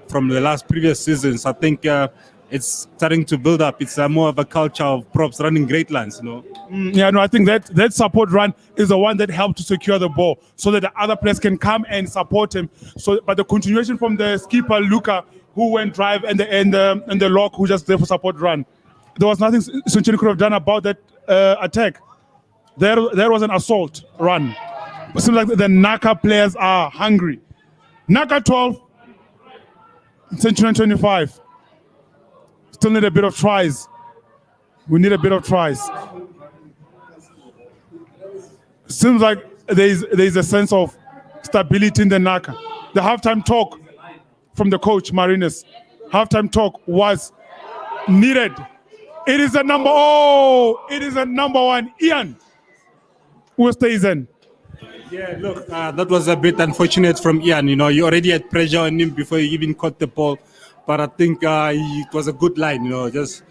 From the previous seasons. I think it's starting to build up. It's more of a culture of props running great lines.
I think that support run is the one that helped to secure the ball, so that the other players can come and support him. But the continuation from the skipper Luca, who went drive, and the lock, who just there for support run. There was nothing Centurion could have done about that attack. There was an assault run. It seems like the Naka players are hungry. Naka 12, Centurion 25. Still need a bit of tries. We need a bit of tries. Seems like there's a sense of stability in the Naka. The halftime talk from the coach, Marinus, halftime talk was needed. It is a number 1, Ian, who stays in.
Yeah, look, that was a bit unfortunate from Ian. You already had pressure on him before he even caught the ball. But I think it was a good line, just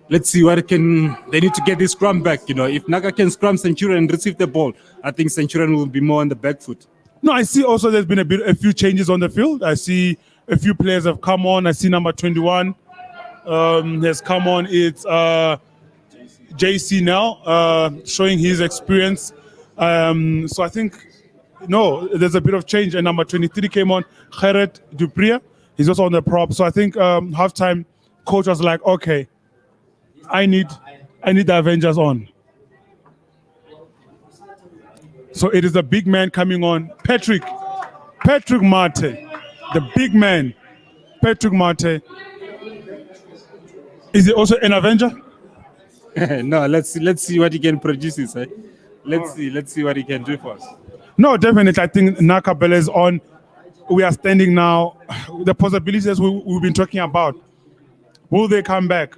let's see they need to get this scrum back. If Naka can scrum Centurion and receive the ball, I think Centurion will be more on the back foot.
No, I see also there's been a few changes on the field. I see a few players have come on. I see number 21 has come on. It's JC now, showing his experience. So I think, there's a bit of change. And number 23 came on, Gerrit Dupria. He's also on the prop. So I think halftime coach was like, okay, I need the Avengers on. So it is the big man coming on, Patrick Mate, the big man, Patrick Mate. Is he also an Avenger?
No, let's see what he can produce. Let's see what he can do for us.
No, definitely. I think Naka Bulls is on. We are standing now. The possibilities we've been talking about. Will they come back?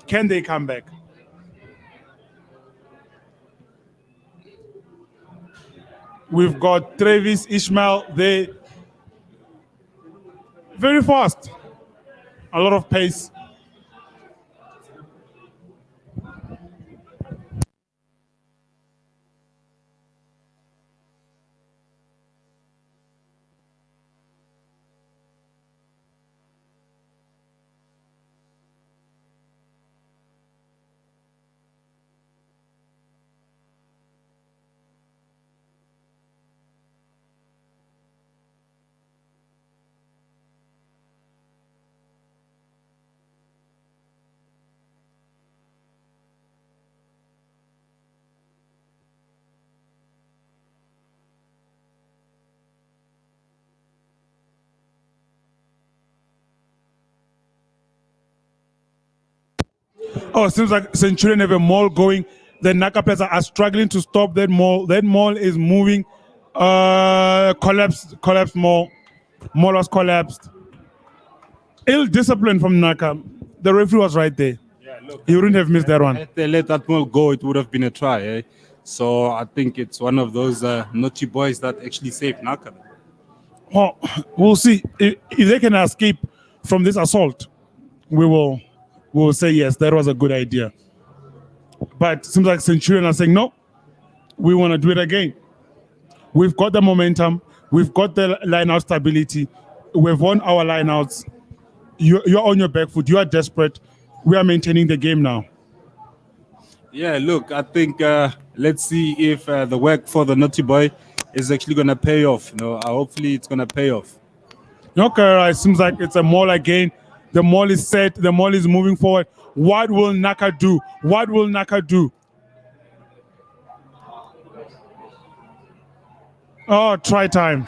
Can they come back? We've got Travis Ishmael there. Very fast. A lot of pace. Oh, it seems like Centurion have a maul going. The Naka players are struggling to stop that maul. That maul is moving. Collapsed maul. Maul was collapsed. Ill discipline from Naka. The referee was right there.
Yeah, look,
He wouldn't have missed that one.
if they let that ball go, it would have been a try. Eh? So I think it's one of those naughty boys that actually saved Naka.
Well, we'll see if they can escape from this assault. We will say yes, that was a good idea. But it seems like Centurion are saying no. We want to do it again. We've got the momentum. We've got the line-out stability. We've won our line-outs. You're on your back foot. You are desperate. We are maintaining the game now.
Yeah, look, I think let's see if the work for the naughty boy is actually going to pay off. Hopefully it's going to pay off.
Okay, it seems like it's a maul again. The maul is set. The maul is moving forward. What will Naka do? What will Naka do? Oh, try time.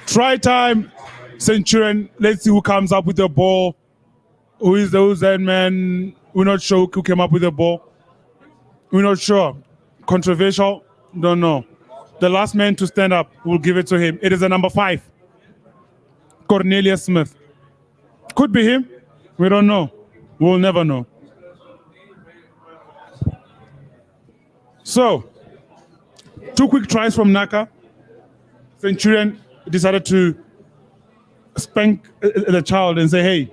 Try time. Centurion. Let's see who comes up with the ball. Who's that man? We're not sure who came up with the ball. We're not sure. Controversial? Don't know. The last man to stand up, we'll give it to him. It is a number 5. Cornelius Smith. Could be him. We don't know. We'll never know. So, 2 quick tries from Naka. Centurion decided to spank the child and say, hey,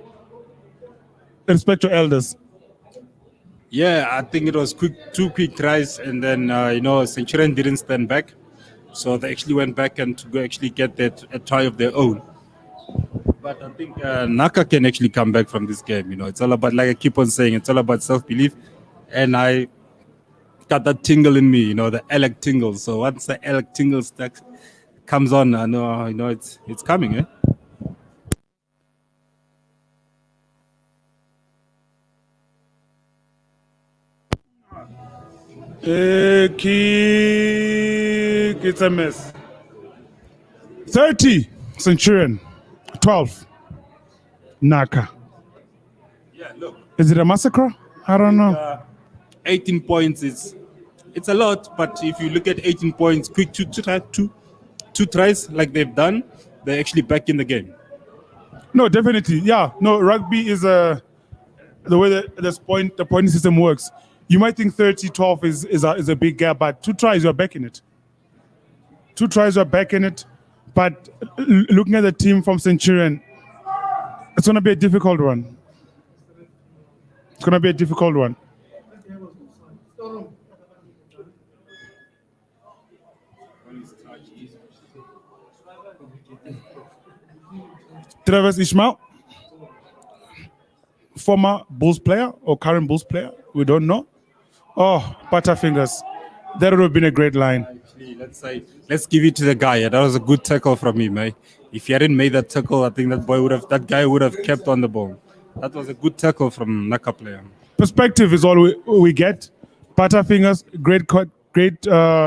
respect your elders.
Yeah, I think it was 2 quick tries, and then Centurion didn't stand back, so they actually went back and to go actually get a try of their own. But I think Naka can actually come back from this game. It's all about, like I keep on saying, it's all about self-belief, and I got that tingle in me, the Alec tingle. So once the Alec tingle comes on, I know it's coming, eh?
Kick. It's a mess. 30, Centurion. 12, Naka.
Yeah, look.
Is it a massacre? I don't know.
18 points it's a lot, but if you look at 18 points, quick two tries like they've done, they're actually back in the game.
No, definitely. Yeah. No, rugby is the way the point system works. You might think 30-12 is a big gap, but 2 tries, you're back in it. 2 tries, you're back in it. But looking at the team from Centurion, it's going to be a difficult one. It's going to be a difficult one. Travis Ishmael, former Bulls player or current Bulls player, we don't know. Oh, Butterfingers. That would have been a great line.
Actually, let's give it to the guy. That was a good tackle from him, eh? If he hadn't made that tackle, I think that guy would have kept on the ball. That was a good tackle from Naka player.
Perspective is all we get. Butterfingers, great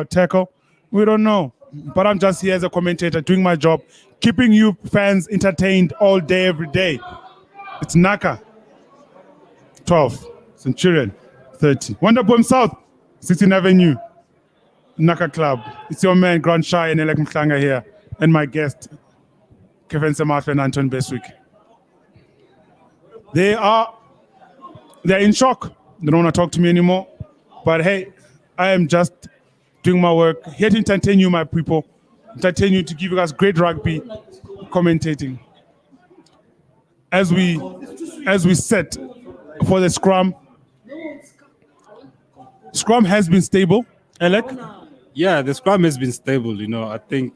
tackle. We don't know. But I'm just here as a commentator doing my job, keeping you fans entertained all day, every day. It's Naka. 12. Centurion. 30. Wonderboom South. 16th Avenue. Naka Club. It's your man, Grant Shai and Elek Mhlanga here. And my guest, Kevin Semafe and Anton Beswick. They're in shock. They don't want to talk to me anymore. But hey, I am just doing my work, here to entertain you, my people, entertain you, to give you guys great rugby commentating. As we set for the scrum, scrum has been stable. Alec?
Yeah, the scrum has been stable. I think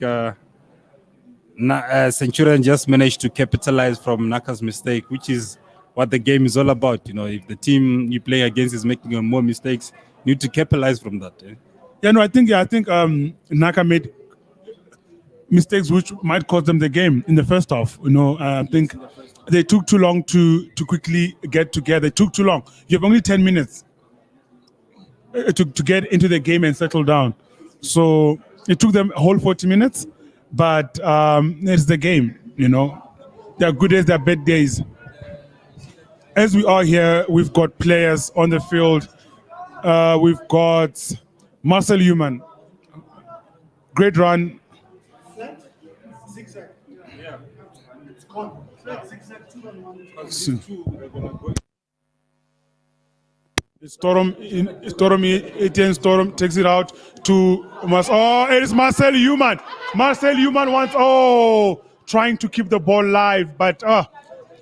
Centurion just managed to capitalize from Naka's mistake, which is what the game is all about. If the team you play against is making more mistakes, you need to capitalize from that.
Yeah, no, I think Naka made mistakes which might cost them the game in the first half. I think they took too long to quickly get together. It took too long. You have only 10 minutes to get into the game and settle down. So it took them a whole 40 minutes, but it's the game. There are good days, there are bad days. As we are here, we've got players on the field. We've got Marcel Human. Great run. Storm Etienne Storm takes it out to it is Marcel Human. Marcel Human trying to keep the ball live, but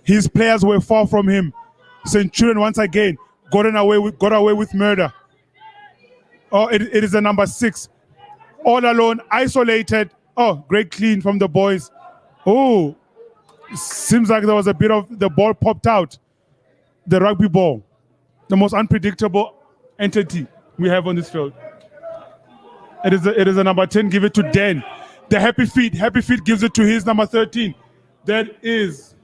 his players were far from him. Centurion once again got away with murder. It is the number 6. All alone, isolated. Great clean from the boys. Seems like there was a bit of the ball popped out. The rugby ball. The most unpredictable entity we have on this field. It is a number 10. Give it to Dan. The happy feet gives it to his number 13. That is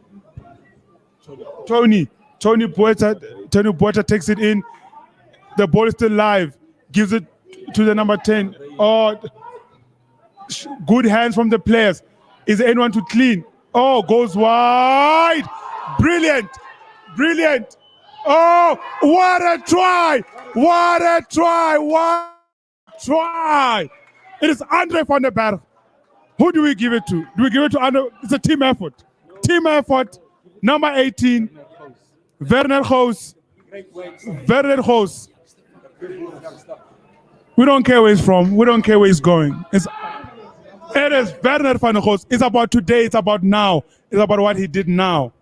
Tony. Tony Boeta takes it in. The ball is still live. Gives it to the number 10. Good hands from the players. Is there anyone to clean? Goes wide. Brilliant. What a try! It is Andre van der Berg. Who do we give it to? Do we give it to Andre? It's a team effort. Number 18, Werner Goos. We don't care where he's from. We don't care where he's going. It is Werner van der Goos. It's about today. It's about now. It's about what he did now.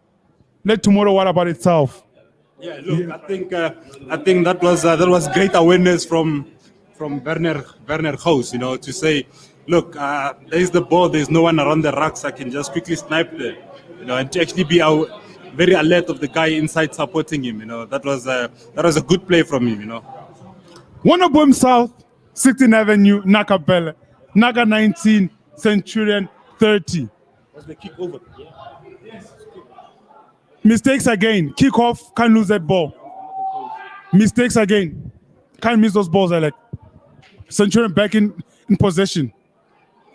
Let tomorrow what about itself.
Yeah, look, I think that was great awareness from Werner Goos, to say, look, there's the ball, there's no one around the racks, I can just quickly snipe there, and to actually be very alert of the guy inside supporting him, that was a good play from him,
Wonderboom South, 16th Avenue, Naka Belle, Naka 19, Centurion 30.
Was the kick over?
Mistakes again. Kick off, can't lose that ball. Mistakes again. Can't miss those balls, Alec. Centurion back in possession.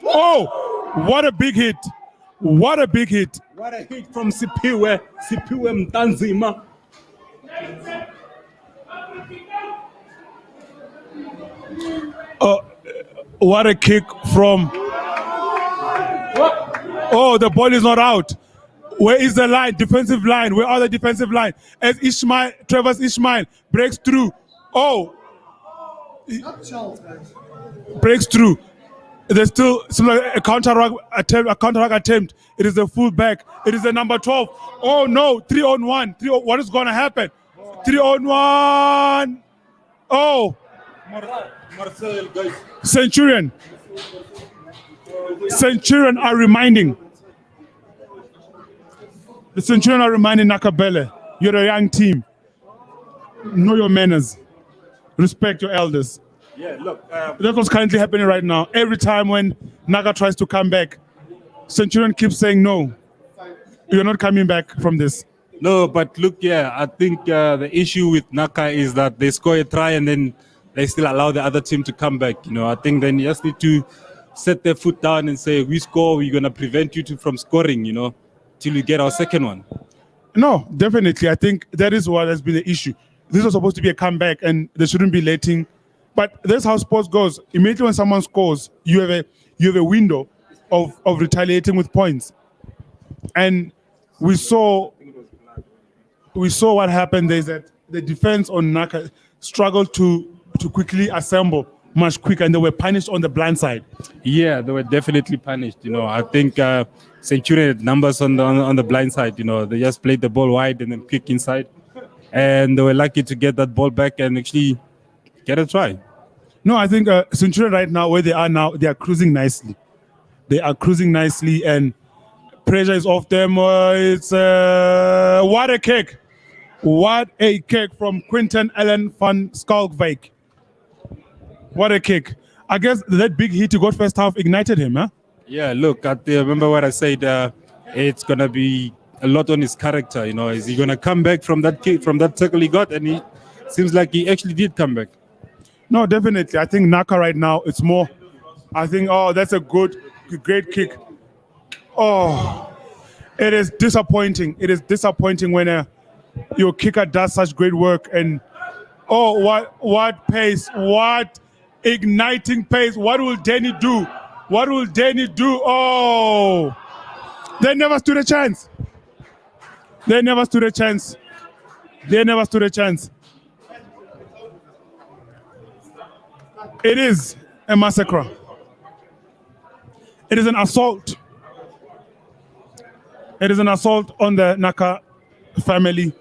What a big hit. What a hit
from Sipiwe Mtanzima.
What a kick from... the ball is not out. Where is the line? Defensive line. Where are the defensive line? As Travis Ishmael breaks through. Breaks through. There's still a counter attempt. It is the full back. It is the number 12. Oh no, 3-on-1. What is going to happen? 3-on-1.
Marcel, guys.
Centurion are reminding. The Centurion are reminding Naka Belle, you're a young team. Know your manners. Respect your elders.
Yeah, look.
That's what's currently happening right now. Every time when Naka tries to come back, Centurion keeps saying, no, you're not coming back from this.
No, but look, I think the issue with Naka is that they score a try and then they still allow the other team to come back. I think then you just need to set their foot down and say, we score, we're going to prevent you from scoring, till we get our second one.
No, definitely. I think that is what has been the issue. This was supposed to be a comeback and they shouldn't be letting. But that's how sports goes. Immediately when someone scores, you have a window of retaliating with points. And we saw what happened there is that the defense on Naka struggled to quickly assemble much quicker, and they were punished on the blind side.
Yeah, they were definitely punished. I think Centurion had numbers on the blind side. They just played the ball wide and then quick inside, and they were lucky to get that ball back and actually get a try.
No, I think Centurion right now, where they are now, they are cruising nicely. They are cruising nicely, and pressure is off them. It's what a kick! What a kick from Quinten Allen van Skalkwyk. What a kick! I guess that big hit he got first half ignited him, huh?
Yeah, look, remember what I said. It's gonna be a lot on his character. Is he gonna come back from that kick, from that tackle he got? And he seems like he actually did come back.
No, definitely. I think Naka right now, it's more. I think, oh, that's a great kick. Oh, it is disappointing. It is disappointing when your kicker does such great work, and oh, what pace, what igniting pace. What will Danny do? What will Danny do? Oh, they never stood a chance. They never stood a chance. They never stood a chance. It is a massacre. It is an assault. It is an assault on the Naka family.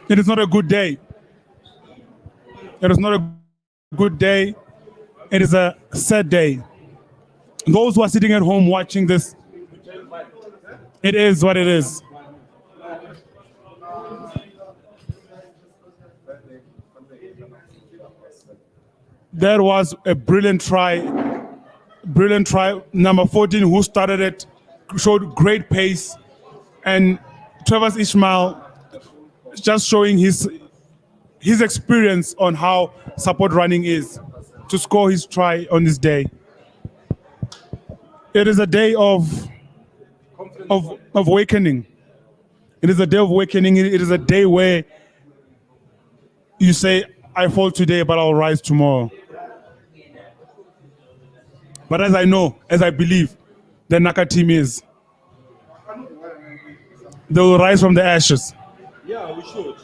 It is not a good day. It is not a good day. It is a sad day. Those who are sitting at home watching this, it is what it is. That was a brilliant try. Brilliant try. Number 14, who started it, showed great pace. And Travis Ishmael just showing his experience on how support running is to score his try on this day. It is a day of awakening. It is a day of awakening. It is a day where you say, I fall today, but I'll rise tomorrow. But as I know, as I believe, the Naka team is, they will rise from the ashes.
Yeah, we should.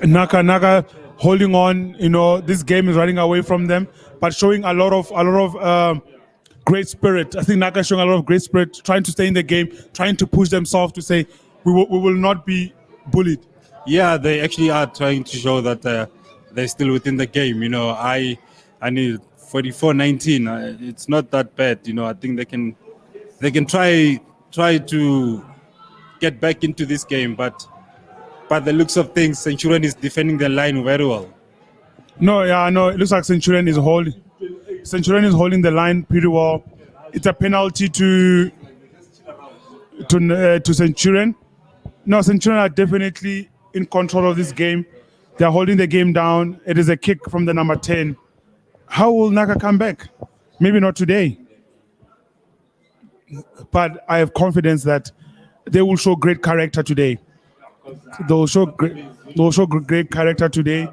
Naka holding on. This game is running away from them, but showing a lot of great spirit. I think Naka is showing a lot of great spirit, trying to stay in the game, trying to push themselves to say we will not be bullied.
Yeah, they actually are trying to show that they're still within the game. I need 44-19. It's not that bad. I think they can try to get back into this game, but by the looks of things, Centurion is defending the line very well.
No, yeah, no. It looks like Centurion is holding. Centurion is holding the line pretty well. It's a penalty to Centurion. No, Centurion are definitely in control of this game. They are holding the game down. It is a kick from the number 10. How will Naka come back? Maybe not today. But I have confidence that they will show great character today. They will show great character today.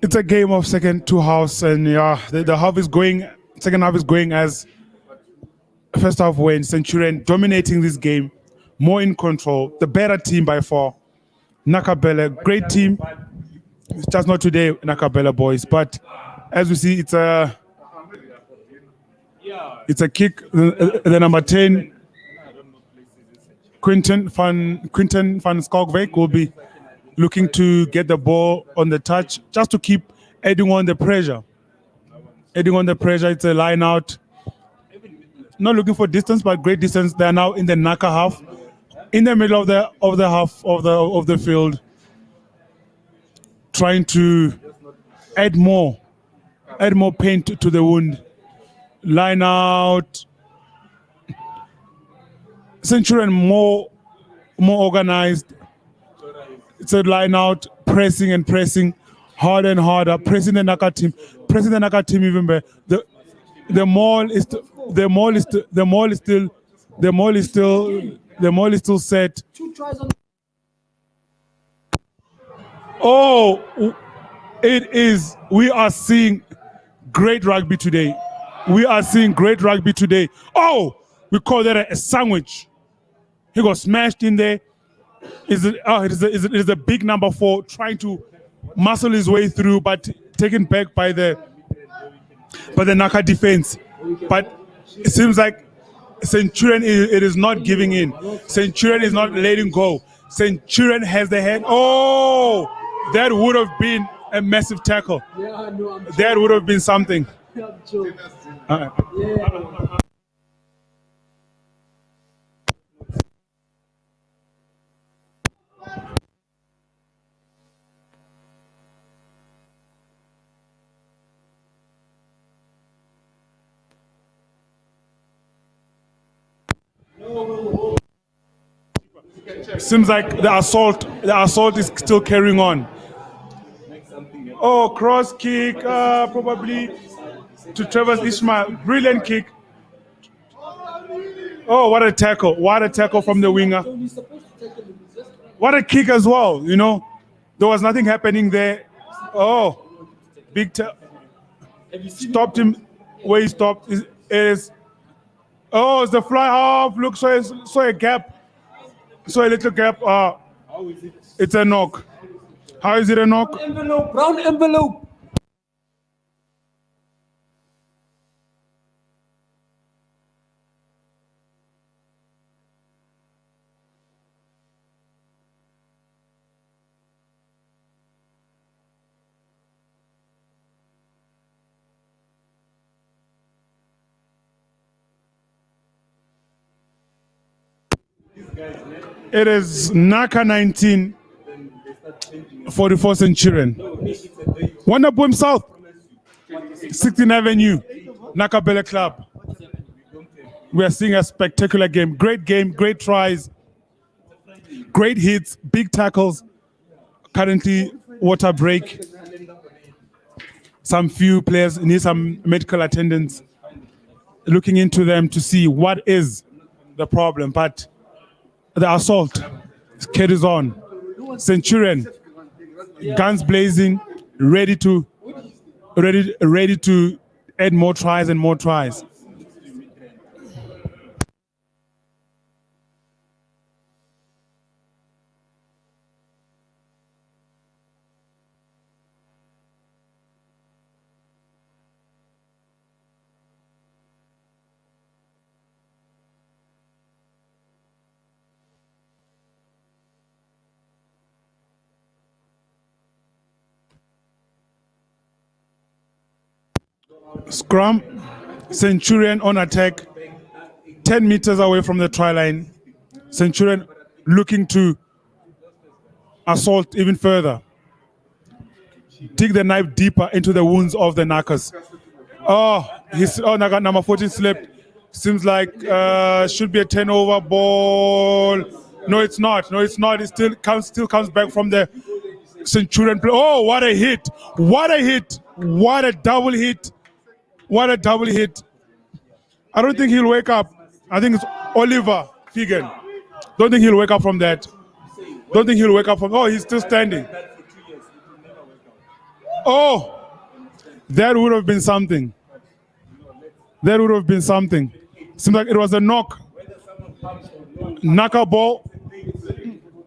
it's a game of second two halves, and yeah, the half is going. Second half is going as first half when Centurion dominating this game, more in control, the better team by far. Naka Bulls, great team. It's just not today, Naka Bulls boys. But as we see, it's a kick. The number 10, Quinten van Skalkwyk will be looking to get the ball on the touch, just to keep adding on the pressure. Adding on the pressure, it's a line out. Not looking for distance, but great distance. They are now in the Naka half, in the middle of the half of the field, trying to add more paint to the wound. Line out. Centurion more organized. It's a line out, pressing and pressing, harder and harder, pressing the Naka team even better. The mall is still set. Oh, it is. We are seeing great rugby today. Oh, we call that a sandwich. He got smashed in there. It is a big number 4 trying to muscle his way through, but taken back by the Naka defense. But it seems like Centurion is not giving in. Centurion is not letting go. Centurion has the head. Oh, that would have been a massive tackle. That would have been something. Seems like the assault is still carrying on. Oh, cross kick, probably to Travis Ishmael. Brilliant kick. Oh, what a tackle. What a tackle from the winger. What a kick as well, you know. There was nothing happening there. Oh, big stopped him where he stopped. It's the fly half. Look, saw a gap. Saw a little gap. It's a knock. How is it a knock?
Brown envelope.
It is Naka 19, 44 Centurion. Wonderboom South, 16th Avenue, Naka Bulls Club. We are seeing a spectacular game. Great tries, great hits, big tackles. Currently, water break. Some few players need some medical attendance. Looking into them to see what is the problem, but the assault carries on. Centurion, guns blazing, ready to add more tries and more tries. Scrum, Centurion on attack, 10 meters away from the try line. Centurion looking to assault even further. Dig the knife deeper into the wounds of the Nakas. Naka number 14 slipped. Seems like should be a turnover ball. No, it's not. It still comes back from the Centurion play. Oh, what a hit! What a double hit! What a double hit. I don't think he'll wake up. I think it's Oliver Figan. Don't think he'll wake up from that. Oh, he's still standing. Oh, that would have been something. That would have been something. Seems like it was a knock. Naka ball.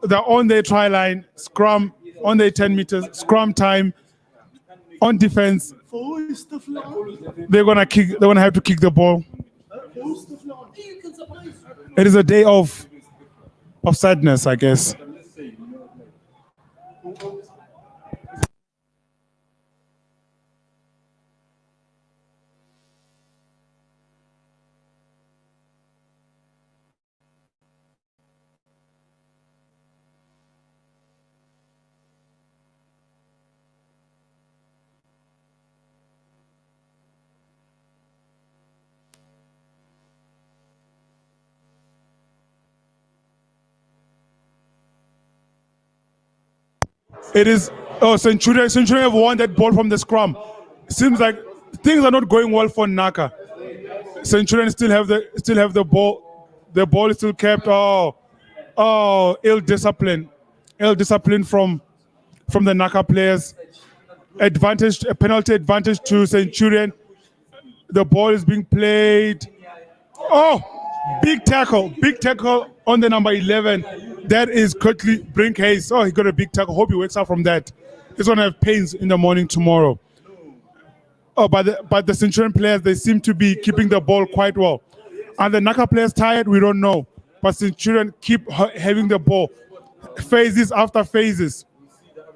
They're on their try line, scrum on their 10 meters, scrum time, on defense. They're gonna kick. They're gonna have to kick the ball. It is a day of sadness, I guess. It is Centurion. Centurion have won that ball from the scrum. Seems like things are not going well for Naka. Centurion still have the ball. The ball is still kept. Ill discipline. Ill discipline from the Naka players. Advantage, a penalty advantage to Centurion. The ball is being played. Oh, big tackle on the number 11. That is Curtly Brinkhays. Oh, he got a big tackle. Hope he wakes up from that. He's gonna have pains in the morning tomorrow. Oh, but the Centurion players, they seem to be keeping the ball quite well. Are the Naka players tired? We don't know. But Centurion keep having the ball. Phases after phases.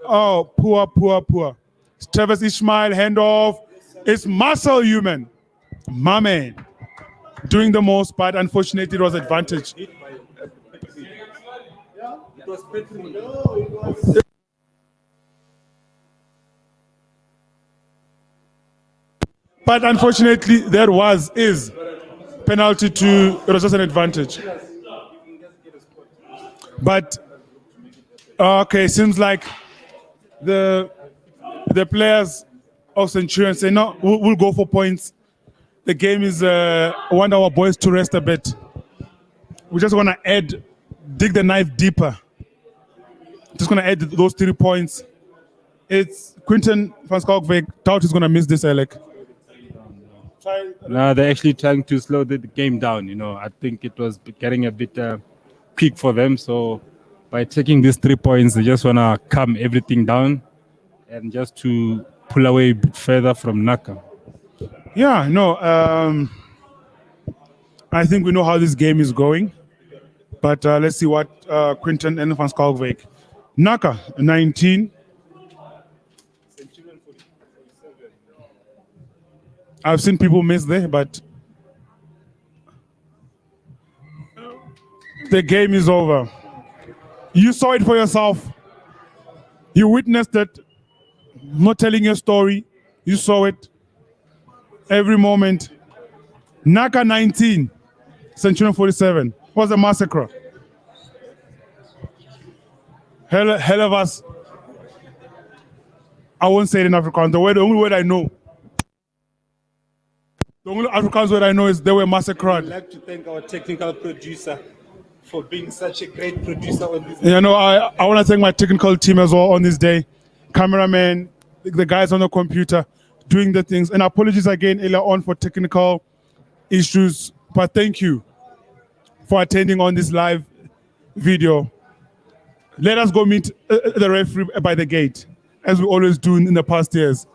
Oh, poor. Travis Ishmael, handoff. It's Marcel Human. My man. Doing the most, but unfortunately it was advantage. But unfortunately, is penalty to, it was just an advantage. But okay, seems like the players of Centurion say no, we'll go for points. The game is want our boys to rest a bit. We just want to dig the knife deeper. Just going to add those 3 points. It's Quinton van Schalkwyk. Doubt he's going to miss this, Alec.
No, they're actually trying to slow the game down. I think it was getting a bit quick for them. So by taking these 3 points, they just want to calm everything down and just to pull away a bit further from Naka.
Yeah, no. I think we know how this game is going. But let's see what Quinton and van Schalkwyk. Naka, 19. I've seen people miss there, but the game is over. You saw it for yourself. You witnessed it. Not telling your story. You saw it every moment. Naka 19, Centurion 47. Was a massacre. Hell of us. I won't say it in Afrikaans. The only word I know. The only Afrikaans word I know is they were massacred.
I'd like to thank our technical producer for being such a great producer on this.
I want to thank my technical team as well on this day. Cameraman, the guys on the computer doing the things. And apologies again earlier on for technical issues. But thank you for attending on this live video. Let us go meet the referee by the gate, as we always do in the past years.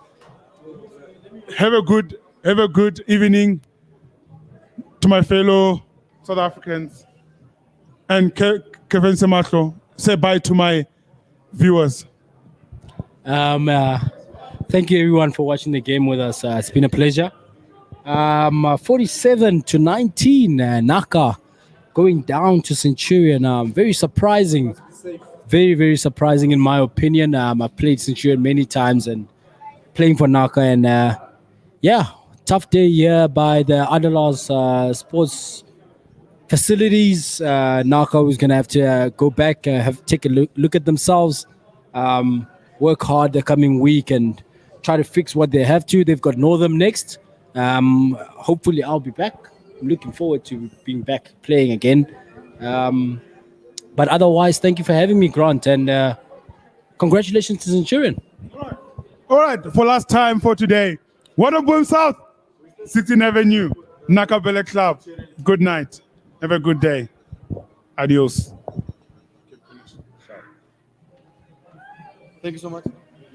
Have a good evening to my fellow South Africans. And Kevin Sematlo, say bye to my viewers.
Thank you everyone for watching the game with us. It's been a pleasure. 47 to 19, Naka going down to Centurion. Very surprising. Very, very surprising in my opinion. I've played Centurion many times and playing for Naka, and tough day here by the Adela's sports facilities. Naka was going to have to go back, take a look at themselves, work hard the coming week and try to fix what they have to. They've got Northern next. Hopefully I'll be back. I'm looking forward to being back playing again. But otherwise, thank you for having me, Grant, and congratulations to Centurion.
All right, for last time for today. What up, Boom South? 16th Avenue, Naka Bulls Club. Good night. Have a good day. Adios.
Thank you so much.